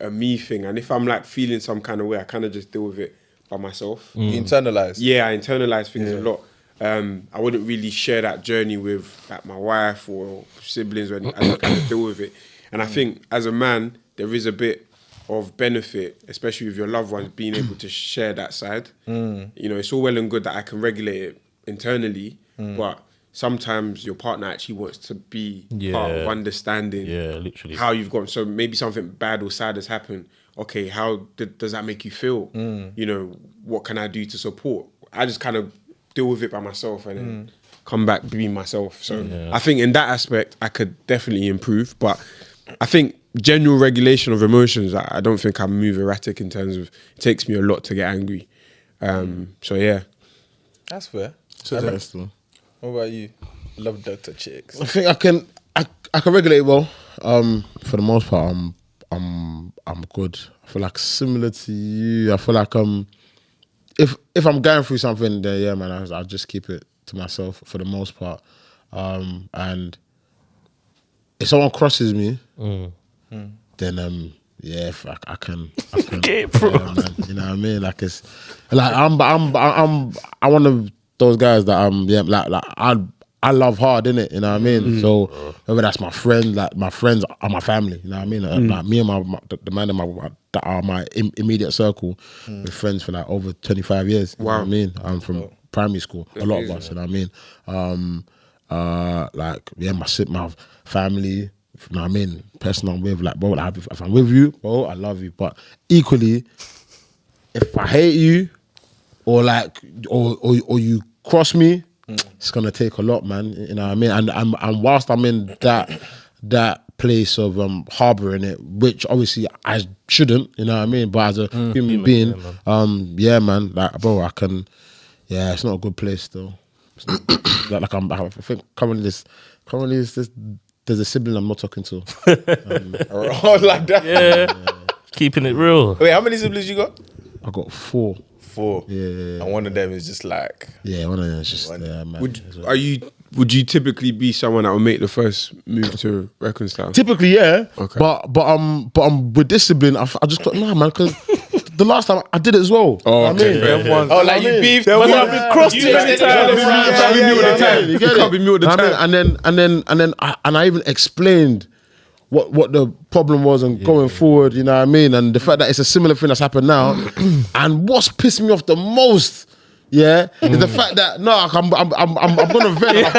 a me thing. And if I'm like feeling some kind of way, I kind of just deal with it by myself. You internalize. Yeah, I internalize things a lot. I wouldn't really share that journey with like my wife or siblings or anything. I just kind of deal with it. And I think as a man, there is a bit of benefit, especially with your loved ones, being able to share that side. You know, it's all well and good that I can regulate it internally, but sometimes your partner actually wants to be part of understanding literally how you've gone. So maybe something bad or sad has happened. Okay, how does that make you feel? You know, what can I do to support? I just kind of deal with it by myself and then come back being myself. So I think in that aspect, I could definitely improve. But I think general regulation of emotions, I don't think I move erratic in terms of, it takes me a lot to get angry. So yeah. That's fair. I What about you? Love Dr. Chicks. think I can regulate well. For the most part, I'm good. I feel like similar to you. I feel like if I'm going through something, then yeah, man, I'll just keep it to myself for the most part. And if someone crosses me, then yeah, I can Okay, bro. yeah, man, you know what I mean? Like it's like I'm one of those guys that like I love hard, innit? You know what I mean? So whether that's my friend, like my friends are my family, you know what I mean? Like me and the man that are my immediate circle, we're friends for like over 25 years. You know what I mean? I'm from primary school, a lot of us, you know what I mean? Like yeah, my family, you know what I mean? Person I'm with, like bro, like, if I'm with you, bro, I love you. But equally, if I hate you, or like, or you cross me, it's gonna take a lot, man. You know what I mean? And whilst I'm in that place of harboring it, which obviously I shouldn't, you know what I mean? But as a human being, yeah, man, like bro, I can. Yeah, it's not a good place though. I think currently there's a sibling I'm not talking to. Oh, like that. Yeah. Keeping it real. Wait, how many siblings you got? I got 4. 4. Yeah. And one of them is just like. Yeah, one of them is just yeah, man. Would you typically be someone that will make the first move to reconcile? Typically, yeah. Okay. But with this sibling, I just thought, nah, man, because the last time I did it as well. Oh, I okay, mean, fair. Oh, like you beefed. But I've been crossed you too many extended times. it. You can't be me all the time. And I even explained what the problem was and going forward, you know what I mean? And the fact that it's a similar thing that's happened now. And what's pissed me off the most, is the fact that I'm gonna vent.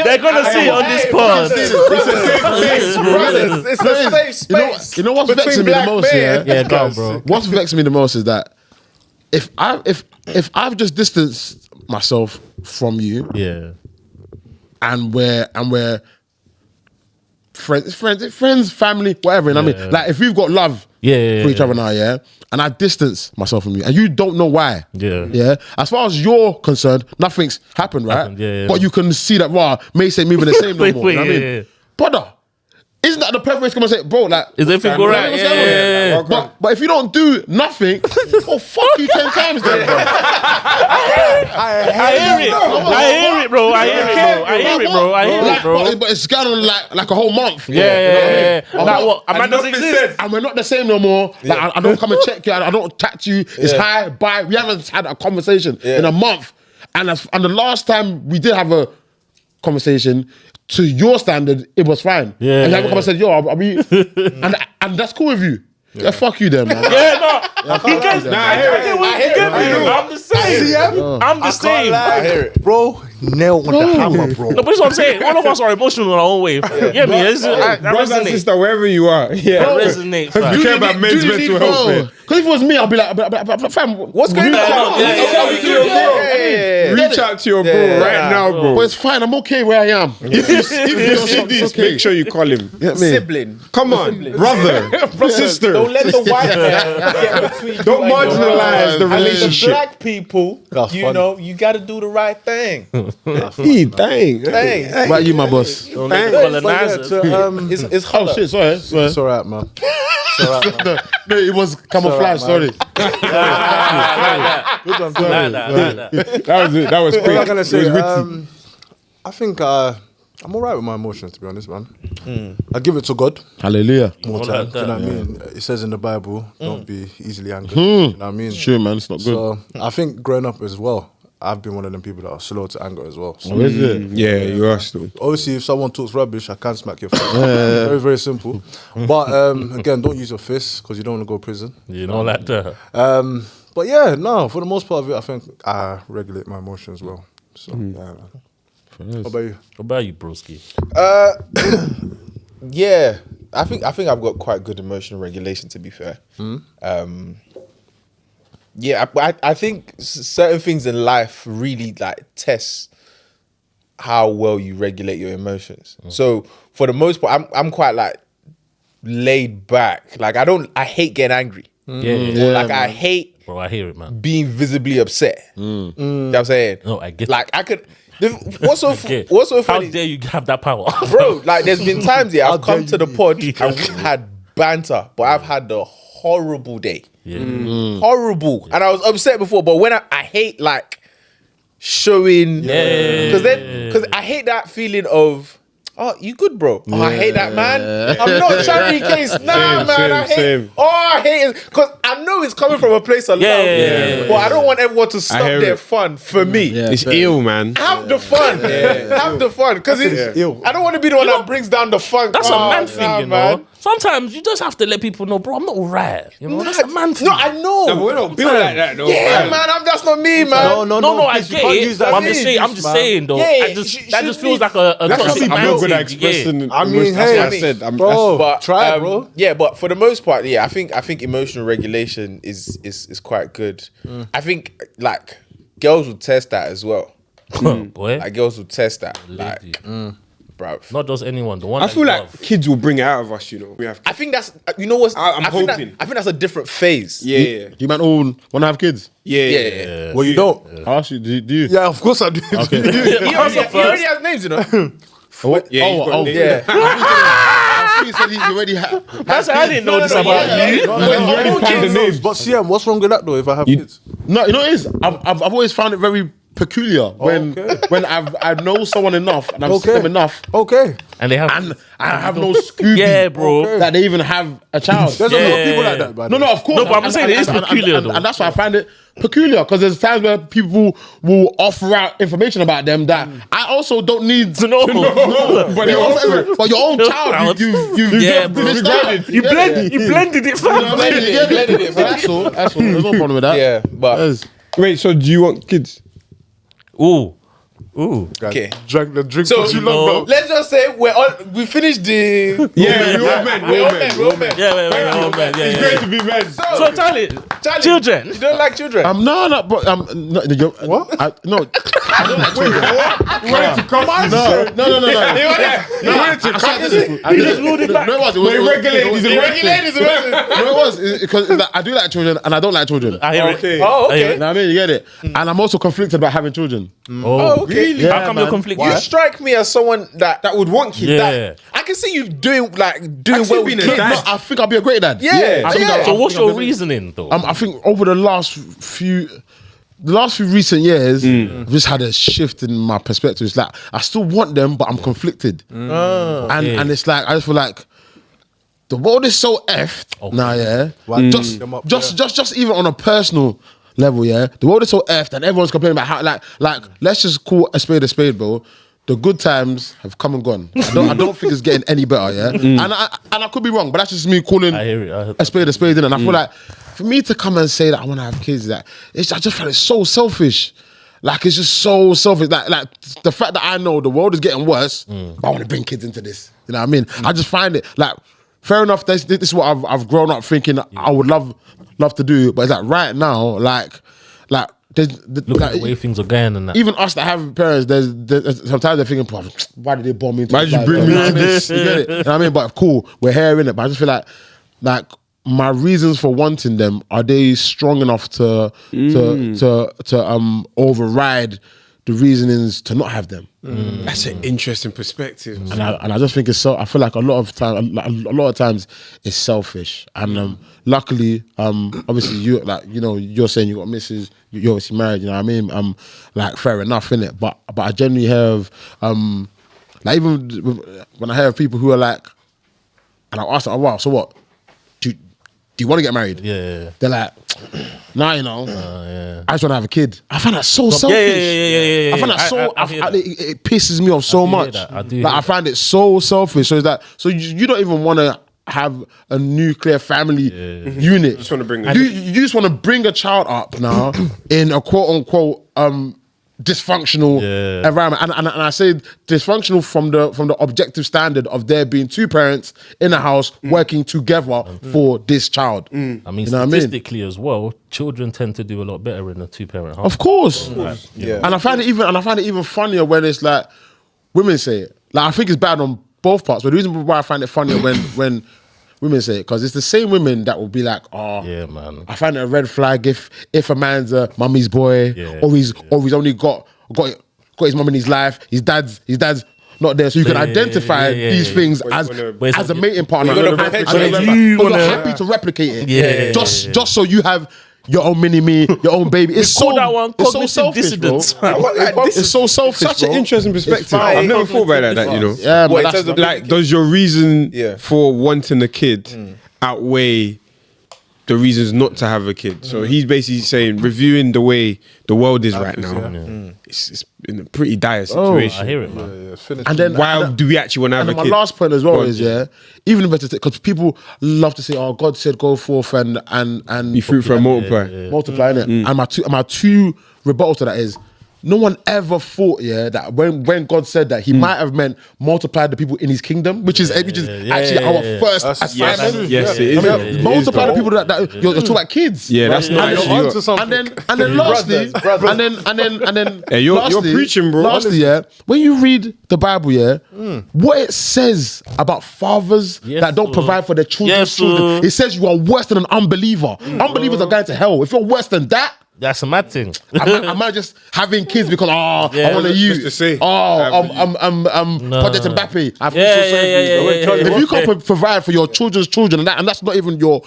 They're gonna see it on this pod. It's a safe space. You know what's vexing me the most, Yeah, go on, bro. What's vexing me the most is that if I've just distanced myself from you, Yeah. and we're friends, family, whatever. You know what I mean? Like if we've got love Yeah, for each other now, yeah, and I distance myself from you, and you don't know why. Yeah. As far as you're concerned, nothing's happened, right? Happened, yeah. But you can see that Mace ain't moving the same no more. You know what I mean? Yeah. Brother, isn't that the perfect way to come and say, bro, like, Is everything all right? what's going on? Yeah. But if you don't do nothing, oh fuck you 10 times then, bro. I hear it, bro. But it's gone on like a whole month. Yeah. Like what? A man doesn't exist. And we're not the same no more. Like I don't come and check you. I don't touch you. It's hi, bye. We haven't had a conversation in a month. And the last time we did have a conversation, to your standard, it was fine. Yeah. And you haven't come and said, yo, are we... and that's cool with you. Yeah, fuck you then, man. Yeah, no. He gets, I hear it. I'm the same. I'm the same. I hear it. Bro, nail on the hammer, bro. No, but that's what I'm saying. All of us are emotional in our own way. Yeah, me. That Brother and resonates. sister, wherever you are. Yeah. That resonates. Because we care about men's mental health. Man. Because if it was me, I'd be like, fam, What's going on? Reach out to your bro right now, bro. But it's fine. I'm okay where I am. If you see this, make sure you call him. Sibling. Come on, brother, sister. Don't let the white man get between you. Don't and your marginalize the and the relationship. black people, That's you funny. know, you got to do the right thing. Dang. Thanks. Why are you my boss? Don't let the colonizer. It's Oh shit, sorry. It's all right, man. It's all right, man. No, it was camouflage, sorry. Good one, sorry. That was it. That was What quick. am I gonna say? It was witty. I think I'm alright with my emotions, to be honest, man. I give it to God Hallelujah. more Like time. that, Do you know what I mean? It says in the Bible, don't be easily angered. You know what I mean? Sure, man, it's not good. So I think growing up as well, I've been one of them people that are slow to anger as well. So Is it? Yeah, you are still. obviously, if someone talks rubbish, I can smack your face. Very, very simple. But again, don't use your fists because you don't want to go to prison. You know, like that. But yeah, no, for the most part of it, I think I regulate my emotions well. So yeah. What about you? What about you, broski? Yeah, I think I've got quite good emotional regulation, to be fair. Yeah, I think certain things in life really like test how well you regulate your emotions. So for the most part, I'm quite like laid back. Like I hate getting angry. Yeah. Like I hate Bro, I hear it, man. being visibly upset. You know what I'm saying? No, I get Like I could. What's so Okay. what's so How funny, dare you have that power? bro? Like there's been times I've How come to dare the pod and we've had banter, but I've had the horrible day. Yeah. Horrible. And I was upset before, but when I hate like showing, because I hate that feeling of, oh, you good, bro? Oh, I hate that, man. I'm not Charlie Case. Nah, man. I hate. same. Oh, I hate it because I know it's coming from a place of love. Yeah. But I don't want everyone to stop hear their it. fun for me. It's ill, man. Have the fun. Have the fun. Because I don't want to be the one that brings down the fun. That's a man thing, you know. Man. Sometimes you just have to let people know, bro, I'm not all right. You know, that's a man thing. No, I know. No, but we don't build like that, though. Yeah, man. That's not me, man. No, I please, you get can't it. use that But I'm as just an saying, excuse, man. saying though, Yeah, that just feels like a That's toxic not, I'm man not good at thing. expressing. I mean, that's hey, what I said. bro, But try it, bro. Yeah, but for the most part, yeah, I think emotional regulation is quite good. I think like girls will test that as well. Boy, Like girls will test that. Lady. Like, bro. not just anyone. The one I that feel you like love. kids will bring it out of us, you know. We have I think that's you know what I'm think hoping. I think that's a different phase. yeah. You man all want to have kids? Yeah. Well, you don't. I ask you, do you? Yeah, of course I do. Okay. He already has names, you know. Yeah, he's got names. Yeah. I think he already had. That's I didn't know this about you. But CM, what's wrong with that though? If I have kids, No, you know what it is? I've always found it very peculiar when I know someone enough and I've seen them enough okay. And they have. and I have no Scooby Yeah, bro. that they even have a child. There's a lot of people like that, man. No, of course. No, but I'm saying it is peculiar, though. And that's why I find it peculiar because there's times where people will offer out information about them that I also don't need to know. But they also- But your own child, you've Yeah, bro. missed out. You blended it, fam. You know what I mean? Blended it, That's all. There's no problem with that. Yeah, but Wait, so do you want kids? Ooh, Ooh. Guys, Okay. drank the drink So for too long, bro. let's just say we finished the. Yeah, we're all men. We're all men. We're all men. Yeah, man. It's great to be men. So Charlie, children. You don't like children? No, but what? No, I don't like children. You wanted to come on? You just ruled it back. No, it was because I do like children and I don't like children. I hear Okay. it. Oh, I hear okay. You know what I mean? You get it? And I'm also conflicted about having children. Oh, okay. Really? Yeah, How come man. you're conflicted? You strike me as someone that That would want kids. Yeah. I can see you doing Actually well being with a kids. dad. No, I think I'll be a great dad. Yeah. I think Yeah. I'll- So I what's think I'll your be- reasoning though? I think over the last few recent years, I've just had a shift in my perspective. It's like I still want them, but I'm conflicted, and it's like I just feel like the world is so effed now. Yeah, just even on a personal level. Yeah, the world is so effed, and everyone's complaining about how like let's just call a spade, bro. The good times have come and gone. I don't think it's getting any better. Yeah, and I could be wrong, but that's just me calling I hear it. I heard a spade, innit? And I feel like for me to come and say that I want to have kids, I just find it so selfish. Like it's just so selfish. Like the fact that I know the world is getting worse, but I want to bring kids into this. You know what I mean? I just find it like fair enough. This is what I've grown up thinking I would love to do, but it's like right now, like Look at the way things are going and that. even us that have parents, there's sometimes they're thinking, why did they bomb me? Why did you bring me to this? You get it? You know what I mean? But cool, we're here in it. But I just feel like my reasons for wanting them, are they strong enough to override the reasonings to not have them? That's an interesting perspective. And I just think it's so. I feel like a lot of times it's selfish. And luckily, obviously you're saying you got misses, you're obviously married. You know what I mean? Like fair enough, innit? But I generally have like even when I hear of people who are like, and I ask them, oh wow, so what? Do you want to get married? Yeah. They're like, nah, I just want to have a kid. I find that so selfish. Yeah. I find that so. I hear that. It pisses me off so do hear much. that. I do Like hear I find it so selfish. So it's that. So you don't even want to have a nuclear family unit. Just wanna bring you just want to bring a child up now in a quote unquote dysfunctional environment, and I say dysfunctional from the objective standard of there being two parents in a house working together for this child. I mean, You know what I mean? statistically as well, children tend to do a lot better in a two-parent house. Of course. Yeah. And I find it even funnier when it's like women say it. Like I think it's bad on both parts, but the reason why I find it funnier when women say it, because it's the same women that will be like, oh, Yeah, man. I find it a red flag if a man's a mummy's boy, or he's only got his mum in his life, his dad's not there, so you can identify these things as a mating partner. You're gonna And perpetuate you're happy to replicate it. Yeah. Just so you have your own mini-me, your own baby. It's Call so that one it's so cognitive selfish, dissonance. bro. It's so selfish. Such an bro. interesting perspective. fine. I've never thought about that, you know. Yeah, What, man. in terms of Like, does your reason Yeah. for wanting a kid outweigh the reasons not to have a kid? So he's basically saying, reviewing the way the world is right now, it's in a pretty dire situation. I hear it, man. And then Why do we actually want to have And a then kid? my last point as well is even better because people love to say, "Oh, God said go forth and Be fruitful and multiply. multiply." innit? And my two rebuttals to that is, no one ever thought that when God said that, He might have meant multiply the people in His kingdom, which is actually our first assignment. Yes, it is. I mean, multiply the people that you're talking about kids. Yeah, that's nice. And You- then lastly, and then Hey, you're lastly- preaching, bro. Lastly, when you read the Bible, what it says about fathers Yes, that don't sir. provide for their children's Yes, children, sir. it says you are worse than an unbeliever. Unbelievers are going to hell. If you're worse than that, That's a mad thing. am I just having kids because I want to use? Just to say. Project Mbappe. I feel Yeah, so sorry yeah, for you, yeah, bro. yeah, yeah. If you can't provide for your children's children, and that's not even your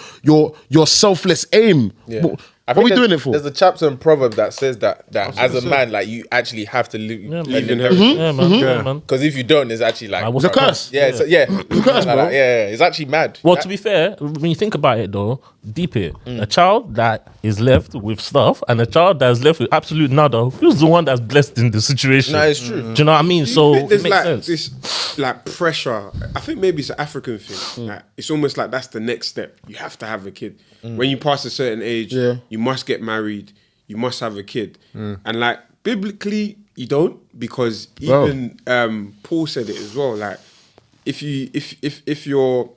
selfless aim, what are we doing it for? There's a chapter in Proverbs that says that as a man, like you actually have to live in heaven. Yeah, man. Yeah, man. Because if you don't, it's actually like It's a curse. Yeah, it's a curse, bro. Yeah, it's actually mad. Well, to be fair, when you think about it though, deep it. A child that is left with stuff and a child that's left with absolute nada, who's the one that's blessed in the situation? No, it's true. Do you know what I mean? So I think it there's makes like sense. this like pressure. I think maybe it's an African thing. Like, it's almost like that's the next step. You have to have a kid. When you pass a certain age, you must get married. You must have a kid. And like biblically, You don't, because even Paul said it as well. Like, if you're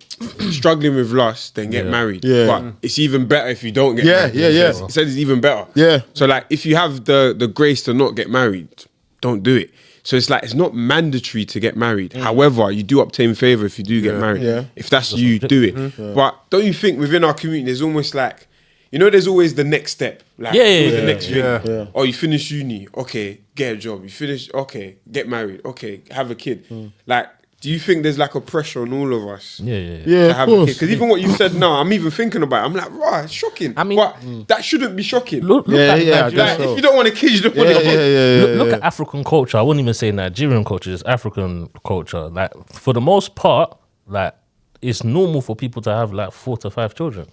struggling with lust, then get married. Yeah. But it's even better if you don't get married. Yeah. He said it's even better. Yeah. So like, if you have the grace to not get married, don't do it. So it's like, it's not mandatory to get married. However, you do obtain favor if you do get married. Yeah. If that's you, do it. But don't you think within our community, there's almost like, there's always the next step. Like, the next thing. Yeah. Oh, you finish uni, okay, get a job. You finish, okay, get married, okay, have a kid. Like, do you think there's like a pressure on all of us? Yeah, To of have a kid? course. Because even what you said now, I'm even thinking about it. I'm like, right, it's shocking. I mean- but that shouldn't be shocking. Look at I Nigeria. guess Like, so. if you don't want a kid, you don't want a kid. Look at African culture. I wouldn't even say Nigerian culture, it's African culture. Like, for the most part, like, it's normal for people to have like 4 to 5 children.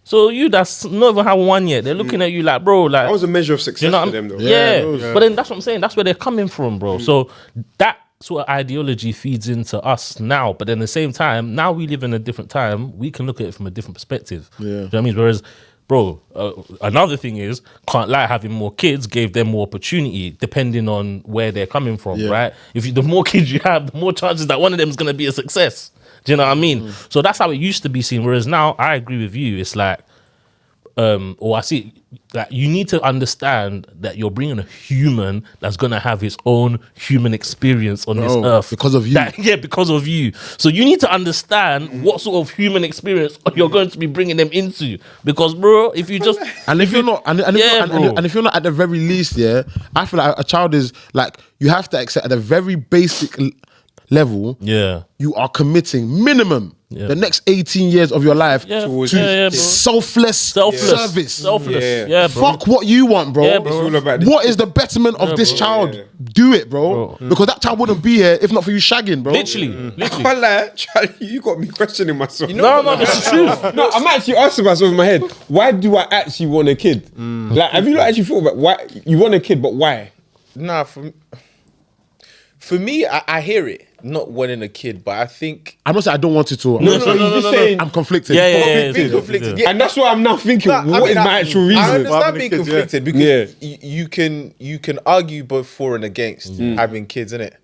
So that's not even have one yet. They're looking at you like, bro, like, That was a measure of success you know what for I them, mean? though. Yeah. But then that's what I'm saying. That's where they're coming from, bro. So that sort of ideology feeds into us now. But then at the same time, now we live in a different time. We can look at it from a different perspective. Yeah. Do you know what I mean? Whereas, bro, another thing is, can't lie, having more kids gave them more opportunity depending on where they're coming from, right? The more kids you have, the more chances that one of them is going to be a success. Do you know what I mean? So that's how it used to be seen. Whereas now, I agree with you. It's like, or I see that you need to understand that you're bringing a human that's gonna have his own human experience on this earth because of you. Because of you. So you need to understand what sort of human experience you're going to be bringing them into. Because, bro, if you just And if you're not, and if you're not at the very least, I feel like a child is like, you have to accept at a very basic level. You are committing minimum the next 18 years of your life to selfless service. Selfless. Yeah, bro. Fuck what you want, bro. Yeah, bro. It's all about this. What is the betterment of this child? Do it, bro. Because that child wouldn't be here if not for you shagging, bro. Literally. I can't lie, Charlie, you got me questioning myself. No, this is true. No, I'm actually asking myself in my head, why do I actually want a kid? Like, have you not actually thought about why you want a kid, but why? Nah, for me, I hear it. Not wanting a kid, but I think I'm not saying I don't want it to. No. I'm conflicted. Yeah. conflicted. And that's why I'm now thinking, what is my actual reason? I understand having being kids, conflicted because you can argue both for and against having kids, innit?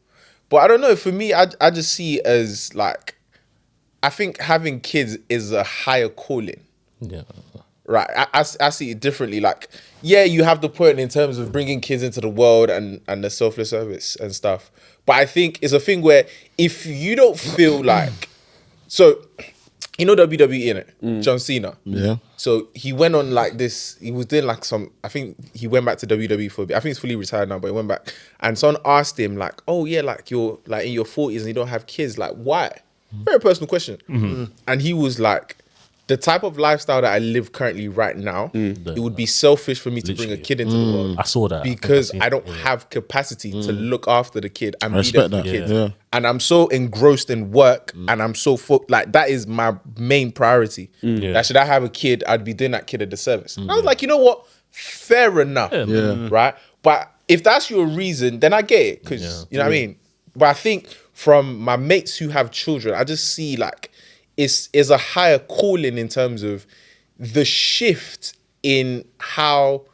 But I don't know. For me, I just see it as like, I think having kids is a higher calling. Yeah. Right, I see it differently. Like, yeah, you have the point in terms of bringing kids into the world and the selfless service and stuff. But I think it's a thing where if you don't feel like, so, WWE, innit? John Cena. Yeah. So he went on like this, he was doing like I think he went back to WWE for a bit. I think he's fully retired now, but he went back. And someone asked him like, oh yeah, like you're like in your 40s and you don't have kids. Like, why? Very personal question. And he was like, the type of lifestyle that I live currently right now, it would be selfish for me to bring a kid into the world. I saw that. Because I don't have capacity to look after the kid and be respect there for that. kids. Yeah. And I'm so engrossed in work and I'm so like that is my main priority. That should I have a kid, I'd be doing that kid a disservice. And I was like, you know what? Fair enough. Right? But if that's your reason, then I get it. Because you know what I mean? But I think from my mates who have children, I just see like is a higher calling in terms of the shift in how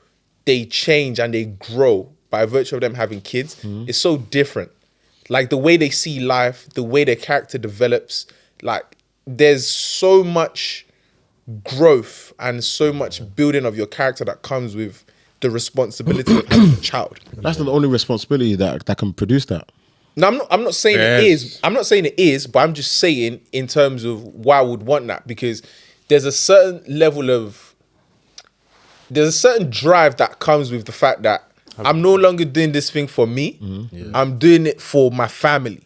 they change and they grow by virtue of them having kids is so different. Like the way they see life, the way their character develops, like there's so much growth and so much building of your character that comes with the responsibility of having a child. That's not the only responsibility that can produce that. No, I'm not saying it is. I'm not saying it is, but I'm just saying in terms of why I would want that, because there's a certain level of, there's a certain drive that comes with the fact that I'm no longer doing this thing for me. I'm doing it for my family.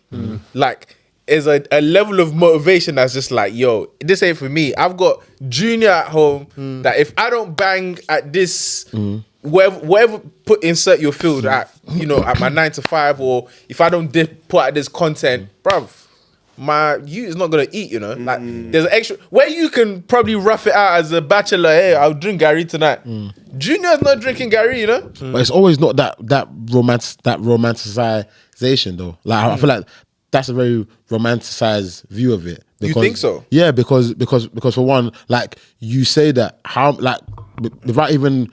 Like, there's a level of motivation that's just like, yo, this ain't for me. I've got Junior at home that if I don't bang at this, wherever insert your field at, you know, at my 9 to 5, or if I don't put out this content, bruv, my youth is not gonna eat, you know. Like there's an extra where you can probably rough it out as a bachelor. Hey, I'll drink Gary tonight. Junior's not drinking Gary, you know. But it's always not that romanticization though. Like I feel like that's a very romanticized view of it. You think so? Yeah, because for one, like you say that how like without even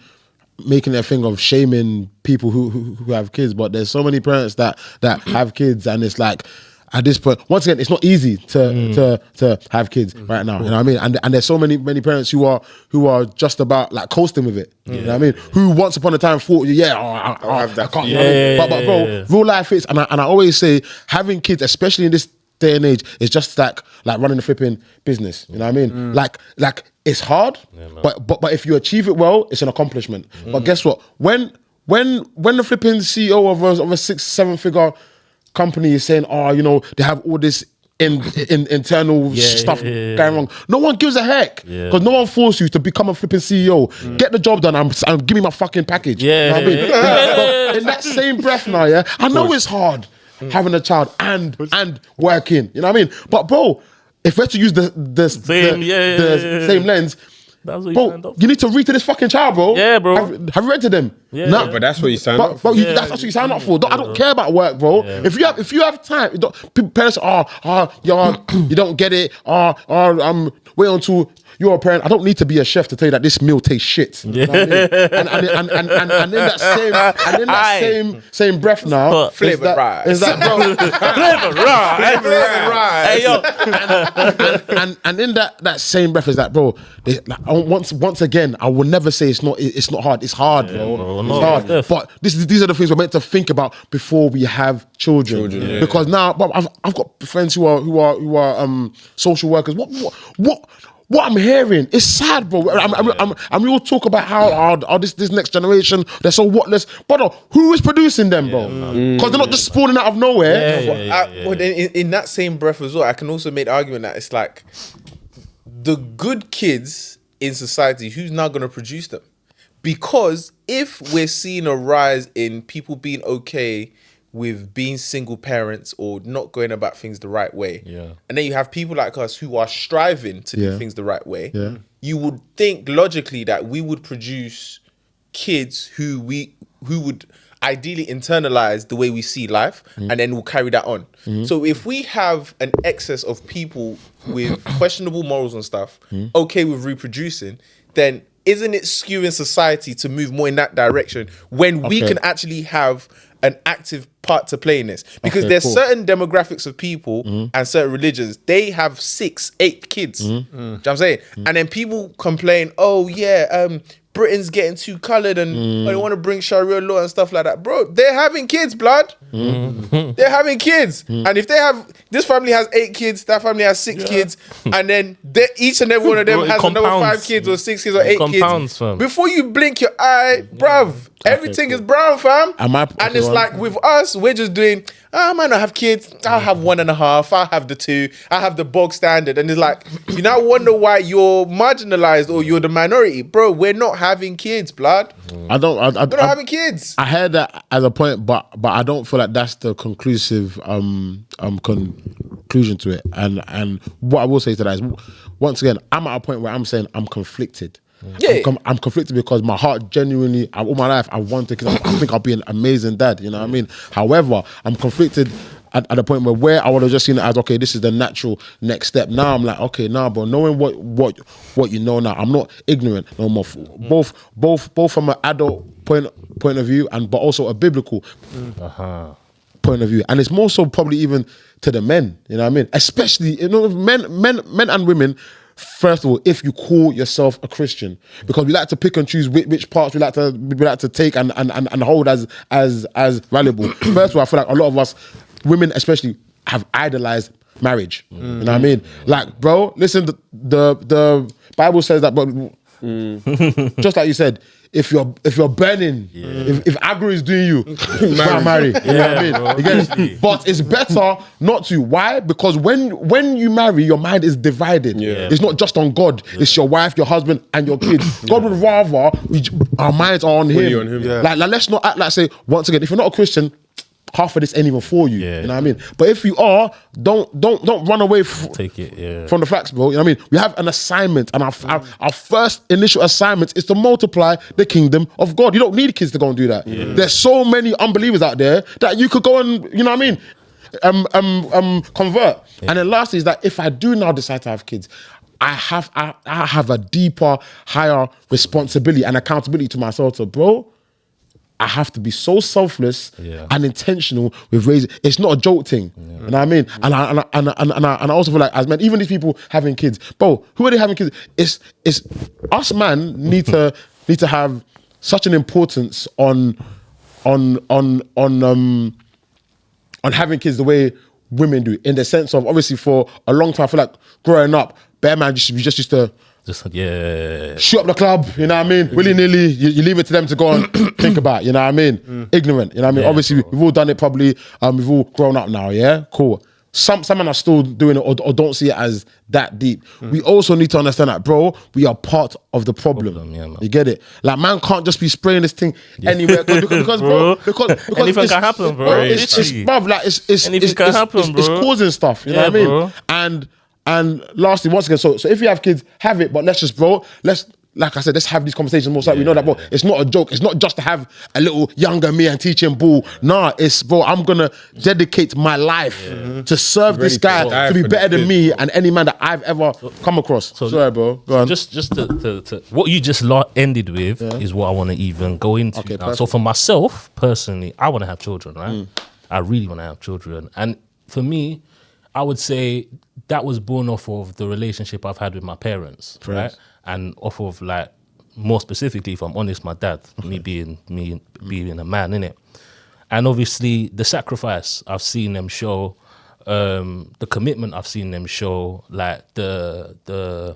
making a thing of shaming people who have kids, but there's so many parents that have kids, and it's like at this point, once again, it's not easy to have kids right now. You know what I mean? And there's so many parents who are just about like coasting with it. You know what I mean? Who once upon a time thought, I'll have that. I can't. But bro, real life is, and I always say, having kids, especially in this day and age, is just like running a flipping business. You know what I mean? Like it's hard, but if you achieve it well, it's an accomplishment. But guess what? When the flipping CEO of a 6-7 figure company is saying, they have all this internal stuff going wrong, no one gives a heck, because no one forced you to become a flipping CEO. Get the job done and give me my fucking package. You know what I mean? But in that same breath now, I know it's hard having a child and working. You know what I mean? But bro, if we're to use the same lens, that's what you need to read to this fucking child, bro. Yeah, bro. Have you read to them? Yeah, no, but that's what you signed up for. That's what you signed up for. I don't care about work, bro. Yeah. If you have time, parents you don't get it. Wait until you're a parent. I don't need to be a chef to tell you that this meal tastes shit. You know what I mean? and in that same breath now, flavored rice. Is that bro? Flavored rice. Hey yo. And in that same breath is that, bro. Once again, I will never say it's not hard. It's hard, bro. It's hard. But these are the things we're meant to think about before we have children. Because now, I've got friends who are social workers. What I'm hearing is sad, bro. And we all talk about how this next generation, they're so whatless. But who is producing them, bro? Because they're not just spawning out of nowhere. But in that same breath as well, I can also make the argument that it's like the good kids in society, who's now going to produce them? Because if we're seeing a rise in people being okay with being single parents or not going about things the right way, and then you have people like us who are striving to do things the right way, you would think logically that we would produce kids who would ideally internalize the way we see life, and then we'll carry that on. So if we have an excess of people with questionable morals and stuff, okay with reproducing, then isn't it skewing society to move more in that direction when we can actually have an active part to play in this? Because there's certain demographics of people and certain religions, they have 6-8 kids. Do you know what I'm saying? And then people complain, Britain's getting too coloured and they want to bring Sharia law and stuff like that. Bro, they're having kids, blood. They're having kids. And if they have, this family has 8 kids, that family has 6 kids, and then each and every one of them has another 5 kids or 6 kids or 8 kids. Fam. Before you blink your eye, bruv, everything is brown, fam. And it's like with us, we're just doing, I might not have kids. I'll have 1.5. I'll have the 2. I have the bog standard. And it's like, you now wonder why you're marginalized or you're the minority. Bro, we're not having kids, blood. We're not having kids. I heard that as a point, but I don't feel like that's the conclusive conclusion to it. And what I will say to that is, once again, I'm at a point where I'm saying I'm conflicted. I'm conflicted because my heart genuinely, all my life, I wanted, because I think I'll be an amazing dad, you know what I mean? However, I'm conflicted at a point where I would have just seen it as, okay, this is the natural next step. Now I'm like, okay, now, bro, knowing what you know now, I'm not ignorant no more. Both from an adult point of view, but also a biblical point of view. And it's more so probably even to the men, you know what I mean? Especially, men and women. First of all, if you call yourself a Christian, because we like to pick and choose which parts we like to take and hold as valuable. First of all, I feel like a lot of us, women especially, have idolized marriage. You know what I mean? Like, bro, listen, the Bible says that, but just like you said, if you're burning, if aggro is doing you can't marry. You know what I mean? But it's better not to. Why? Because when you marry, your mind is divided. It's not just on God. It's your wife, your husband, and your kids. God would rather our minds are on Him. Like let's not act like, say, once again, if you're not a Christian, half of this ain't even for you. You know what I mean? But if you are, don't run away from the facts, bro. You know what I mean? We have an assignment, and our first initial assignment is to multiply the kingdom of God. You don't need kids to go and do that. There's so many unbelievers out there that you could go and, you know what I mean, convert. And then lastly is that if I do now decide to have kids, I have a deeper, higher responsibility and accountability to myself. So, bro, I have to be so selfless and intentional with raising. It's not a joke thing. You know what I mean? And I also feel like, as men, even these people having kids, bro, who are they having kids? It's us, man, need to have such an importance on having kids the way women do, in the sense of, obviously, for a long time, I feel like growing up, bear man, we just used to shoot up the club, you know what I mean? Willy-nilly, you leave it to them to go and think about, you know what I mean? Ignorant, you know what I mean? Obviously, we've all done it probably, we've all grown up now, yeah? Cool. Some men are still doing it or don't see it as that deep. We also need to understand that, bro, we are part of the problem. You get it? Like, man can't just be spraying this thing anywhere because anything can happen, bro. Anything can happen, bro. It's causing stuff, you know what I mean? Bro. And lastly, once again, so if you have kids, have it, but like I said, let's have these conversations more so we know that, bro, it's not a joke. It's not just to have a little younger me and teach him ball. Nah, it's, bro, I'm gonna dedicate my life to serve this guy to be better than me and any man that I've ever come across. Sorry, bro. Go on. Just to what you just ended with is what I want to even go into. Okay, now. So for myself, personally, I want to have children, right? I really want to have children. And for me, I would say that was born off of the relationship I've had with my parents, right? And off of, like, more specifically, if I'm honest, my dad, me being a man, innit? And obviously the sacrifice I've seen them show, the commitment I've seen them show, like the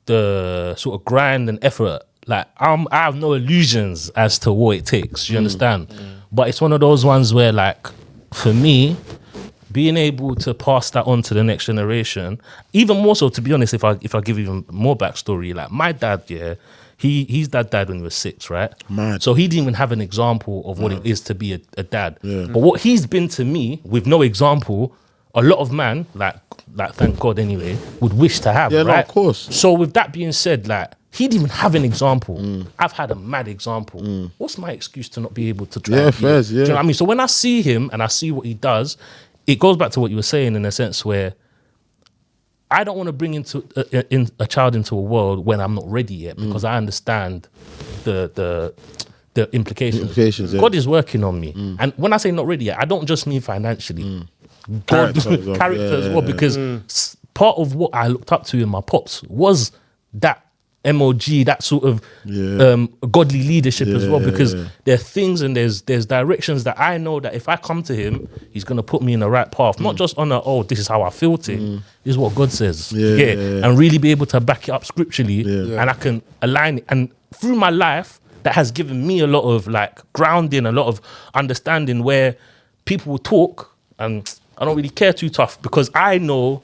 sort of grind and effort. Like, I have no illusions as to what it takes, you understand? But it's one of those ones where, like, for me, being able to pass that on to the next generation, even more so, to be honest, if I give even more backstory, like, my dad, his dad died when he was 6, right? Mad. So he didn't even have an example of what it is to be a dad. Yeah. But what he's been to me, with no example, a lot of man, like thank God anyway, would wish to have, right? No, of course. So with that being said, like, he didn't even have an example. I've had a mad example. What's my excuse to not be able to try? Do you know what I mean? So when I see him and I see what he does, it goes back to what you were saying, in a sense where I don't want to bring a child into a world when I'm not ready yet, because I understand the implications. God is working on me. And when I say not ready yet, I don't just mean financially. Character as well, because part of what I looked up to in my pops was that MOG, that sort of godly leadership as well, because there are things and there's directions that I know that if I come to him, he's going to put me in the right path, not just on this is how I feel it. This is what God says, and really be able to back it up scripturally, and I can align it. And through my life, that has given me a lot of, like, grounding, a lot of understanding, where people will talk and I don't really care too tough, because I know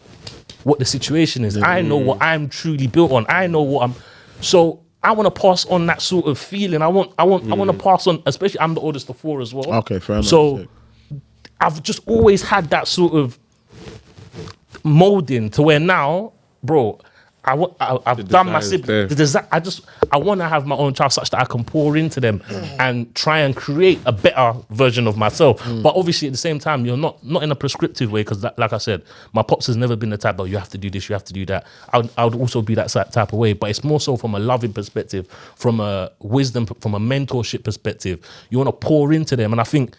what the situation is. I know what I'm truly built on. I know what I'm. So I want to pass on that sort of feeling. I want to pass on, especially I'm the oldest of 4 as well. Okay, fair enough. So I've just always had that sort of molding to where now, bro, I've done my sibling. I want to have my own child such that I can pour into them and try and create a better version of myself. But obviously at the same time, you're not in a prescriptive way, because like I said, my pops has never been the type of, you have to do this, you have to do that. I would also be that type of way, but it's more so from a loving perspective, from a wisdom, from a mentorship perspective. You want to pour into them, and I think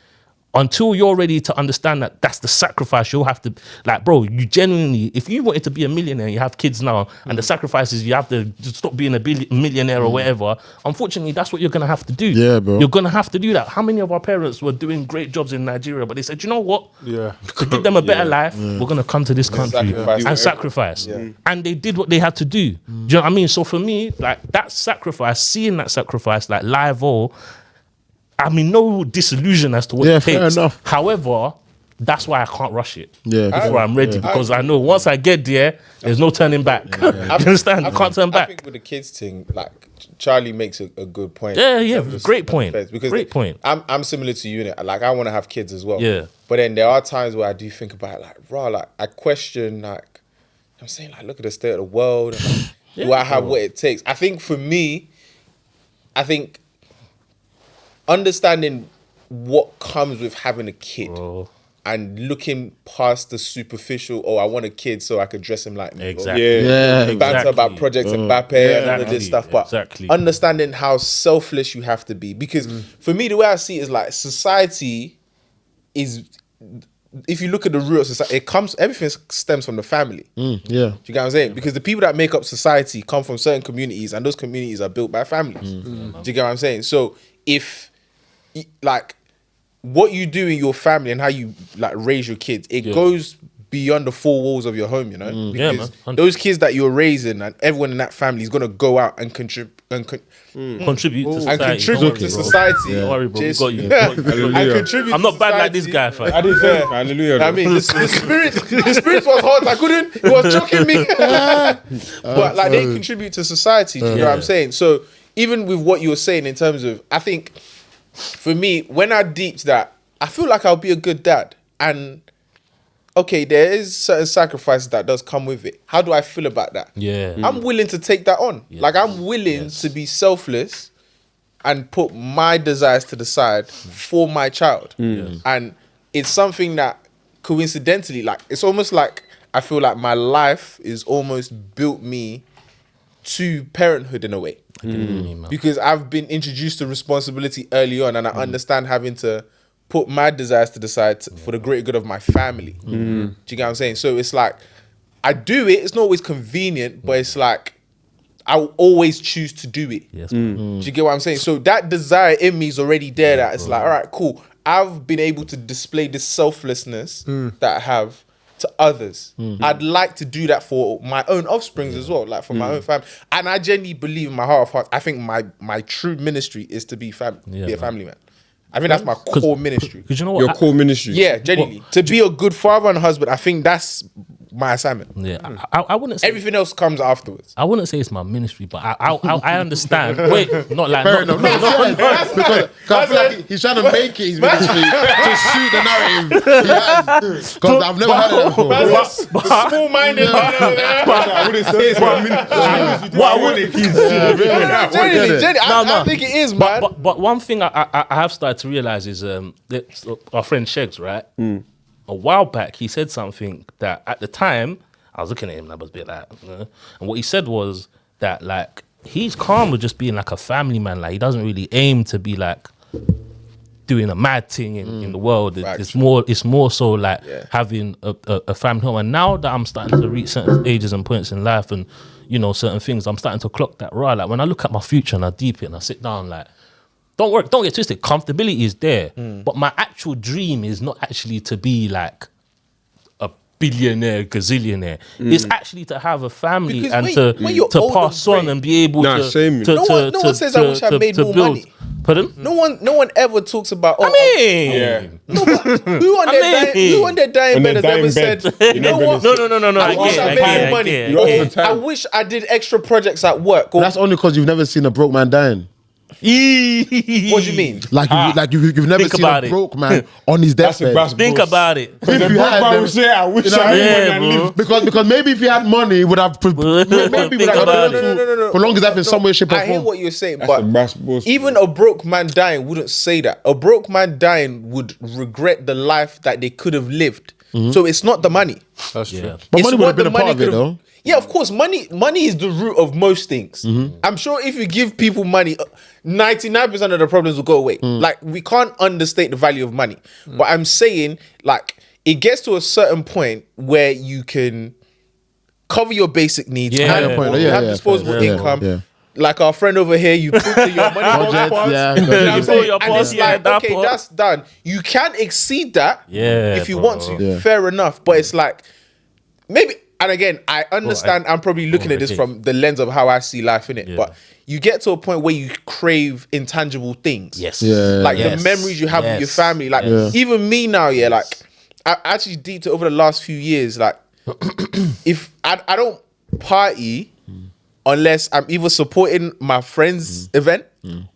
until you're ready to understand that that's the sacrifice you'll have to, like, bro, you genuinely, if you wanted to be a millionaire, you have kids now, and the sacrifices you have to just stop being a millionaire or whatever, unfortunately, that's what you're going to have to do. Yeah, bro. You're going to have to do that. How many of our parents were doing great jobs in Nigeria, but they said, you know what? To give them a better life, we're going to come to this country and sacrifice. And they did what they had to do. Do you know what I mean? So for me, like, that sacrifice, seeing that sacrifice, like, live all, I mean, no disillusion as to what it takes. Fair enough. However, that's why I can't rush it before I'm ready, because I know once I get there, there's no turning back. You understand? I can't turn back. I think with the kids thing, like, Charlie makes a good point. Great point. Because great point. I'm similar to you, like, I want to have kids as well. Yeah. But then there are times where I do think about it, like, like, I question, like, I'm saying, like, look at the state of the world. And, like, do I have what it takes? I think for me, understanding what comes with having a kid and looking past the superficial. Oh, I want a kid so I could dress him like me. Exactly. Yeah. Yeah. Banter about Project Mbappe and all of this stuff, but understanding how selfless you have to be. Because for me, the way I see it is like society is. If you look at the root of society, everything stems from the family. Yeah. Do you get what I'm saying? Because the people that make up society come from certain communities, and those communities are built by families. Do you get what I'm saying? So if like what you do in your family and how you like raise your kids, it goes beyond the four walls of your home, you know? Because those kids that you're raising and everyone in that family is gonna go out and contribute Contribute to society. and contribute to society. Don't worry, bro. We Just- got you. and contribute. I'm to not bad like this society. guy, fam. I didn't say it. Hallelujah. I mean, the spirit was hot. I couldn't. It was choking me. But like they contribute to society. Do you know what I'm saying? So even with what you were saying in terms of, I think for me, when I deeped that, I feel like I'll be a good dad. And okay, there is certain sacrifices that does come with it. How do I feel about that? Yeah. I'm willing to take that on. Like I'm willing to be selfless and put my desires to the side for my child. And it's something that coincidentally, like it's almost like I feel like my life is almost built me to parenthood in a way. Because I've been introduced to responsibility early on and I understand having to put my desires to the side for the greater good of my family. Do you get what I'm saying? So it's like, I do it, it's not always convenient, but it's like, I will always choose to do it. Yes, Do you get what I'm saying? So that desire in me is already there that it's like, all right, cool. I've been able to display this selflessness that I have to others. I'd like to do that for my own offsprings as well, like for my own family. And I genuinely believe in my heart of hearts, I think my true ministry is to be a family man. I think that's my core ministry. Because you know what? Your core ministry. Yeah, genuinely. To be a good father and husband, I think that's my assignment. Yeah, I wouldn't say Everything else comes afterwards. I wouldn't say it's my ministry, but I understand. Wait, not like Fair not, enough. No, because I feel like he's trying to make it his ministry to suit the narrative. Because I've never heard of it before. Small-minded man over there. I wouldn't say it's my ministry. What I wouldn't. Genuinely, I think it is, man. But one thing I have started to realize is that our friend Shegs, right? A while back, he said something that at the time I was looking at him and I was a bit like, and what he said was that like he's calm with just being like a family man. Like he doesn't really aim to be like doing a mad thing in the world. It's more so like having a family home. And now that I'm starting to reach certain stages and points in life, and you know certain things, I'm starting to clock that right. Like when I look at my future and I deep it and I sit down, like. Don't get twisted. Comfortability is there, but my actual dream is not actually to be like a billionaire, gazillionaire. It's actually to have a family Because and when you're to old pass and on great- and be able Nah, to. same. to No one says I wish I made more build. money. Pardon? No one ever talks about. Oh, I mean, who on their dying bed has ever said? No no. I wish I made more money. You offer I time. wish I did extra projects at work. Or, That's only because you've never seen a broke man dying. what do you mean? Like you've never Think seen about a it. broke man on his That's a deathbed. brass Think boss. about it. The If broke you had man them- would say, I wish You know what I I mean? had Yeah, and bro. lived. Because maybe if he had money, he would have maybe Think would have about been it. able to prolong his life in some way, shape, or I hear form. what you're saying, That's the but brass boss. even a broke man dying wouldn't say that. A broke man dying would regret the life that they could have lived. So it's not the money. That's true. Yeah. But It's money would what have been the a part money of it, could've- though. Yeah, of course. Money is the root of most things. I'm sure if you give people money, 99% of the problems will go away. Like we can't understate the value of money. But I'm saying, like, it gets to a certain point where you can cover your basic needs. Yeah. and Fair point. you Yeah, have yeah, disposable fair. Yeah, income. yeah. Like our friend over here, you put in your money Budget, parts, yeah. you know what I'm You saying? put your And it's parts, yeah, like, that okay, part. that's done. You can exceed that Yeah, if you bro. want to. Yeah. Fair enough. But it's like, maybe, and again, I understand, I'm probably looking at this okay. from the lens of how I see life in it. Yeah. But you get to a point where you crave intangible things. Yes. Yeah. Like Yes. the memories you have with your Yes. family. Like Yes. even me now, yeah, like I actually deep to over the last few years, like if I don't party unless I'm either supporting my friend's event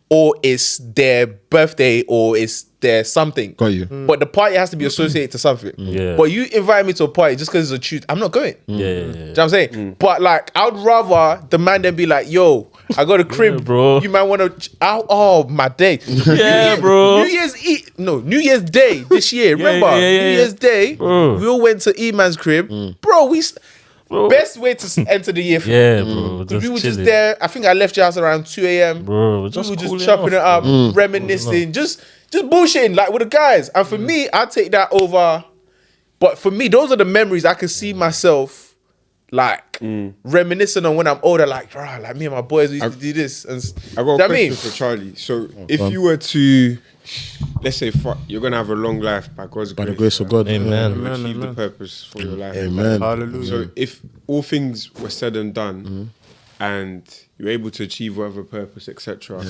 or it's their birthday or it's their something. Got you. But the party has to be associated to something. Yeah. But you invite me to a party just because it's a treat, I'm not going. Yeah. Do you know what I'm saying? But like, I would rather the man then be like, yo, I got a crib, bro. You might want to. Oh my day. Yeah, bro. New Year's Day this year. Remember, New Year's Day, Bro. we all went to E-Man's crib, bro. Best way to enter the year. Yeah, bro. We were just chilling. there. I think I left your house around 2 a.m. Bro, We just were just cooling chopping off, it up, reminiscing, just bullshitting like with the guys. And for me, I take that over. But for me, those are the memories I can see myself like reminiscing on when I'm older. Like, rah, like me and my boys we used to do this. And I got a question for Charlie. So if you were to, let's say, you're gonna have a long life by God's By the grace of God. Amen. You achieve the purpose for your life. Amen. Hallelujah. So if all things were said and done, and you're able to achieve whatever purpose, etc.,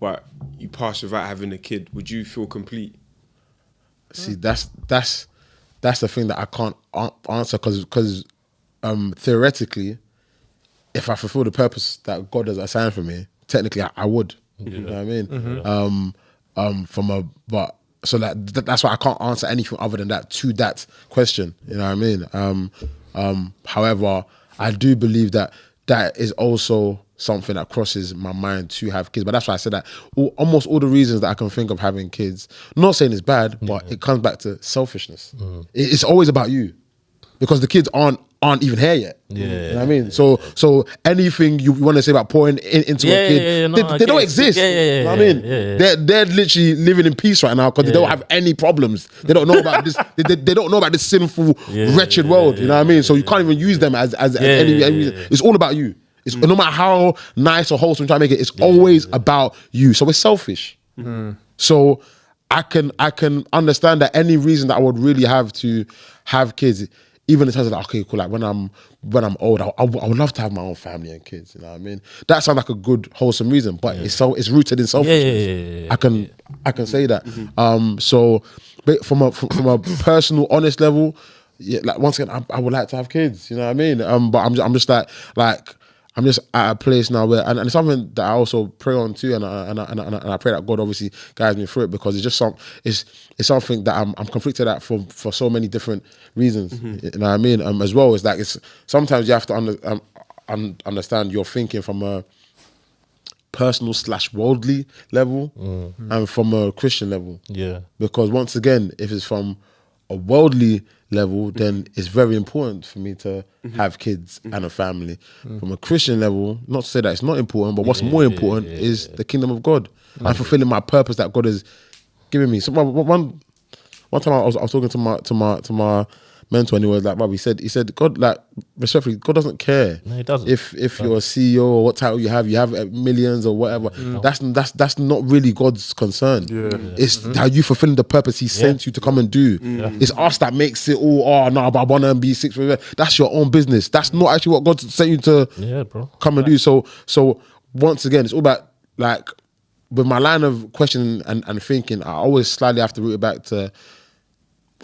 but you pass without having a kid, would you feel complete? See, that's the thing that I can't answer because theoretically, if I fulfill the purpose that God has assigned for me, technically I would. You know what I mean? So that's why I can't answer anything other than that to that question. You know what I mean? However, I do believe that is also something that crosses my mind to have kids. But that's why I said that almost all the reasons that I can think of having kids, not saying it's bad, but it comes back to selfishness. It's always about you because the kids aren't even here yet. You know what I mean? So anything you want to say about pouring into a kid, they don't exist. You know what I mean? They're literally living in peace right now because they don't have any problems. They don't know about this. They don't know about this sinful, wretched world. You know what I mean? So you can't even use them as any reason. It's all about you. It's no matter how nice or wholesome you try to make it, it's always about you. So it's selfish. So I can understand that any reason that I would really have to have kids, even in terms of like, okay, cool, like when I'm old, I would love to have my own family and kids. You know what I mean? That sounds like a good wholesome reason, but it's rooted in selfishness. I can say that. So but from a personal, honest level, like once again, I would like to have kids. You know what I mean? But I'm just like. I'm just at a place now where, and it's something that I also pray on too, and I pray that God obviously guides me through it because it's just it's something that I'm conflicted at for so many different reasons. You know what I mean? As well, it's like sometimes you have to understand your thinking from a personal / worldly level and from a Christian level. Yeah. Because once again, if it's from a worldly level, then it's very important for me to have kids and a family. From a Christian level, not to say that it's not important, but what's more important is the kingdom of God and fulfilling my purpose that God has given me. So one time I was talking to my mentor, and he was like, "Bob," he said, God, like respectfully, God doesn't care. No, he doesn't. If you're a CEO or what title you have millions or whatever. That's not really God's concern. It's how you fulfilling the purpose He sent you to come and do. It's us that makes it all. Oh no, but I want to be six. That's your own business. That's not actually what God sent you to come and do. So once again, it's all about like with my line of questioning and thinking. I always slightly have to root it back to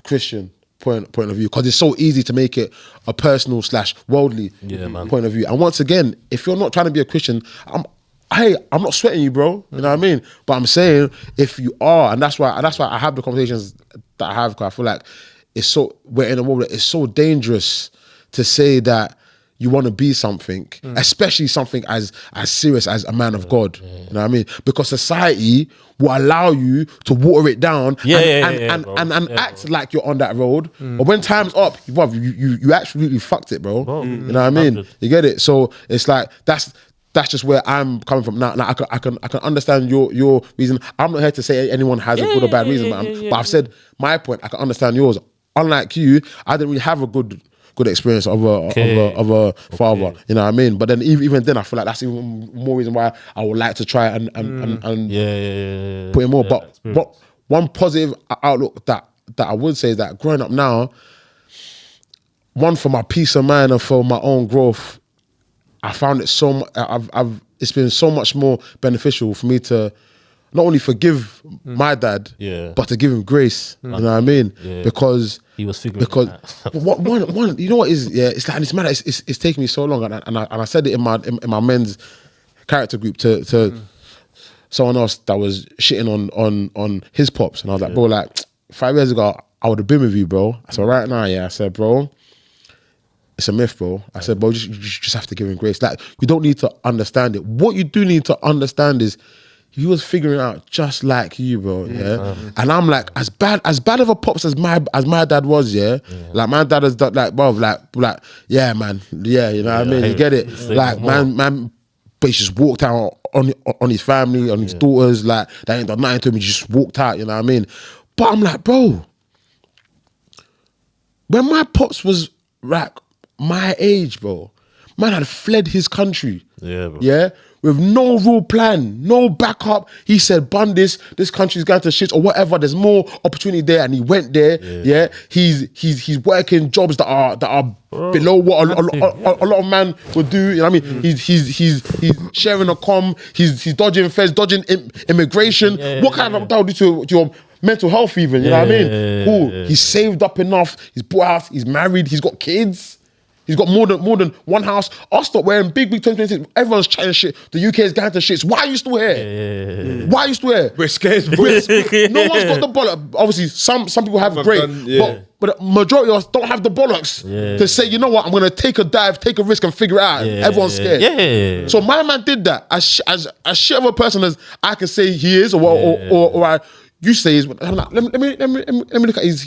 Christian point of view because it's so easy to make it a personal / worldly point of view. And once again, if you're not trying to be a Christian, I'm not sweating you, bro. You know what I mean? But I'm saying if you are, and that's why I have the conversations that I have, because I feel like we're in a world that it's so dangerous to say that you want to be something, especially something as serious as a man of God. You know what I mean? Because society will allow you to water it down and act like you're on that road. But when time's up, you absolutely fucked it, bro. You know what I mean? 100. You get it? So it's like that's just where I'm coming from. Now I can understand your reason. I'm not here to say anyone has a good or bad reason, but I've said my point. I can understand yours. Unlike you, I didn't really have a good experience of a father, you know what I mean? But then even then, I feel like that's even more reason why I would like to try and put in more. But one positive outlook that I would say is that growing up now, one, for my peace of mind and for my own growth, I found it it's been so much more beneficial for me to not only forgive my dad, but to give him grace. You know what I mean? Because he was figuring one, you know what is? It's like, and it's mad. It's taken me so long, and I said it in my men's character group to someone else that was shitting on his pops, and I was like, bro, like 5 years ago, I would have been with you, bro. So right now, I said, bro, it's a myth, bro. I said, bro, you just have to give him grace. Like, you don't need to understand it. What you do need to understand is he was figuring out just like you, bro. Yeah. And I'm like, as bad of a pops as my dad was, yeah. Like my dad is like, bro, like, yeah, man. Yeah, you know what I mean? You get it? Like, man, but he just walked out on his family, on his daughters, like, they ain't done nothing to him, he just walked out, you know what I mean? But I'm like, bro, when my pops was like my age, bro, man had fled his country. Yeah, bro. Yeah, with no real plan, no backup. He said, "Bun this country's going to shit or whatever. There's more opportunity there," and he went there. Yeah, he's working jobs that are below what a lot of men would do. You know what I mean? He's sharing a He's dodging feds, dodging immigration. What kind of that would do to your mental health? Even, you know what I mean? Cool. He's saved up enough. He's bought a house. He's married. He's got kids. He's got more than one house. I'll stop wearing big 2026. Everyone's chatting shit. The UK is going to shits. Why are you still here? Why are you still here? We're scared. No one's got the bollock. Obviously, some people have great, but the majority of us don't have the bollocks to say, you know what, I'm gonna take a dive, take a risk, and figure it out. Everyone's scared. Yeah. So my man did that. As shit of a person as I can say he is, or you say is. Let me look at his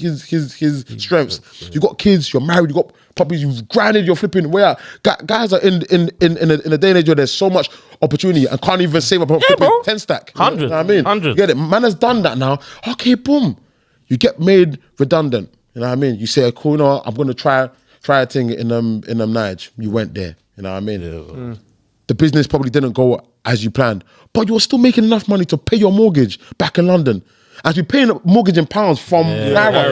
strengths. You got kids. You're married. You got puppies. You've grinded. You're flipping way out. Guys are in a day and age where there's so much opportunity and can't even save up a flipping 10 stack. 100. You know what I mean? 100. You get it. Man has done that now. Okay, boom. You get made redundant. You know what I mean? You say, cool, you know what? I'm gonna try a thing in Nige. You went there. You know what I mean? The business probably didn't go as you planned, but you were still making enough money to pay your mortgage back in London. As we paying a mortgage in pounds from Naira.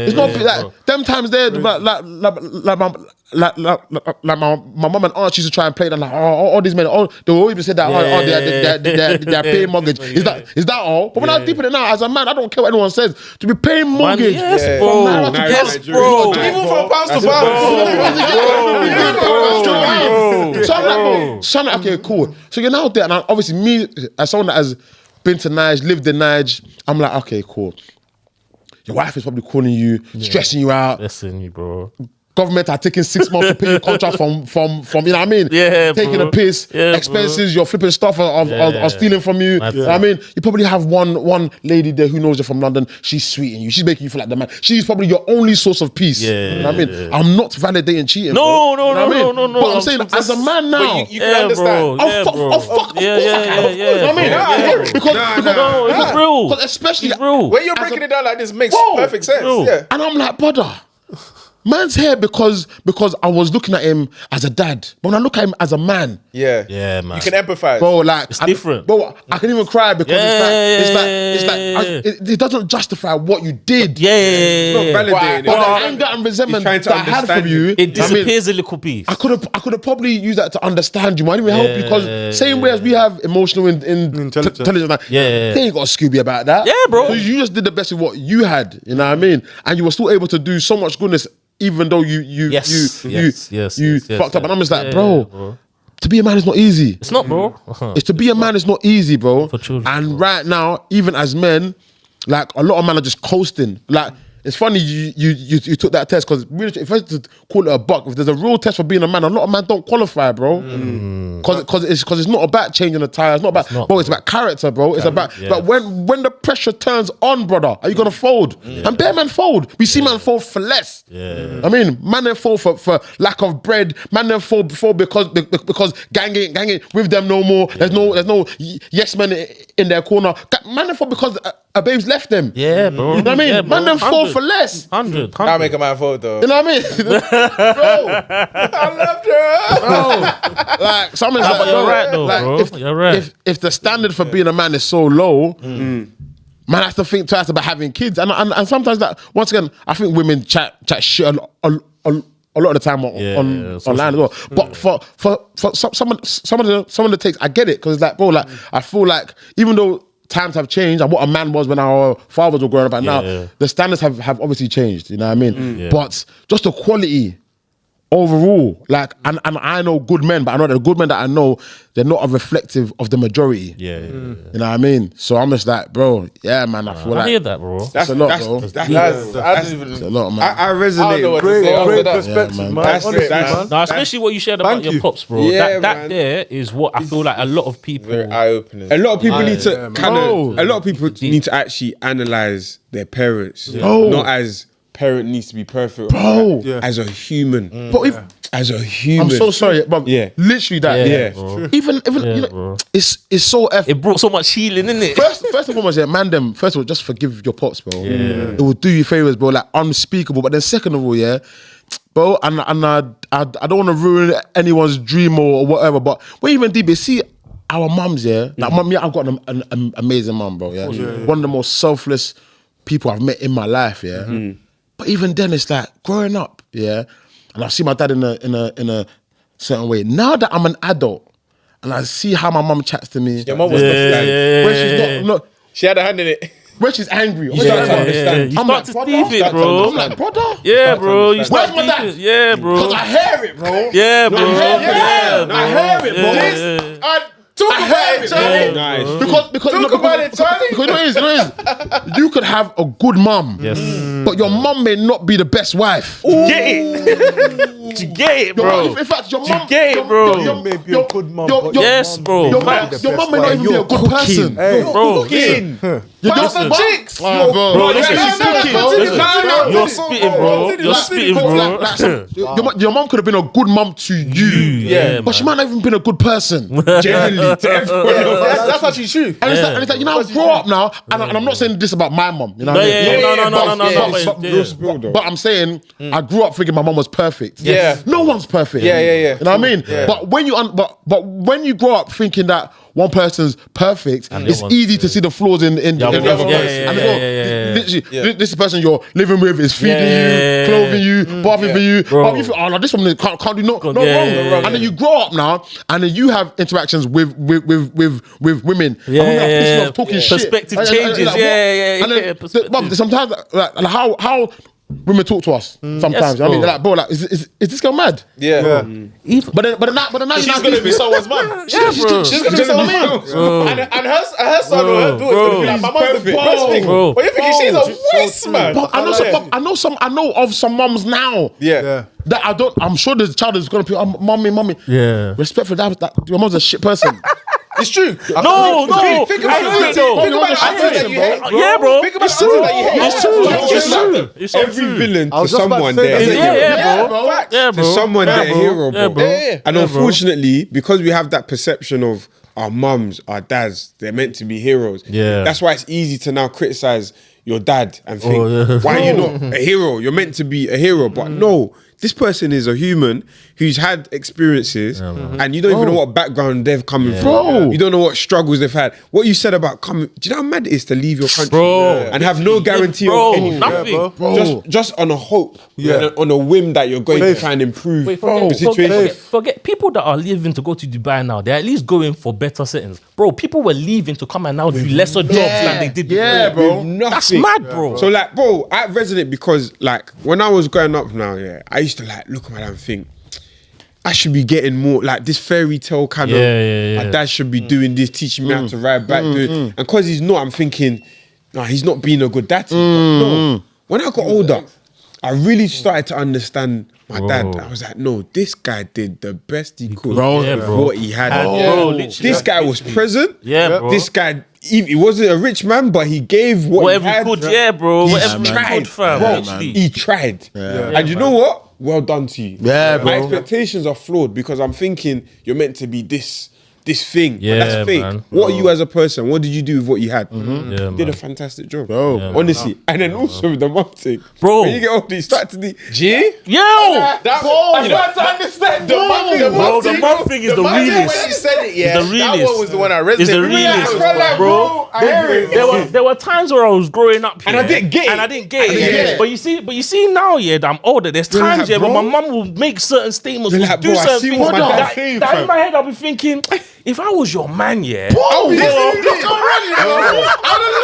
It's not like them times there, like my mum and aunt used to try and play that, like, all these men, they always say that, they're paying mortgage. Is that all? But when I deep in it now, as a man, I don't care what anyone says. To be paying mortgage from Naira to Yes, pounds, bro. Even from pounds to pounds. So I'm like, okay, cool. So you're now there, and obviously me, as someone that has been to Nige, lived in Nige, I'm like, okay, cool. Your wife is probably calling you, stressing you out. Listen, you bro. Government are taking 6 months to pay your contract from you know what I mean? Yeah, taking bro. a piss, expenses, you're flipping stuff are stealing from you. You know what I mean? You probably have one lady there who knows you from London. She's sweeting you. She's making you feel like the man. She's probably your only source of peace. You know what I mean? I'm not validating cheating. No. But I'm saying, as a man now, You can understand. Fuck. Of course I mean, It's real. because especially It's real. When you're breaking it down like this, makes perfect sense. Yeah. And I'm like, brother, man's here because I was looking at him as a dad. But when I look at him as a man, Yeah, man. You can empathize. bro, like It's different. Bro, I can even cry because it doesn't justify what you did. Not validating. But the anger and resentment trying to that I had understand from you, It disappears a little piece. I could have probably used that to understand you, man. I didn't even help you because same way as we have emotional intelligence, they ain't got a Scooby about that. Yeah, bro. So you just did the best with what you had. You know what I mean? And you were still able to do so much goodness, even though you fucked up. And I'm just like, bro. To be a man is not easy. It's not, bro. It's to be a man is not easy, bro. For children, and right now, even as men, like a lot of men are just coasting. Like it's funny you took that test because if I to call it a buck, if there's a real test for being a man, a lot of men don't qualify, bro. Because it's not about changing the tire. It's not about bro. It's about character, bro. It's about but when the pressure turns on, brother, are you gonna fold? And bare men fold. We see men fold for less. I mean, man then fold for lack of bread. Man then fold because gang ain't with them no more. There's no yes men in their corner. Man then fold because a babe's left them. Yeah, bro. You know what I mean? Yeah, Man then fold for less. 100. That'll make a man vote though. You know what I mean? Bro, I loved her. like someone's But like, you're bro, right though, like, bro. You're right. If the standard for being a man is so low, man has to think twice about having kids. And sometimes that once again, I think women chat shit a lot of the time online as well. But for some of the takes, I get it because it's like, bro, like I feel like even though times have changed and what a man was when our fathers were growing up, and now the standards have obviously changed. You know what I mean? But just the quality overall, like, and I know good men, but I know the good men that I know, they're not a reflective of the majority. Yeah. You know what I mean? So I'm just like, bro, yeah, man, I feel I like hear that, bro. that's a lot, bro. That's It's a lot, man. I resonate. Great perspective, man. man. That's- Honestly, that's- man. No, especially what you shared about Thank your you. pops, bro. Yeah, that man. there is what I feel like a lot of people. Very eye-opening. A lot of people need to Bro. a lot of people need to actually analyze their parents, Bro. not as parent needs to be perfect, Bro. but as a human. But if, As a human. I'm so sorry, but Yeah. literally that. Yeah. bro. Even you know, bro. it's so It brought so much healing, innit? First and foremost, yeah, man, them. First of all, just forgive your pops, bro. It will do you favors, bro. Like unspeakable. But then, second of all, yeah, bro, and I don't want to ruin anyone's dream or whatever. But when even deep, see our mums, yeah, like mum, yeah, I've got an amazing mum, bro. Yeah, one of the most selfless people I've met in my life. Yeah, but even then, it's like growing up, yeah, and I see my dad in a certain way. Now that I'm an adult. And I see how my mum chats to me. Your mum was when she's not, She had a hand in it. when she's angry. You start to thief it, bro. I'm like, brother. Yeah, bro. You start Where's my dad? thief it. Yeah, bro. Because I hear it, bro. Yeah, bro. I hear it, bro. Yeah. Talk about it, Charlie. Nice. Because you know, about it, Charlie. Because you know what it is. You could have a good mum, Yes. but your mum may not be the best wife. Get it. You get it, bro. In fact, your mum get it, bro. You may be a good mum, but Yes, bro. Your Facts. mum may not even be a good person. Hey, Bro, Listen, listen. chicks. Bro, listen, You're spitting, bro. You're spitting, bro. Your mum could have been a good mum to you, Yeah, but she might not even been a good person. Generally, to everyone else. that's actually true. And it's like, you know, I grow up now, and I'm not saying this about my mum, you know. No, what I mean? no. But I'm saying I grew up thinking my mum was perfect. Yeah. No one's perfect. Yeah. You know what I mean? But when you but when you grow up thinking that one person's perfect, the it's other easy to see the flaws in the other yeah, person. yeah, And yeah. literally, this person you're living with is feeding Yeah. you, clothing you, bathing for you. Bro. But you think, oh no, this one can't do no wrong. Yeah. And then you grow up now, and then you have interactions with women. Yeah, and women yeah, are talking shit. Perspective And changes. what? Yeah, And then perspective. sometimes like how women talk to us sometimes. Yes, I mean, bro. they're like, bro, like, is this girl mad? Yeah. But then now She's gonna be someone's mum. Yeah, bro. She's gonna be someone's mum. And her son or her daughter's gonna be like, my mum's the best thing. Bro. But you're thinking she's a waste, man. But I know of some mums now. Yeah. That I'm sure the child is gonna be, mommy. Yeah. Respect for that. Your mom's a shit person. It's true. No. Think about it. Think about the actors that you hate, bro. Yeah, bro. Think about the actors that you hate. It's true. It's so Every true. villain I to was just about to someone, say they're a that. hero. Yeah, bro. Facts. Yeah, bro. To someone, they're a hero, bro. Yeah, bro. And unfortunately, because we have that perception of our mums, our dads, they're meant to be heroes. Yeah. That's why it's easy to now criticize your dad and think, why are you not a hero? You're meant to be a hero. But no, this person is a human who's had experiences and you don't even know what background they've come from. Bro. You don't know what struggles they've had. What you said about coming, do you know how mad it is to leave your country Bro. and have no guarantee Bro, of anything? nothing. Bro. Just on a hope, on a whim that you're going to try and improve Wait, the situation. forget people that are leaving to go to Dubai now. They're at least going for better settings. Bro, people were leaving to come and now do lesser jobs than they did before. Yeah, bro. With That's nothing. mad, bro. So like, bro, I resonate because like when I was growing up now, I used to like look at my dad and think, I should be getting more like this fairy tale kind of. My dad should be doing this, teaching me how to ride back. And because he's not, I'm thinking, no, he's not being a good dad. But no, when I got older, I really started to understand my dad. I was like, no, this guy did the best he could Bro. Yeah, with bro. what he had. Bro, literally. This guy was present. Yeah, bro. This guy, he wasn't a rich man, but he gave Whatever he you had. could, yeah, bro. Whatever you tried, could, fam. bro. Literally. He tried. And you know what? Well done to you. Yeah, My bro. expectations are flawed because I'm thinking you're meant to be this thing. Yeah, but that's fake. man. What are you as a person? What did you do with what you had? Yeah, You did man. a fantastic job. Bro. Yeah, Honestly. And then also with the mum thing. Bro. When you get older, you start to think, G? Yo! I start to understand. Bro, the mum thing is the realest. When you said it, yeah, It's the that realest. one was the one I resonated. It's the with. realest, Yeah, bro. I hear it. There were times where I was growing up here, And I didn't get it. But you see now, that I'm older. There's times, like, when bro. my mum will make certain statements, You're will like, do bro, I certain see things. what my dad's saying, that in fam. my head, I'll be thinking, if I was your man, I'd have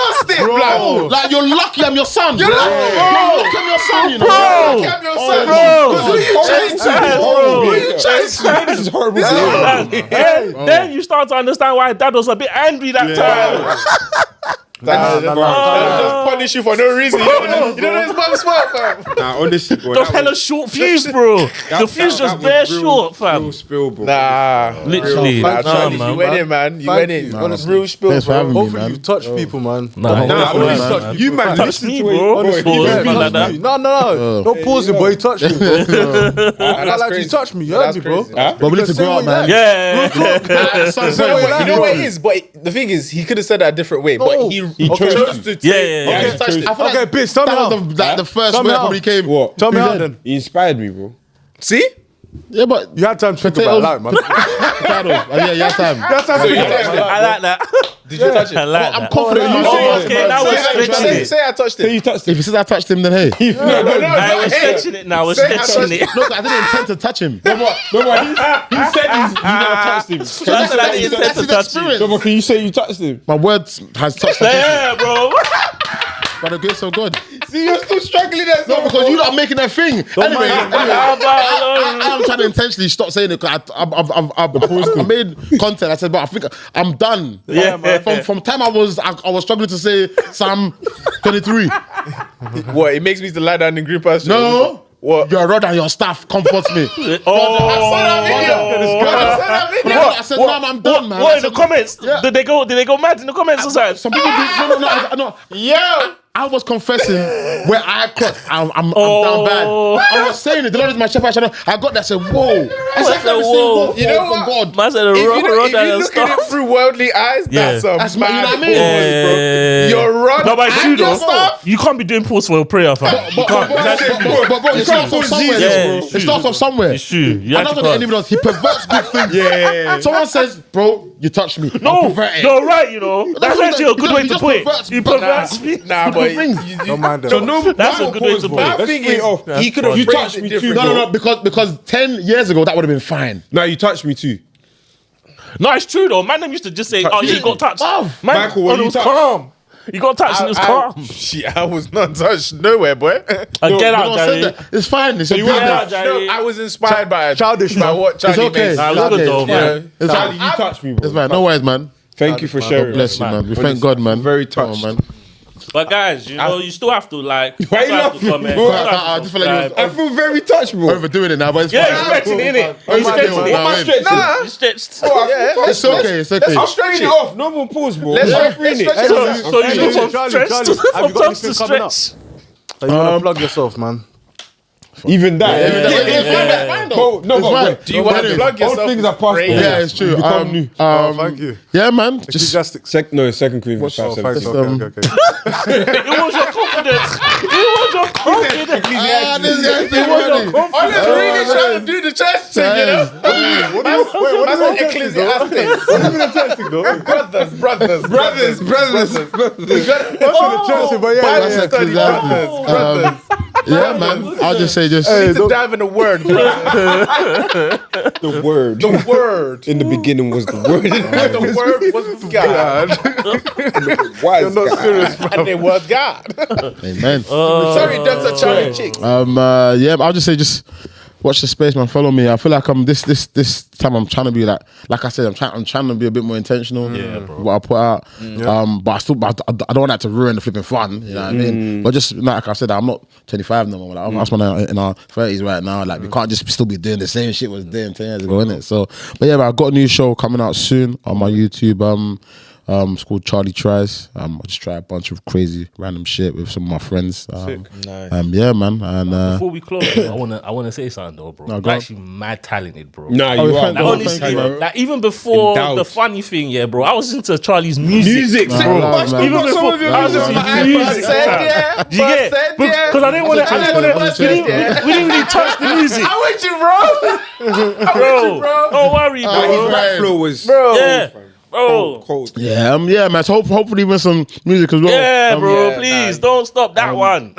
lost it, bro. Like, you're lucky I'm your son. You're lucky I'm your son, you know. Bro. I'm your son. Bro. Who you chatting to? Bro. Who you chatting to? This is horrible. Then you start to understand why dad was a bit angry that time. Just punish you for no reason. You don't know his mum's fault, fam. Nah, honestly, bro. Just hella short fuse, bro. The fuse just bare short, fam. Real spill, bro. Nah, Literally. Nah, Nah, Charlie, man. you went in, man. You went in. Honestly. Real spill, Thanks for having bro. me, Hopefully man. you touch people, man. Nah, Nah, you man, touch listen me, to bro. it. Pause, Honestly, man, like that. No. Don't pause it, boy. He touched me, bro. I like crazy. you touched me. You heard me, bro. Huh? But we need to grow up, man. Yeah. You know what it is, but the thing is, he could have said that a different way, but he chose to take. Yeah. I feel like Okay, bitch, tell me that how. was the first Tell me word that how. probably came. What? Tell me Who how said? then. He inspired me, bro. See? Yeah, but You had time to think about it, man. potatoes. Yeah, you have time. I like that. Did you touch it? I like I'm that. confident you Oh, say okay, now we're stretching it. Say I touched it. You touched If he says I touched him, then hey. Now we're stretching it. Now we're Say I stretching it. Look, I didn't intend to touch him. He said you never touched him. That's like the intent to his touch experience. you. No, but can you say you touched him? My words has touched him. Yeah, bro. By the grace of God. See, you're still struggling there. No, because you're not making that thing. Anyway, I'm trying to intentionally stop saying it because I made content. I said, but I think I'm done. Yeah, man. From time I was struggling to say Psalm 23. What? It makes me to lie down in green pasture. No. What? Your rod and your staff comforts me. I said, Mom, I'm done, man. What I in the said, comments? Did they go mad in the comments or something? some people do. No. Yeah. I was confessing where I crossed. I'm down bad. I was saying it. The Lord is my shepherd. I got that. I said, whoa. I said, said, whoa. You know from what? God. Man said a If you rod and look at stuff. it through worldly eyes, Yeah. that's my- you know mad what I mean? pause, bro. Yeah. Your rod No, but it's true and your though. stuff. You can't be doing pause for a prayer, fam. You can't. But it starts off somewhere. Yeah, Bro. it's It starts true. off somewhere. It's true. You I'm not actually going to can't. anyone else. He perverts good things. Yeah. Someone says, bro, you touched me. No, I'm perverted. you're right, you know. That's what actually a good he way does. to He put it. just He perverts perverts me. Nah, but Don't mind So them. no, That's a good way to put it. my thing is, he could have You phrased touched it me too. differently. No, because 10 years ago, that would have been fine. No, you touched me too. No, it's true though. Man, them used to just say, "Oh, yeah, you got touched." Man, Michael, what it you was touched? calm. You got touched and it was calm. Shit, I was not touched nowhere, boy. Get No out, one said Jerry. that. It's fine. It's a Get business. out, Jerry. No, I was inspired by Childish, by man. what It's Charlie okay. made. Nah, it was It's good okay. though, man. It's Charlie, fine. you touched me, bro. It's fine. No worries, man. Thank you for God sharing. bless you, man. We Honestly, thank God, man. very Come on, touched. man. But guys, you know, you still have to like. Why you still have to laughing, comment. bro? You still have to I just feel like you subscribe. I feel very touched, bro. Overdoing it now, but it's Yeah, fine. you're stretching it, innit? Oh, You're stretching still, it. nah, You stretched. It's okay. It's okay. I'm straightening it off. No more pause, bro. Let's I'm stretch freeing it. it. So you go from Charlie, stretch Charlie, to have you from got touch to anything coming up? stretch. So you want to plug yourself, man. Even that. It's fine, though. Bro, no, It's but fine. wait. Do you want to plug All yourself? things are past. Great. Yeah, it's true. Become new. Thank you. Yeah, man. Just Ecclesiastics. Second Corinthians Oh, 5:17. thanks. Okay. It was your confidence. It was your confidence. this guy's It was your funny. confidence. I'm really trying to do the church thing, you know? That's an Ecclesiastics. What are you testing, though? Brothers. But yeah, Bible yeah. study, brothers. Yeah, man. I'll just say just. Hey, Need to dive in the word, bro. The word. The word. In the beginning was the word. The word was God. Wise not guy. serious, bro. And it was God. Amen. Sorry, Dr. Charlie Chick. Yeah, I'll just say just watch the space, man. Follow me. I feel like this time I'm trying to be like I said, I'm trying to be a bit more intentional. Yeah, bro. What I put out. But I don't want that to ruin the flipping fun. You know what I mean? But just like I said, I'm not 25 no more. Like, I'm in our 30s right now. Like we can't just still be doing the same shit we was doing 10 years ago, innit? So, but yeah, man, I've got a new show coming out soon on my YouTube. It's called Charlie Tries. I just try a bunch of crazy random shit with some of my friends. Yeah, man. And Before we close, I wanna say something though, bro. No, You're go on. actually mad talented, bro. Nah, Oh, you are. thank Like, God. honestly, Thank you, bro. like even before Endowed. the funny thing, yeah, bro. I was into Charlie's music, Nah, bro. nah, man. Even before I was into his music, fam. Do you get? Because I didn't want to. We didn't really touch the music, I'm with you, bro. bro. Don't worry, His bro. rap flow was Yeah, bro. cold. yeah, man. So hopefully with some music as well. Yeah, bro. yeah, Please don't stop that one.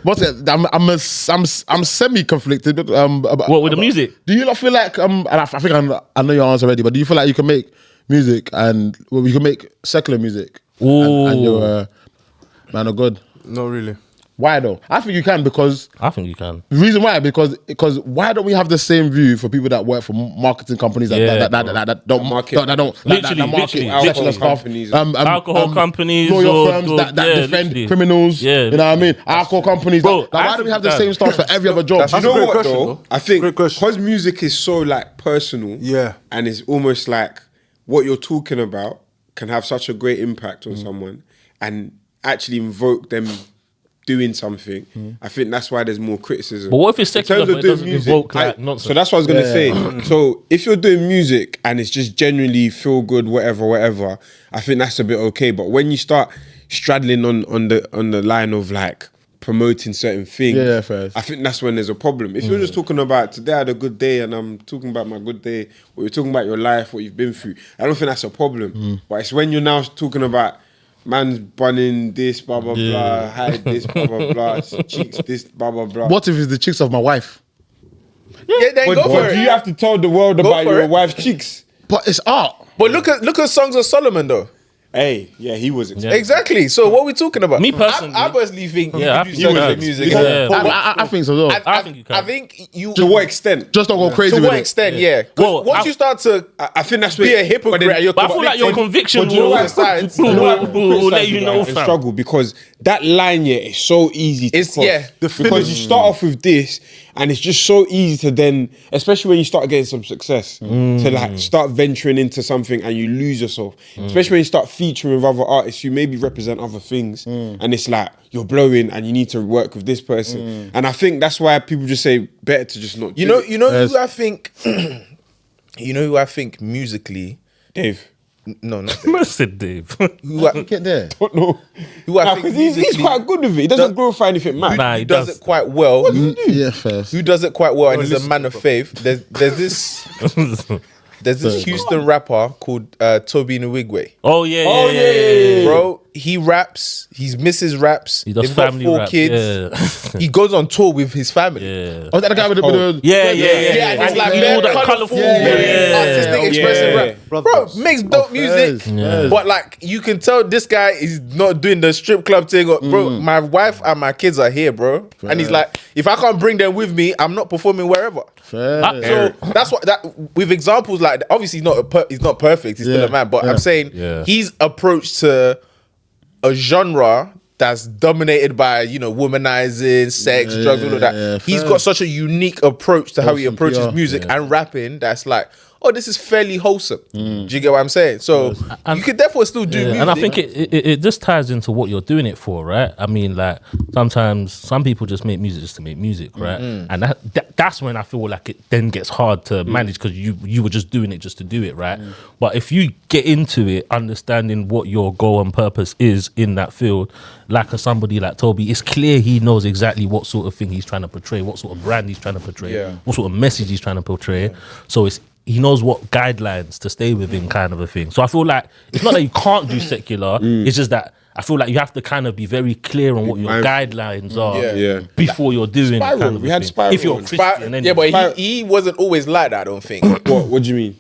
What's it? I'm semi-conflicted. What with the music? Do you not feel like and I think I know your answer already, but do you feel like you can make music and you can make secular music? Ooh. And you're Man of God. Not really. Why though? I think you can because I think you can. the reason why because why don't we have the same view for people that work for marketing companies that don't market Literally. sexual stuff, Alcohol companies, lawyer firms that defend literally. criminals. Yeah, you know what I mean? Alcohol companies. Bro, why don't we have the same stuff for every other job? That's You know a great what question, though? though. I think Great question. because music is so like personal, and it's almost like what you're talking about can have such a great impact on someone and actually invoke them doing something. I think that's why there's more criticism. But what if it's In secular terms of but it doing doesn't music, invoke like nonsense? So that's what I was gonna say. So if you're doing music and it's just genuinely feel good, whatever, I think that's a bit okay. But when you start straddling on the line of like promoting certain things, fair. I think that's when there's a problem. If you're just talking about today I had a good day and I'm talking about my good day, or you're talking about your life, what you've been through, I don't think that's a problem. But it's when you're now talking about man's bunning this, blah blah blah, hide this, blah blah blah, cheeks this, blah blah blah. What if it's the chicks of my wife? Yeah, then go for But it. do you have to tell the world about for your it. wife's cheeks? But it's art. But look at Songs of Solomon though. Hey, yeah, he was. Exactly. So what are we talking about? Me personally- I personally think you Yeah, I can do think secular you can. music. Yeah. I think so. Though. I think you can. I think you. To what extent? Just don't go crazy To with what it. extent? Yeah. 'Cause Well, once you start to I think that's be where a hypocrite, but then- But I feel like your conviction But you know will what? Sides. You know what? will let you know, And fam. struggle because that line here is so easy to It's- cross. yeah. Because you start off with this and it's just so easy to then, especially when you start getting some success, to like start venturing into something and you lose yourself. Especially when you start featuring with other artists who maybe represent other things and it's like you're blowing and you need to work with this person. And I think that's why people just say better to just not You do know, it. you know who I think. You know who I think musically. Dave. No, not Dave. I said Dave. Who I, Get there. Don't know. who I think Because he's musically quite good with it. He doesn't glorify anything, man. Nah, who he does does. it quite well. Yeah, first. Who does it quite well and is a man of faith. There's this Houston rapper called Toby Nwigwe. Oh yeah. Bro, he raps. He misses raps. He does They've got family 4 rap, kids. yeah. He goes on tour with his family. Yeah. Oh, that guy with the Yeah. And it's like all very that colourful, colourful. very artistic, expressive Yeah. rap. Bro, makes dope music. But like, you can tell this guy is not doing the strip club thing. Bro, my wife and my kids are here, bro. And he's like, if I can't bring them with me, I'm not performing wherever. So that's what that with examples like that, obviously he's not perfect. He's still a man, but I'm saying his approach to a genre that's dominated by womanizing, sex, drugs, all of that. He's got such a unique approach to how he approaches music and rapping. That's like, oh, this is fairly wholesome. Do you get what I'm saying? So you could definitely still do music. And I think it just ties into what you're doing it for, right? I mean, like sometimes some people just make music just to make music, right? And that's when I feel like it then gets hard to manage because you were just doing it just to do it, right? But if you get into it, understanding what your goal and purpose is in that field, like somebody like Toby, it's clear he knows exactly what sort of thing he's trying to portray, what sort of brand he's trying to portray, what sort of message he's trying to portray. So he knows what guidelines to stay within, kind of a thing. So I feel like it's not that you can't do secular, it's just that I feel like you have to kind of be very clear on what your guidelines are before you're doing Spiral. kind of We a had thing. Spiral. If you're a Christian, Yeah, anyway. but he wasn't always like that, I don't think. What do you mean?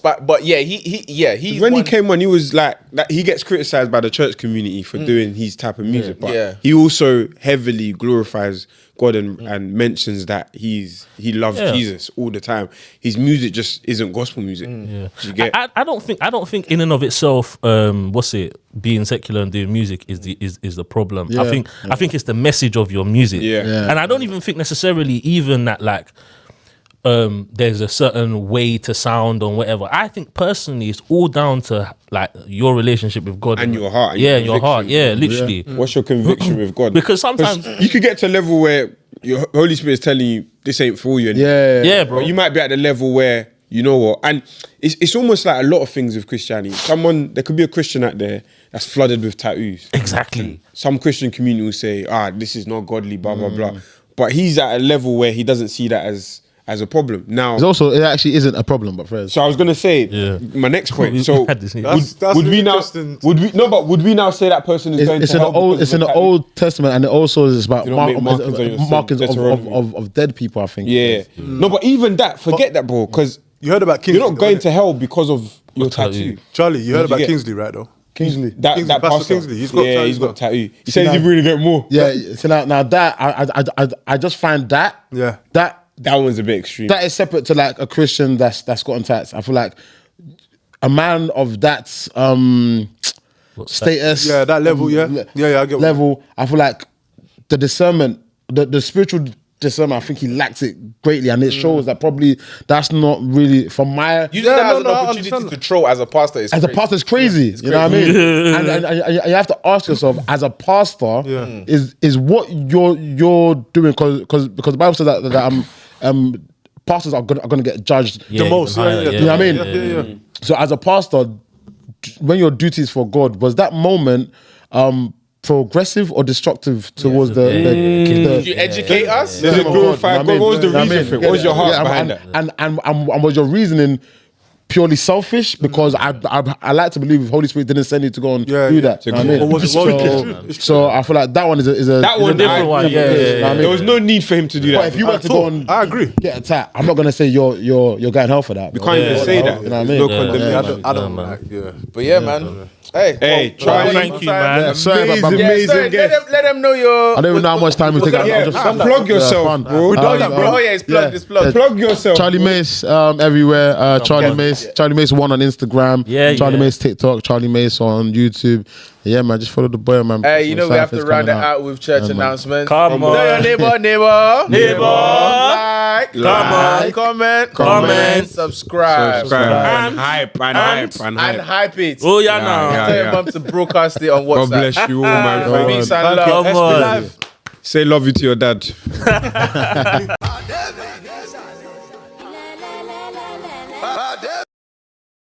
But yeah, he's When he came on, he was like that. He gets criticized by the church community for doing his type of music, but he also heavily glorifies God and mentions that he loves Jesus all the time. His music just isn't gospel music. You get? I don't think in and of itself, being secular and doing music is the problem. I think it's the message of your music. And I don't even think necessarily even that like there's a certain way to sound or whatever. I think personally it's all down to like your relationship with God And your heart. And and your heart. Yeah, literally. What's your conviction with God? Because sometimes you could get to a level where your Holy Spirit is telling you this ain't for you. yeah, bro. But you might be at the level where you know what, and it's almost like a lot of things with Christianity. There could be a Christian out there that's flooded with tattoos. Exactly. Some Christian community will say, this is not godly, blah blah blah. But he's at a level where he doesn't see that as a problem. Now, it actually isn't a problem, but Fred. so I was gonna say my next point. So That's would we now interesting. would we now say that person is going It's to in the hell old. because It's of in a the tattoo? Old Testament, and it also is about Do not make markings on your sin. markings Deuteronomy. of dead people. I think. Yeah. No, but even that, forget that, bro, because You heard about Kingsley? you're not going though, to hell because of your tattoo. Charlie, you heard What'd you about get? Kingsley, right? Though Kingsley. That Pastor pastor. Kingsley, he's got yeah, tattoos he's now. got tattoo. He says he really get more. Yeah, so now that I just find that That one's a bit extreme. that is separate to like a Christian that's gotten tats. I feel like a man of that status, Yeah, that level, yeah. I get what level. I feel like the discernment, the spiritual discernment, I think he lacks it greatly, and it shows that probably that's not really from my. Using that as an I opportunity understand to troll as a pastor is As a crazy. pastor, it's crazy. You know what I mean? And you have to ask yourself, as a pastor, is what you're doing because the Bible says that pastors are gonna get judged the most. You know what I mean? So as a pastor, when your duty is for God, was that moment progressive or destructive towards Did you educate us? Does it glorify God? What was the reason for it? What was your heart behind that? And was your reasoning purely selfish? Because I like to believe Holy Spirit didn't send you to go and do that. You know what I mean? Or was it well- So I feel like that one is a That one, different one, yeah. You know what I mean? There was no need for him to do But that. if you went to go and I agree. get a tat, I'm not gonna say you're going hell for that. You can't even say that. You know what I There's mean? no condemnation. I don't like, But yeah, man. Hey, Hey, well, Charlie, thank you, man. Sorry about Amazing, my- amazing sorry, guest. let them know your. I don't even know how much time we take. Yeah, I'm just plug yourself, fun. bro. Oh, yeah, bro. Oh, yeah, it's plugged. It's plugged. Plug yourself. Charlie Mace everywhere. Charlie Mace. Charlie Mace 1 on Instagram. Yeah, Charlie yeah. Mace TikTok. Charlie Mace on YouTube. Yeah, man. Just follow the boy, man. Hey, you know we have to Cypher's round it coming out with church announcements. Come Tell your on. neighbor. Like, on. comment, subscribe. And hype, and And hype. hype it. Oh yeah, Yeah, now. yeah. Tell your mum to broadcast it on WhatsApp. God bless you all, my friend. Peace and love. Come on. live. Say love you to your dad. La, la, la, la, la.